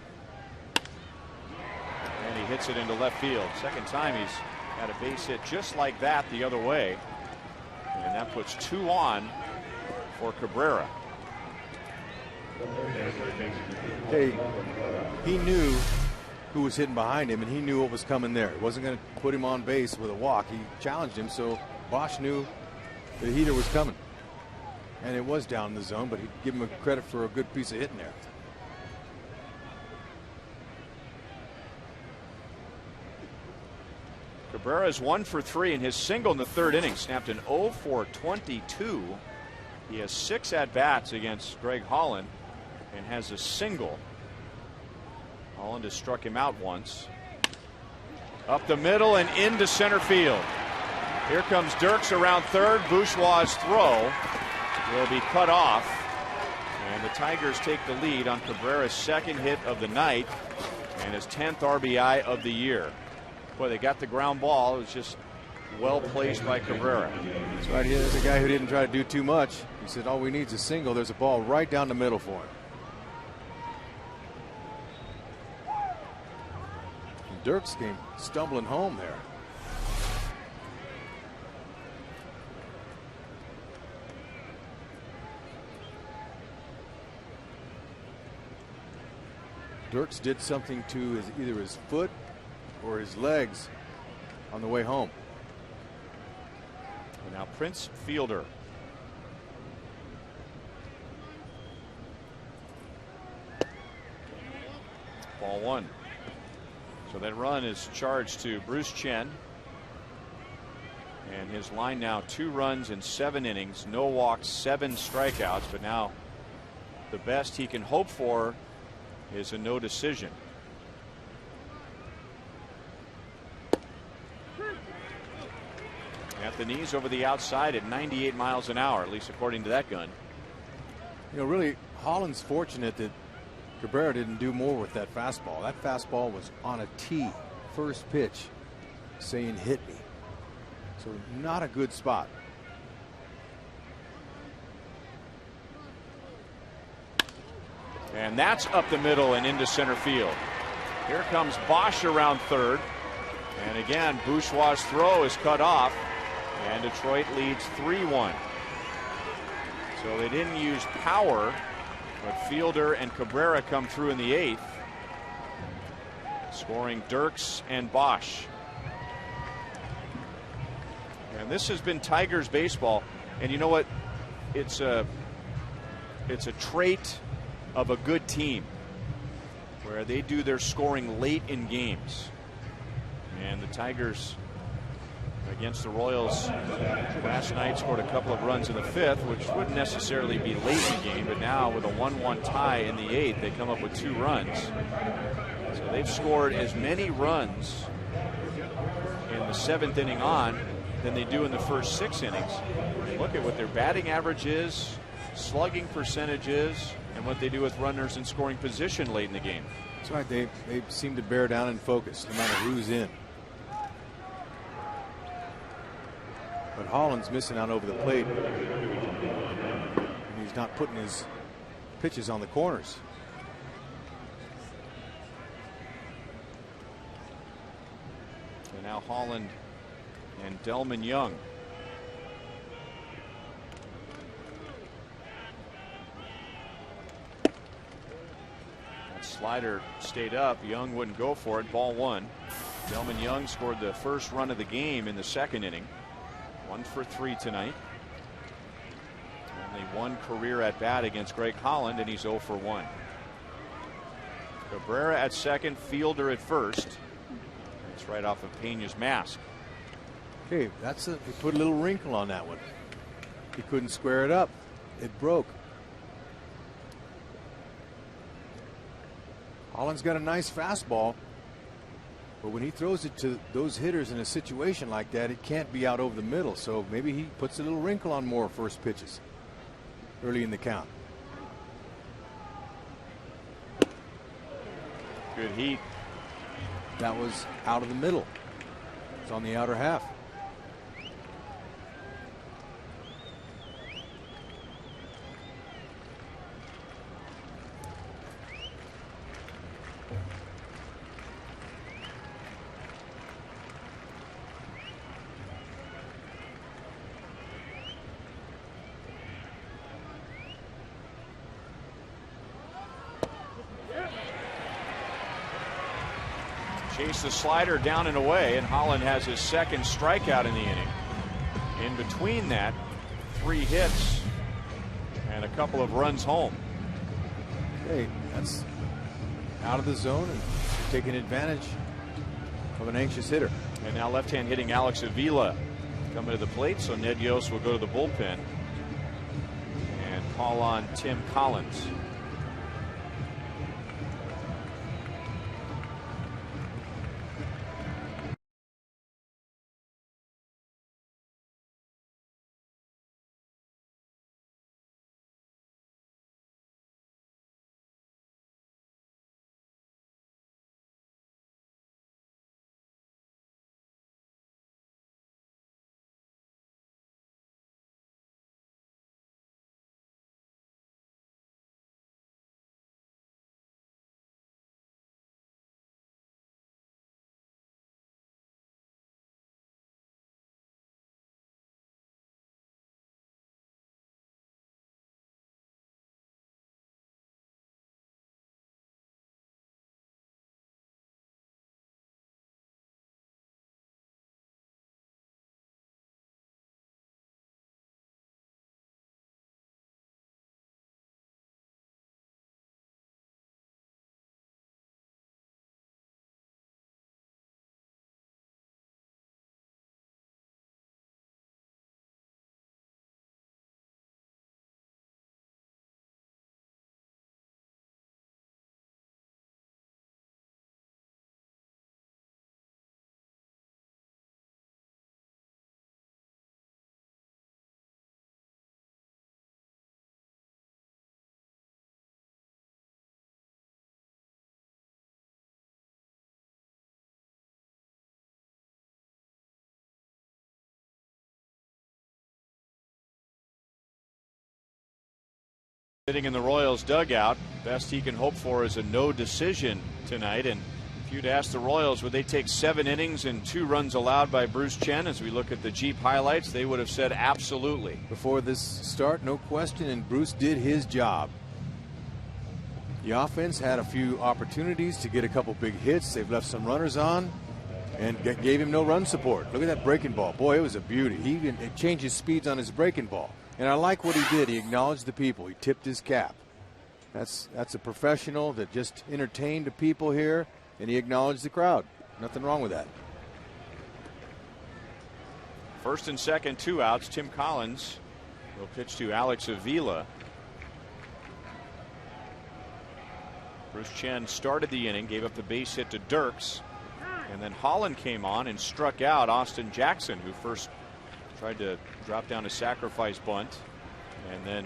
[SPEAKER 6] And he hits it into left field. Second time he's had a base hit just like that the other way. And that puts 2 on for Cabrera.
[SPEAKER 5] Hey, he knew who was hitting behind him, and he knew what was coming there. He wasn't going to put him on base with a walk. He challenged him, so Bosch knew the heater was coming. And it was down in the zone, but he'd give him credit for a good piece of hitting there.
[SPEAKER 6] Cabrera is 1 for 3 in his single in the 3rd inning. Snapped an 0 for 22. He has 6 at-bats against Greg Holland and has a single. Holland has struck him out once. Up the middle and into center field. Here comes Dirks around third. Bourgeois' throw will be cut off. And the Tigers take the lead on Cabrera's 2nd hit of the night and his 10th RBI of the year. Boy, they got the ground ball. It was just well placed by Cabrera.
[SPEAKER 5] That's right. Here's a guy who didn't try to do too much. He said all we need is a single. There's a ball right down the middle for him. And Dirks came stumbling home there. Dirks did something to either his foot or his legs on the way home.
[SPEAKER 6] And now Prince Fielder. Ball 1. So that run is charged to Bruce Chen. And his line now 2 runs in 7 innings, no walks, 7 strikeouts. But now the best he can hope for is a no decision. At the knees over the outside at 98 miles an hour, at least according to that gun.
[SPEAKER 5] You know, really, Holland's fortunate that Cabrera didn't do more with that fastball. That fastball was on a tee, first pitch, saying hit me. So not a good spot.
[SPEAKER 6] And that's up the middle and into center field. Here comes Bosch around third. And again, Bourgeois' throw is cut off. And Detroit leads 3-1. So they didn't use power, but Fielder and Cabrera come through in the 8th, scoring Dirks and Bosch. And this has been Tigers baseball. And you know what? It's a trait of a good team where they do their scoring late in games. And the Tigers against the Royals last night scored a couple of runs in the 5th, which wouldn't necessarily be late in the game, but now with a 1-1 tie in the 8th, they come up with 2 runs. So they've scored as many runs in the 7th inning on than they do in the first 6 innings. Look at what their batting average is, slugging percentage is, and what they do with runners in scoring position late in the game.
[SPEAKER 5] That's right. They seem to bear down and focus no matter who's in. But Holland's missing out over the plate. And he's not putting his pitches on the corners.
[SPEAKER 6] And now Holland and Delman Young. That slider stayed up. Young wouldn't go for it. Ball one. Delman Young scored the first run of the game in the second inning. 1 for 3 tonight. Only one career at bat against Greg Holland, and he's 0 for 1. Cabrera at second, Fielder at first. It's right off of Pena's mask.
[SPEAKER 5] Okay, he put a little wrinkle on that one. He couldn't square it up. It broke. Holland's got a nice fastball, but when he throws it to those hitters in a situation like that, it can't be out over the middle. So maybe he puts a little wrinkle on more first pitches early in the count.
[SPEAKER 6] Good heat.
[SPEAKER 5] That was out of the middle. It's on the outer half.
[SPEAKER 6] Chase the slider down and away, and Holland has his second strikeout in the inning. In between that, 3 hits and a couple of runs home.
[SPEAKER 5] Okay, that's out of the zone and taking advantage of an anxious hitter.
[SPEAKER 6] And now left-hand hitting Alex Avila coming to the plate, so Ned Yost will go to the bullpen and call on Tim Collins. Sitting in the Royals dugout, best he can hope for is a no decision tonight. And if you'd asked the Royals, would they take 7 innings and 2 runs allowed by Bruce Chen, as we look at the Jeep highlights, they would have said absolutely.
[SPEAKER 5] Before this start, no question, and Bruce did his job. The offense had a few opportunities to get a couple big hits. They've left some runners on and gave him no run support. Look at that breaking ball. Boy, it was a beauty. He even changed his speeds on his breaking ball. And I like what he did. He acknowledged the people. He tipped his cap. That's a professional that just entertained the people here, and he acknowledged the crowd. Nothing wrong with that.
[SPEAKER 6] First and second, 2 outs. Tim Collins will pitch to Alex Avila. Bruce Chen started the inning, gave up the base hit to Dirks, and then Holland came on and struck out Austin Jackson, who first tried to drop down a sacrifice bunt and then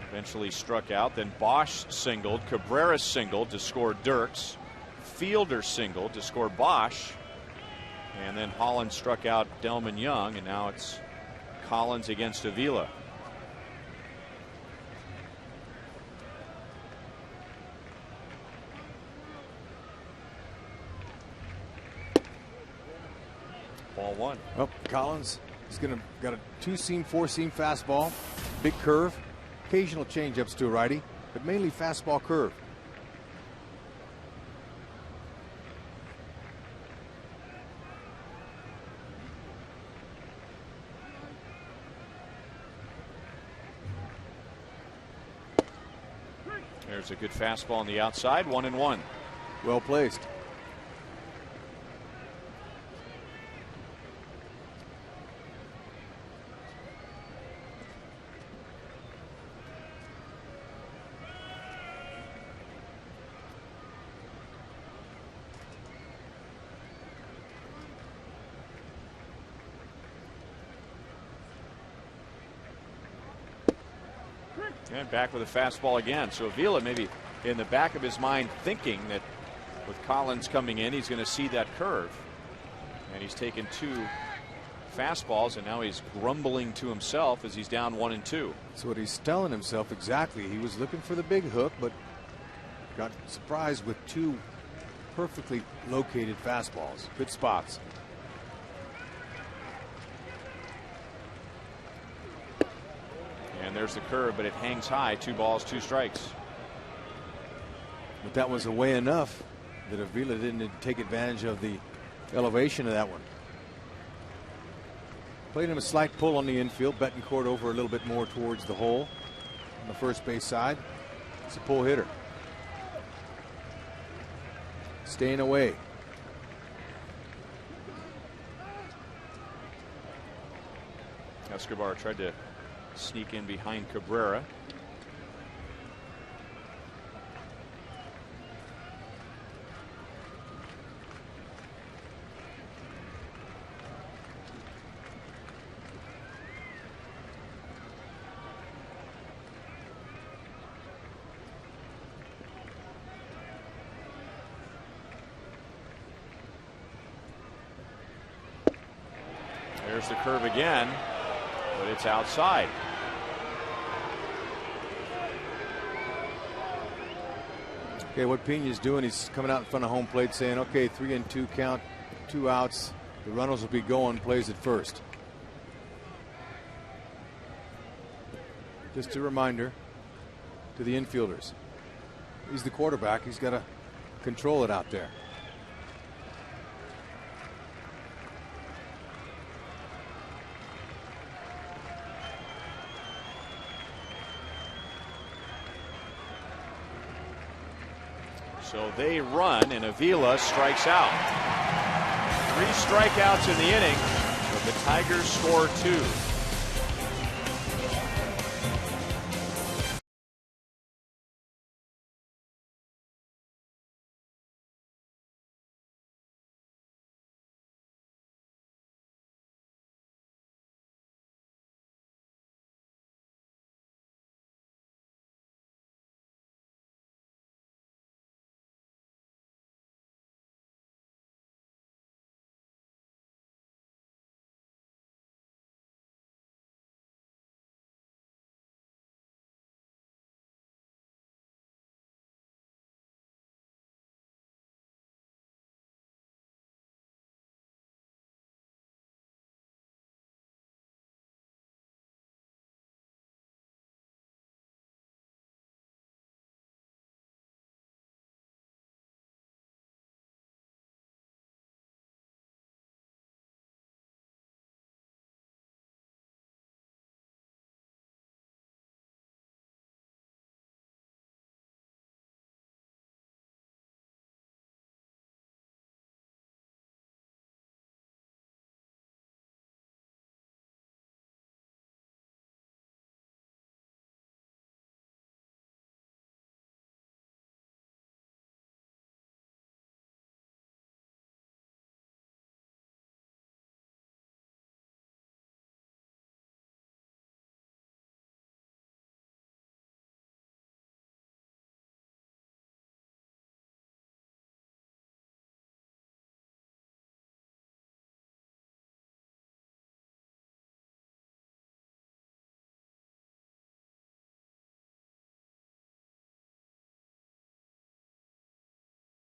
[SPEAKER 6] eventually struck out. Then Bosch singled, Cabrera singled to score Dirks, Fielder singled to score Bosch, and then Holland struck out Delman Young, and now it's Collins against Avila. Ball one.
[SPEAKER 5] Well, Collins is got a 2-seam, 4-seam fastball, big curve, occasional changeups to a righty, but mainly fastball curve.
[SPEAKER 6] There's a good fastball on the outside, 1-1.
[SPEAKER 5] Well placed.
[SPEAKER 6] And back with a fastball again. So Avila maybe in the back of his mind thinking that with Collins coming in, he's going to see that curve. And he's taken 2 fastballs, and now he's grumbling to himself as he's down 1-2.
[SPEAKER 5] That's what he's telling himself exactly. He was looking for the big hook, but got surprised with 2 perfectly located fastballs. Good spots.
[SPEAKER 6] And there's the curve, but it hangs high. 2 balls, 2 strikes.
[SPEAKER 5] But that was away enough that Avila didn't take advantage of the elevation of that one. Played him a slight pull on the infield. Betancourt over a little bit more towards the hole on the first base side. It's a pull hitter. Staying away.
[SPEAKER 6] Escobar tried to sneak in behind Cabrera. There's the curve again, but it's outside.
[SPEAKER 5] Okay, what Pena's doing, he's coming out in front of home plate saying, okay, 3-2 count, 2 outs. The runners will be going, plays at first. Just a reminder to the infielders. He's the quarterback. He's got to control it out there.
[SPEAKER 6] So they run, and Avila strikes out. 3 strikeouts in the inning, but the Tigers score 2.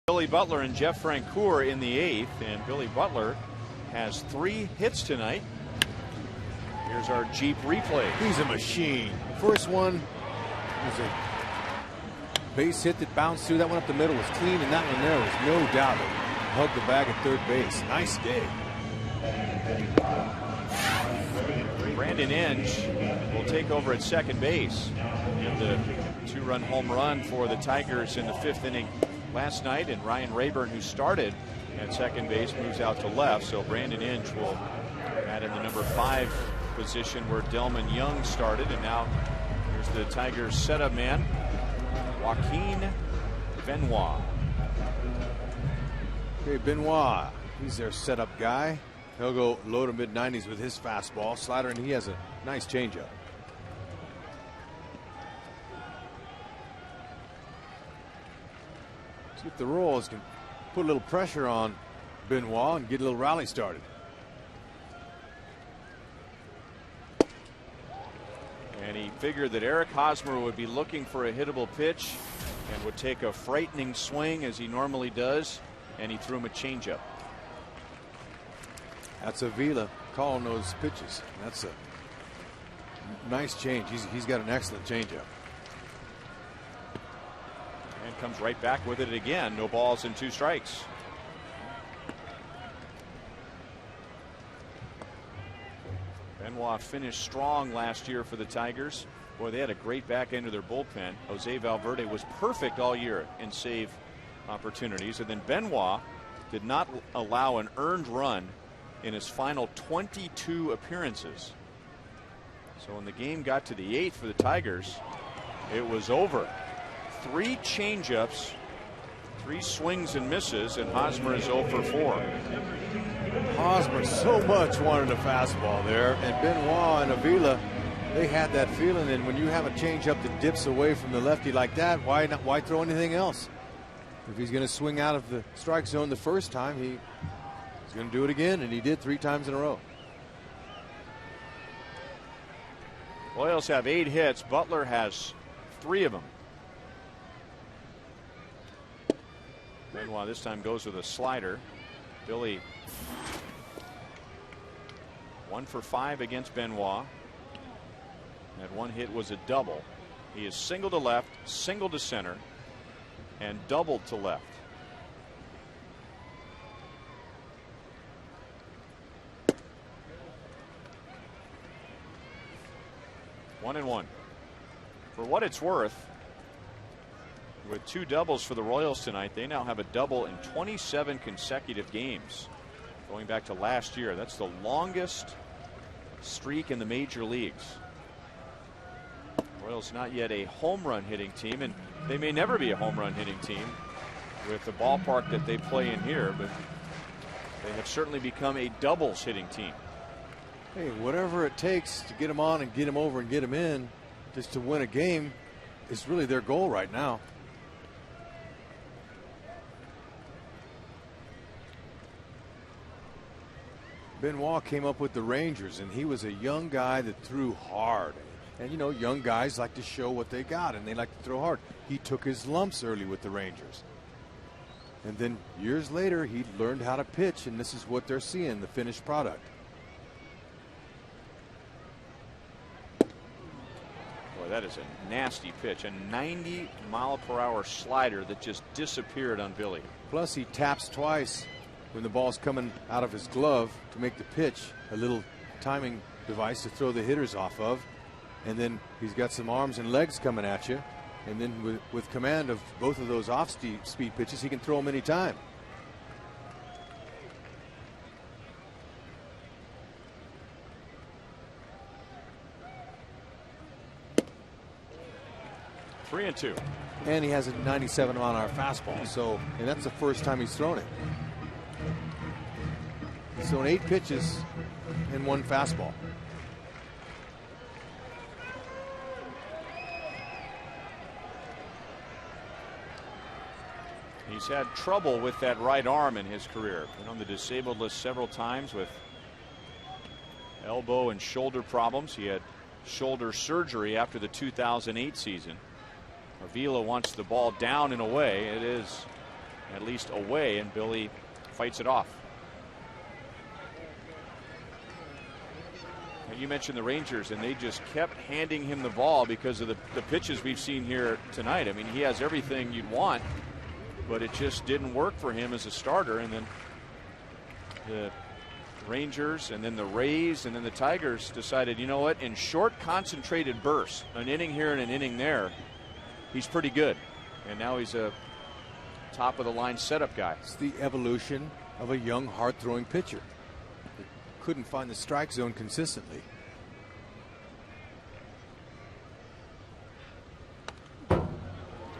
[SPEAKER 6] Billy Butler and Jeff Francoeur in the 8th, and Billy Butler has 3 hits tonight. Here's our Jeep replay.
[SPEAKER 5] He's a machine. First one was a base hit that bounced through. That one up the middle was clean, and that one there was no doubt it hugged the bag at third base. Nice day.
[SPEAKER 6] Brandon Inge will take over at second base. And the 2-run home run for the Tigers in the 5th inning last night, and Ryan Rayburn, who started at second base, moves out to left. So Brandon Inge will add in the number 5 position where Delman Young started, and now here's the Tigers setup man, Joaquin Benoit.
[SPEAKER 5] Okay, Benoit, he's their setup guy. He'll go low to mid-90s with his fastball, slider, and he has a nice changeup. See if the Royals can put a little pressure on Benoit and get a little rally started.
[SPEAKER 6] And he figured that Eric Hosmer would be looking for a hittable pitch and would take a frightening swing as he normally does, and he threw him a changeup.
[SPEAKER 5] That's Avila calling those pitches. That's a nice change. He's got an excellent changeup.
[SPEAKER 6] And comes right back with it again. No balls and 2 strikes. Benoit finished strong last year for the Tigers. Boy, they had a great back end of their bullpen. Jose Valverde was perfect all year in save opportunities. And then Benoit did not allow an earned run in his final 22 appearances. So when the game got to the 8th for the Tigers, it was over. 3 changeups, 3 swings and misses, and Hosmer is 0 for 4.
[SPEAKER 5] Hosmer so much wanted a fastball there, and Benoit and Avila, they had that feeling. And when you have a changeup that dips away from the lefty like that, why throw anything else? If he's going to swing out of the strike zone the first time, he's going to do it again, and he did 3 times in a row.
[SPEAKER 6] Royals have 8 hits. Butler has 3 of them. Benoit this time goes with a slider. Billy 1 for 5 against Benoit. That 1 hit was a double. He is single to left, single to center, and doubled to left. One and one. For what it's worth, with 2 doubles for the Royals tonight, they now have a double in 27 consecutive games. Going back to last year, that's the longest streak in the major leagues. Royals not yet a home run hitting team, and they may never be a home run hitting team with the ballpark that they play in here, but they have certainly become a doubles hitting team.
[SPEAKER 5] Hey, whatever it takes to get them on and get them over and get them in, just to win a game, is really their goal right now. Benoit came up with the Rangers, and he was a young guy that threw hard. And, you know, young guys like to show what they got, and they like to throw hard. He took his lumps early with the Rangers. And then years later, he learned how to pitch, and this is what they're seeing, the finished product.
[SPEAKER 6] Boy, that is a nasty pitch. A 90-mile-per-hour slider that just disappeared on Billy.
[SPEAKER 5] Plus, he taps twice when the ball's coming out of his glove to make the pitch, a little timing device to throw the hitters off of. And then he's got some arms and legs coming at you. And then with command of both of those off-speed pitches, he can throw them anytime.
[SPEAKER 6] Three and two.
[SPEAKER 5] And he has a 97-mile-an-hour fastball. So, and that's the first time he's thrown it. He's thrown 8 pitches and 1 fastball.
[SPEAKER 6] He's had trouble with that right arm in his career. Been on the disabled list several times with elbow and shoulder problems. He had shoulder surgery after the 2008 season. Avila wants the ball down and away. It is at least away, and Billy fights it off. And you mentioned the Rangers, and they just kept handing him the ball because of the pitches we've seen here tonight. I mean, he has everything you'd want, but it just didn't work for him as a starter. And then the Rangers, and then the Rays, and then the Tigers decided, you know what, in short, concentrated bursts, an inning here and an inning there, he's pretty good. And now he's a top of the line setup guy.
[SPEAKER 5] It's the evolution of a young, hard throwing pitcher. He couldn't find the strike zone consistently.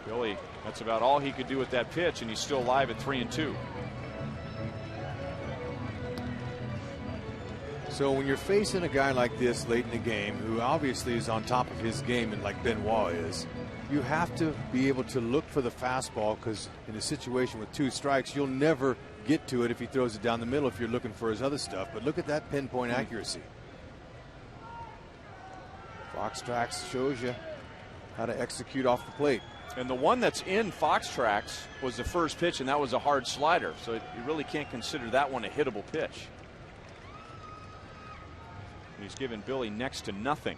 [SPEAKER 6] Billy, that's about all he could do with that pitch, and he's still alive at 3-2.
[SPEAKER 5] So when you're facing a guy like this late in the game, who obviously is on top of his game, and like Benoit is, you have to be able to look for the fastball, because in a situation with 2 strikes, you'll never get to it if he throws it down the middle if you're looking for his other stuff. But look at that pinpoint accuracy. Fox Tracks shows you how to execute off the plate.
[SPEAKER 6] And the one that's in Fox Tracks was the first pitch, and that was a hard slider. So you really can't consider that one a hittable pitch. He's given Billy next to nothing.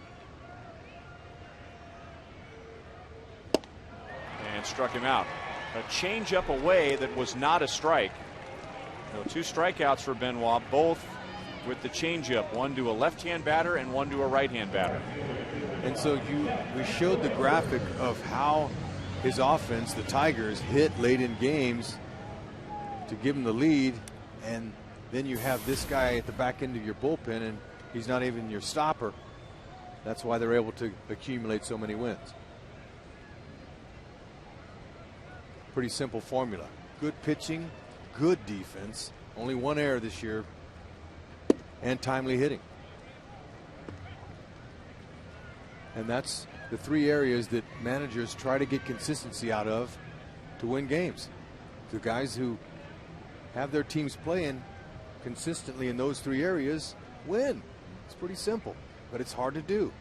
[SPEAKER 6] And struck him out. A changeup away that was not a strike. So 2 strikeouts for Benoit, both with the changeup. One to a left-hand batter and one to a right-hand batter.
[SPEAKER 5] And so we showed the graphic of how his offense, the Tigers, hit late in games to give him the lead. And then you have this guy at the back end of your bullpen, and he's not even your stopper. That's why they're able to accumulate so many wins. Pretty simple formula. Good pitching, good defense, only 1 error this year, and timely hitting. And that's the 3 areas that managers try to get consistency out of to win games. The guys who have their teams playing consistently in those 3 areas win. It's pretty simple, but it's hard to do.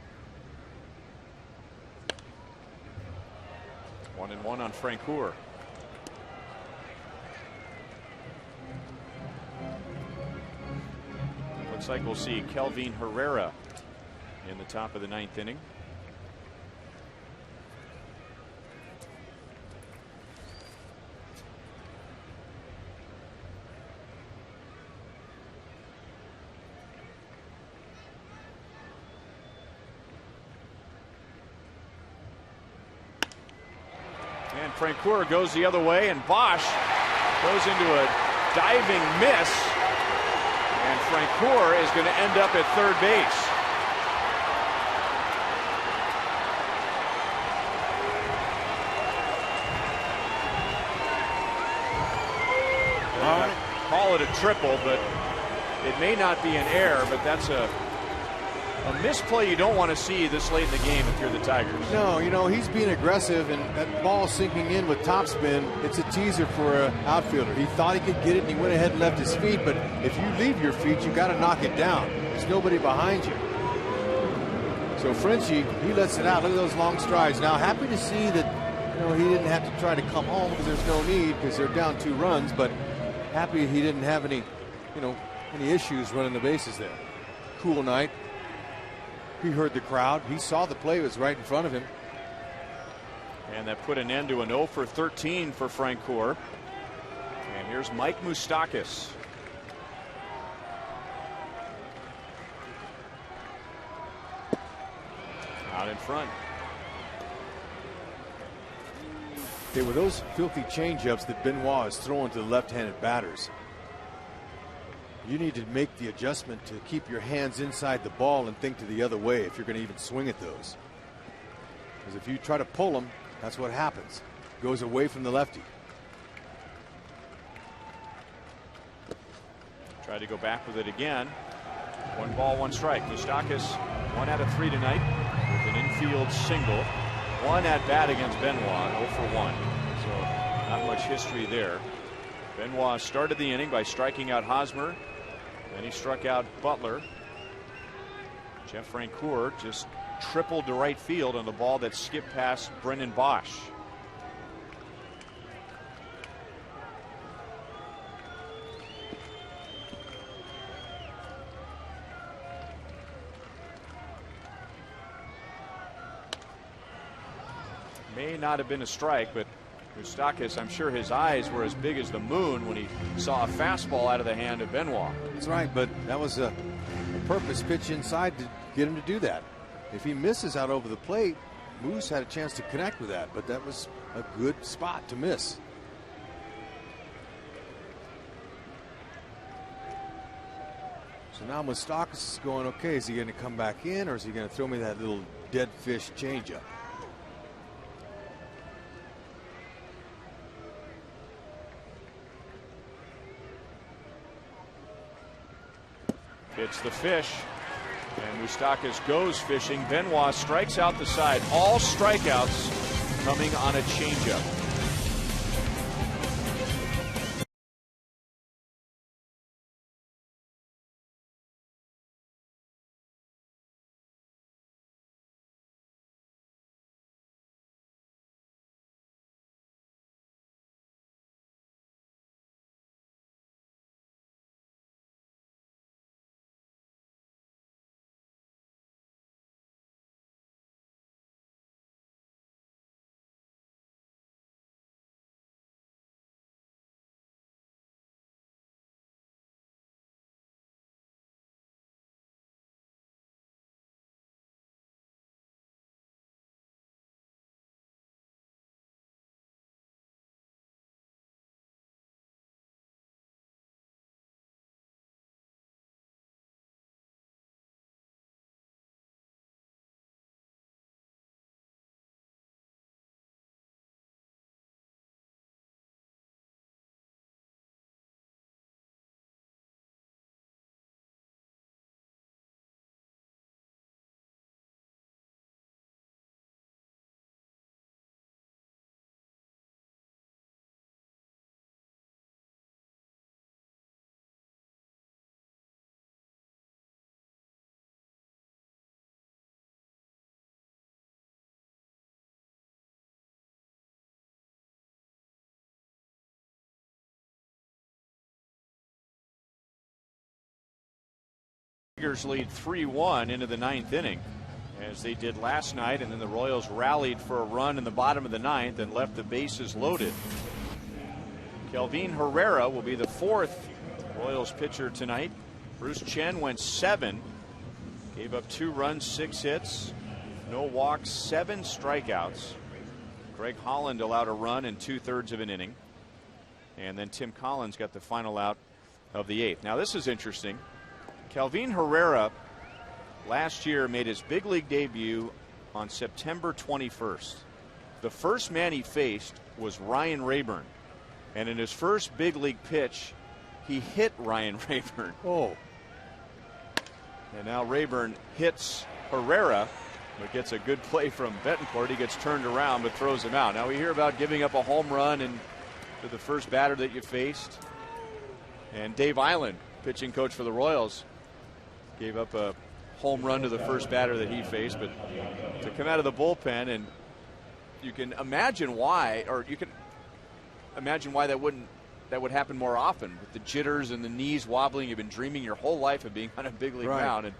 [SPEAKER 6] 1-1 on Francoeur. Looks like we'll see Kelvin Herrera in the top of the 9th inning. And Francoeur goes the other way, and Bosch goes into a diving miss, and Francoeur is going to end up at third base. Call it a triple, but it may not be an error, but that's a misplay you don't want to see this late in the game if you're the Tigers.
[SPEAKER 5] No, you know, he's being aggressive, and that ball sinking in with topspin, it's a teaser for an outfielder. He thought he could get it, and he went ahead and left his feet, but if you leave your feet, you got to knock it down. There's nobody behind you. So Frenchie, he lets it out. Look at those long strides. Now, happy to see that, you know, he didn't have to try to come home because there's no need, because they're down 2 runs, but happy he didn't have any, you know, any issues running the bases there. Cool night. He heard the crowd. He saw the play was right in front of him.
[SPEAKER 6] And that put an end to an 0 for 13 for Francoeur. And here's Mike Moustakas. Out in front.
[SPEAKER 5] They were those filthy changeups that Benoit is throwing to the left-handed batters. You need to make the adjustment to keep your hands inside the ball and think to the other way if you're going to even swing at those. Because if you try to pull them, that's what happens. Goes away from the lefty.
[SPEAKER 6] Try to go back with it again. 1 ball, 1 strike. Moustakas 1 out of 3 tonight with an infield single. 1 at bat against Benoit, 0 for 1. So not much history there. Benoit started the inning by striking out Hosmer. Then he struck out Butler. Jeff Francoeur just tripled to right field on the ball that skipped past Brendan Bosch. May not have been a strike, but Moustakas, I'm sure his eyes were as big as the moon when he saw a fastball out of the hand of Benoit.
[SPEAKER 5] That's right, but that was a purpose pitch inside to get him to do that. If he misses out over the plate, Moose had a chance to connect with that, but that was a good spot to miss. So now Moustakas is going, okay, is he going to come back in, or is he going to throw me that little dead fish changeup?
[SPEAKER 6] It's the fish, and Moustakas goes fishing. Benoit strikes out the side. All strikeouts coming on a changeup. Tigers lead 3-1 into the 9th inning, as they did last night, and then the Royals rallied for a run in the bottom of the 9th and left the bases loaded. Kelvin Herrera will be the 4th Royals pitcher tonight. Bruce Chen went 7, gave up 2 runs, 6 hits, no walks, 7 strikeouts. Greg Holland allowed a run in 2/3 of an inning, and then Tim Collins got the final out of the 8th. Now this is interesting. Kelvin Herrera last year made his big league debut on September 21st. The first man he faced was Ryan Rayburn, and in his first big league pitch he hit Ryan Rayburn.
[SPEAKER 5] Oh.
[SPEAKER 6] And now Rayburn hits Herrera, but gets a good play from Betancourt. He gets turned around but throws him out. Now we hear about giving up a home run and to the first batter that you faced, and Dave Island, pitching coach for the Royals, gave up a home run to the first batter that he faced. But to come out of the bullpen, and you can imagine why, or you can imagine why that would happen more often with the jitters and the knees wobbling. You've been dreaming your whole life of being on a big league mound, and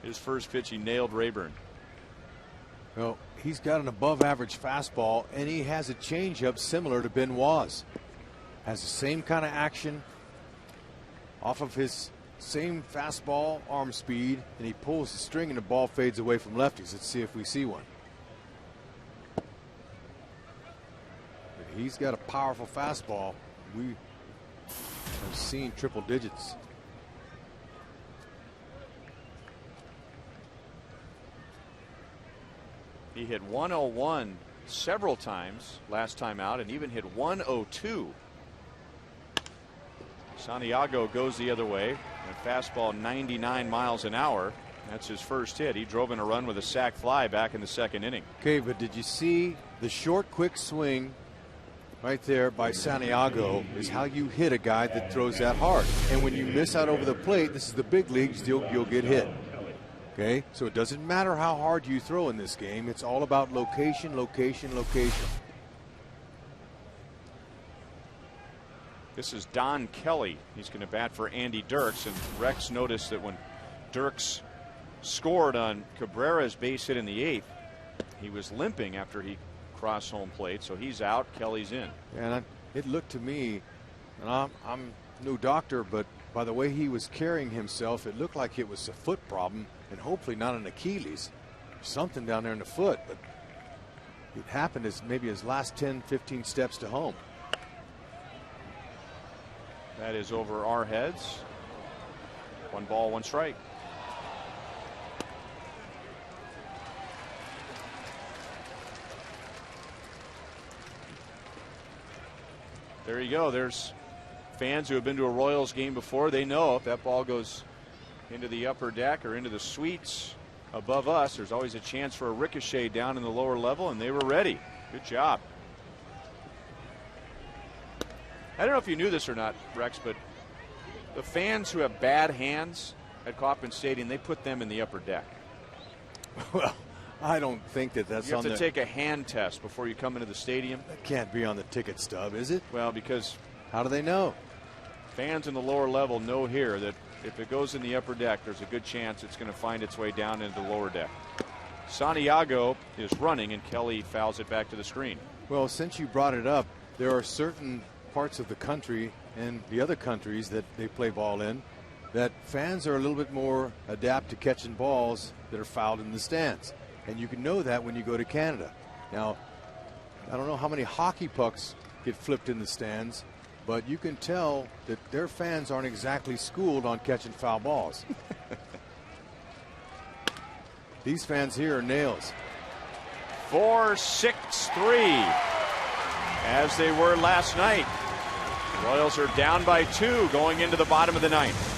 [SPEAKER 6] his first pitch he nailed Rayburn.
[SPEAKER 5] Well, he's got an above average fastball, and he has a changeup similar to Benoit's. Has the same kind of action off of his same fastball, arm speed, and he pulls the string and the ball fades away from lefties. Let's see if we see one. He's got a powerful fastball. We have seen triple digits.
[SPEAKER 6] He hit 101 several times last time out, and even hit 102. Santiago goes the other way. A fastball 99 miles an hour. That's his first hit. He drove in a run with a sac fly back in the 2nd inning.
[SPEAKER 5] Okay, but did you see the short, quick swing right there by Santiago is how you hit a guy that throws that hard. And when you miss out over the plate, this is the big leagues, you'll get hit. Okay, so it doesn't matter how hard you throw in this game. It's all about location, location, location.
[SPEAKER 6] This is Don Kelly. He's going to bat for Andy Dirks, and Rex noticed that when Dirks scored on Cabrera's base hit in the 8th, he was limping after he across home plate, so he's out. Kelly's in.
[SPEAKER 5] And it looked to me, and I'm no doctor, but by the way he was carrying himself, it looked like it was a foot problem, and hopefully not an Achilles. Something down there in the foot, but it happened as maybe his last 10-15 steps to home.
[SPEAKER 6] That is over our heads. 1 ball, 1 strike. There you go. There's fans who have been to a Royals game before. They know if that ball goes into the upper deck or into the suites above us, there's always a chance for a ricochet down in the lower level, and they were ready. Good job. I don't know if you knew this or not, Rex, but the fans who have bad hands at Kauffman Stadium, they put them in the upper deck.
[SPEAKER 5] Well, I don't think that's
[SPEAKER 6] you
[SPEAKER 5] on
[SPEAKER 6] have to take a hand test before you come into the stadium.
[SPEAKER 5] That can't be on the ticket stub, is it?
[SPEAKER 6] Well, because
[SPEAKER 5] how do they know?
[SPEAKER 6] Fans in the lower level know here that if it goes in the upper deck, there's a good chance it's going to find its way down into the lower deck. Santiago is running, and Kelly fouls it back to the screen.
[SPEAKER 5] Well, since you brought it up, there are certain parts of the country and the other countries that they play ball in that fans are a little bit more adept to catching balls that are fouled in the stands. And you can know that when you go to Canada. Now, I don't know how many hockey pucks get flipped in the stands, but you can tell that their fans aren't exactly schooled on catching foul balls. These fans here are nails.
[SPEAKER 6] 4-6-3, as they were last night. Royals are down by 2 going into the bottom of the 9th.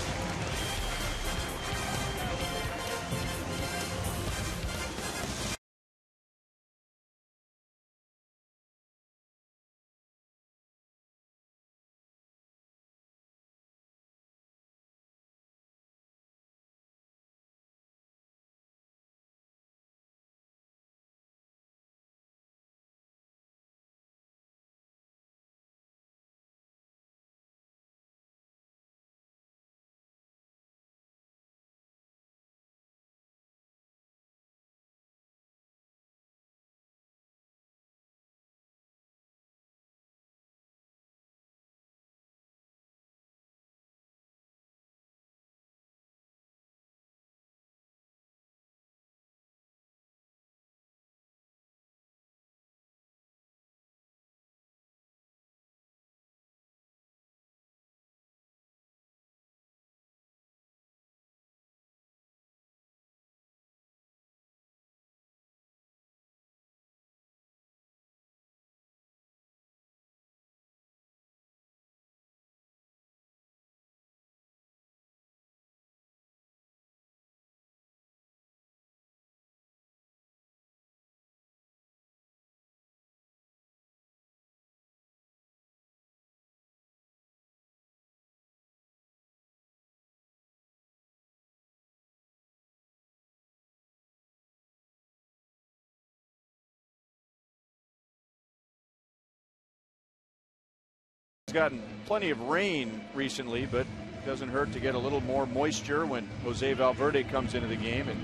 [SPEAKER 6] It's gotten plenty of rain recently, but it doesn't hurt to get a little more moisture when Jose Valverde comes into the game and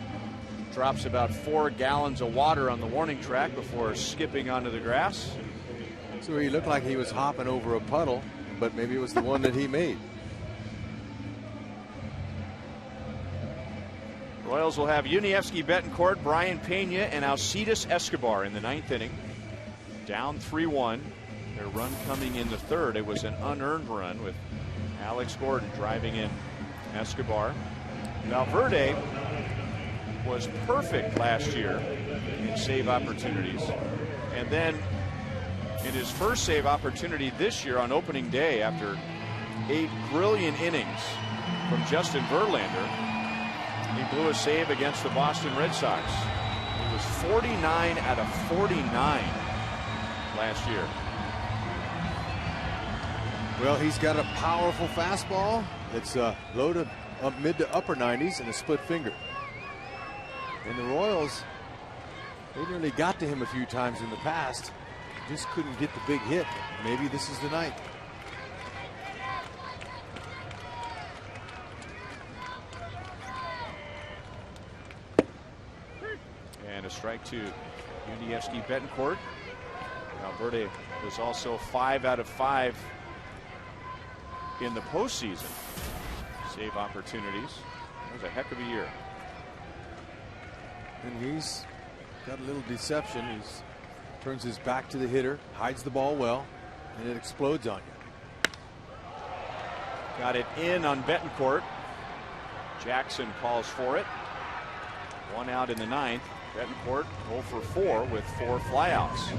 [SPEAKER 6] drops about 4 gallons of water on the warning track before skipping onto the grass.
[SPEAKER 5] So he looked like he was hopping over a puddle, but maybe it was the one that he made.
[SPEAKER 6] Royals will have Yuniesky, Betancourt, Brian Pena, and Alcides Escobar in the 9th inning. Down 3-1. Their run coming in the 3rd. It was an unearned run with Alex Gordon driving in Escobar. Valverde was perfect last year in save opportunities. And then in his first save opportunity this year on opening day, after 8 brilliant innings from Justin Verlander, he blew a save against the Boston Red Sox. He was 49 out of 49 last year.
[SPEAKER 5] Well, he's got a powerful fastball that's low to mid to upper 90s and a split finger. And the Royals, they nearly got to him a few times in the past. Just couldn't get the big hit. Maybe this is the night.
[SPEAKER 6] And a strike to Yuniesky Betancourt. Valverde was also 5 out of 5 in the postseason. Save opportunities. That was a heck of a year.
[SPEAKER 5] And he's got a little deception. He turns his back to the hitter, hides the ball well, and it explodes on you.
[SPEAKER 6] Got it in on Betancourt. Jackson calls for it. 1 out in the 9th. Betancourt 0 for 4 with 4 flyouts.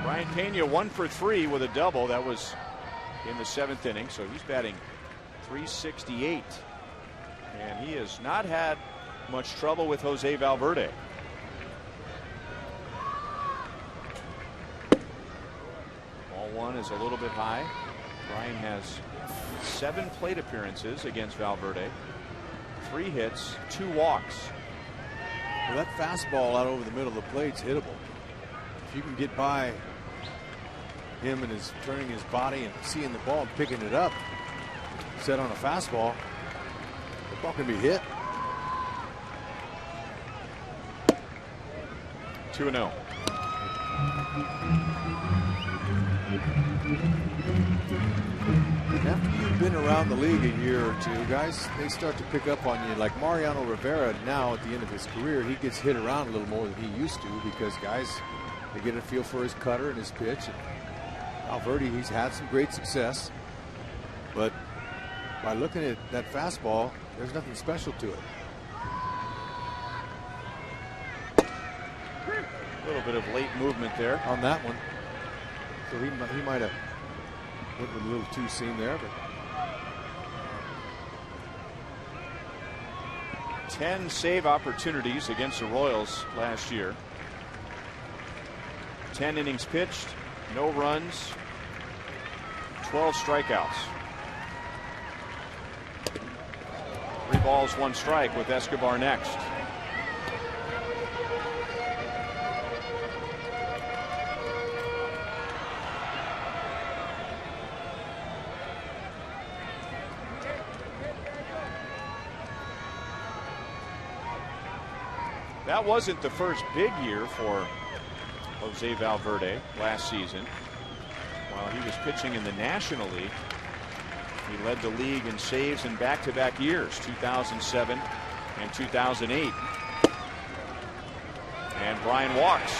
[SPEAKER 6] Brian Pena 1 for 3 with a double. That was in the 7th inning, so he's batting .368, and he has not had much trouble with Jose Valverde. Ball 1 is a little bit high. Brian has 7 plate appearances against Valverde, 3 hits, 2 walks.
[SPEAKER 5] Well, that fastball out over the middle of the plate's hittable. If you can get by him and his turning his body and seeing the ball and picking it up, set on a fastball, the ball can be hit.
[SPEAKER 6] 2-0.
[SPEAKER 5] And after you've been around the league a year or two, guys, they start to pick up on you. Like Mariano Rivera now at the end of his career, he gets hit around a little more than he used to because guys, they get a feel for his cutter and his pitch. And Valverde, he's had some great success, but by looking at that fastball, there's nothing special to it.
[SPEAKER 6] A little bit of late movement there
[SPEAKER 5] on that one. So he might have went with a little too seam there, but
[SPEAKER 6] 10 save opportunities against the Royals last year. 10 innings pitched, no runs, 12 strikeouts. 3 balls, 1 strike with Escobar next. That wasn't the first big year for Jose Valverde last season. While he was pitching in the National League, he led the league in saves in back-to-back years, 2007 and 2008. And Brian walks.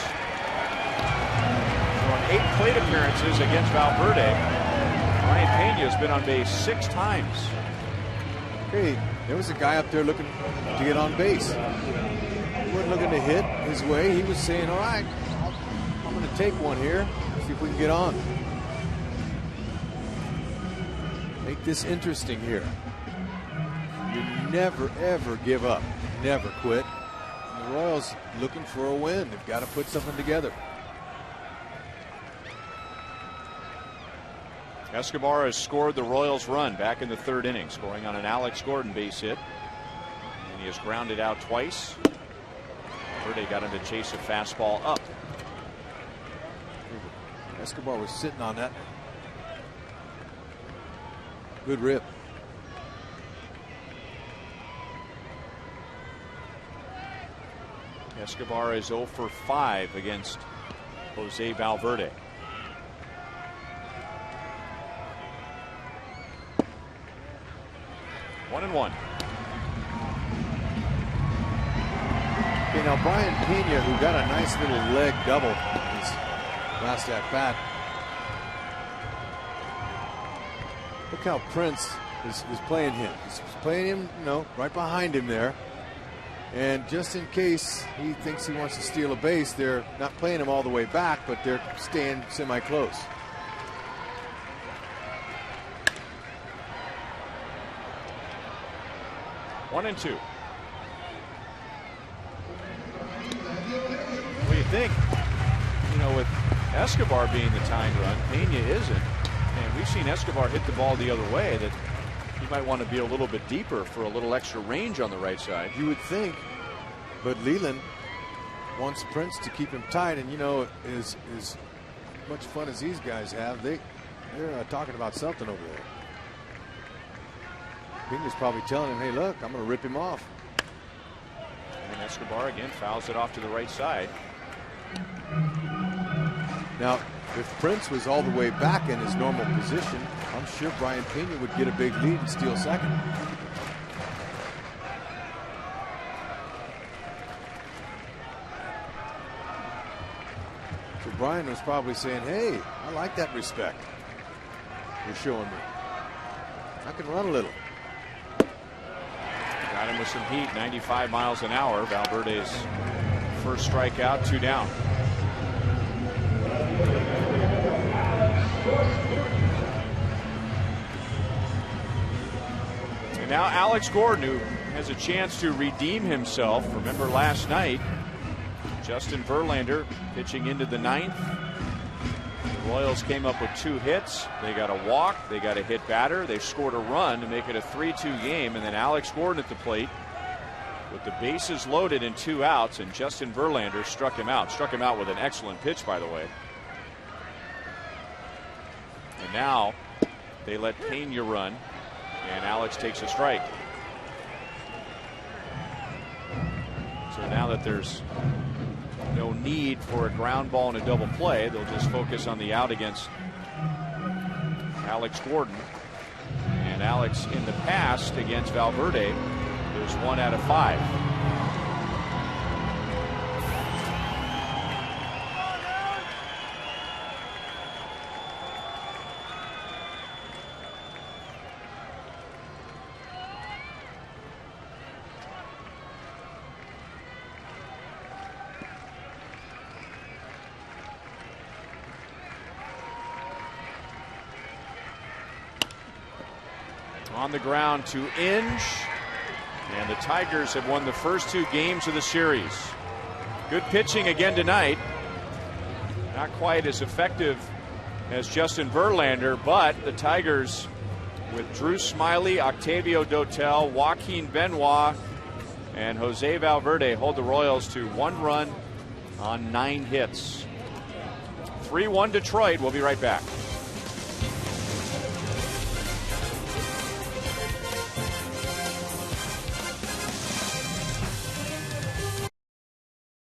[SPEAKER 6] On 8 plate appearances against Valverde, Brian Pena has been on base 6 times.
[SPEAKER 5] Hey, there was a guy up there looking to get on base. He wasn't looking to hit his way. He was saying, all right, I'm going to take one here, see if we can get on. Make this interesting here. You never, ever give up. Never quit. And the Royals looking for a win. They've got to put something together.
[SPEAKER 6] Escobar has scored the Royals' run back in the 3rd inning, scoring on an Alex Gordon base hit. And he has grounded out twice. Verde got him to chase a fastball up.
[SPEAKER 5] Escobar was sitting on that. Good rip.
[SPEAKER 6] Escobar is 0 for 5 against Jose Valverde. One and one.
[SPEAKER 5] Okay, now Brian Pena, who got a nice little leg double in his last at bat. Look how Prince is playing him. He's playing him, you know, right behind him there. And just in case he thinks he wants to steal a base, they're not playing him all the way back, but they're staying semi-close.
[SPEAKER 6] One and two. What do you think? You know, with Escobar being the tying run, Pena isn't. And we've seen Escobar hit the ball the other way, that he might want to be a little bit deeper for a little extra range on the right side.
[SPEAKER 5] You would think, but Leland wants Prince to keep him tight, and you know, as much fun as these guys have, they're talking about something over there. Pena's probably telling him, hey, look, I'm going to rip him off.
[SPEAKER 6] And Escobar again fouls it off to the right side.
[SPEAKER 5] Now, if Prince was all the way back in his normal position, I'm sure Brian Pena would get a big lead and steal second. So Brian was probably saying, hey, I like that respect you're showing me. I can run a little.
[SPEAKER 6] Got him with some heat, 95 miles an hour. Valverde's first strikeout, 2 down. And now Alex Gordon, who has a chance to redeem himself. Remember last night, Justin Verlander pitching into the 9th. The Royals came up with 2 hits. They got a walk. They got a hit batter. They scored a run to make it a 3-2 game. And then Alex Gordon at the plate with the bases loaded and 2 outs. And Justin Verlander struck him out. Struck him out with an excellent pitch, by the way. And now they let Pena run. And Alex takes a strike. So now that there's no need for a ground ball and a double play, they'll just focus on the out against Alex Gordon. And Alex in the past against Valverde is 1 out of 5. On the ground to Inge, and the Tigers have won the first 2 games of the series. Good pitching again tonight. Not quite as effective as Justin Verlander, but the Tigers with Drew Smyly, Octavio Dotel, Joaquin Benoit, and Jose Valverde hold the Royals to 1 run on 9 hits. 3-1 Detroit. We'll be right back.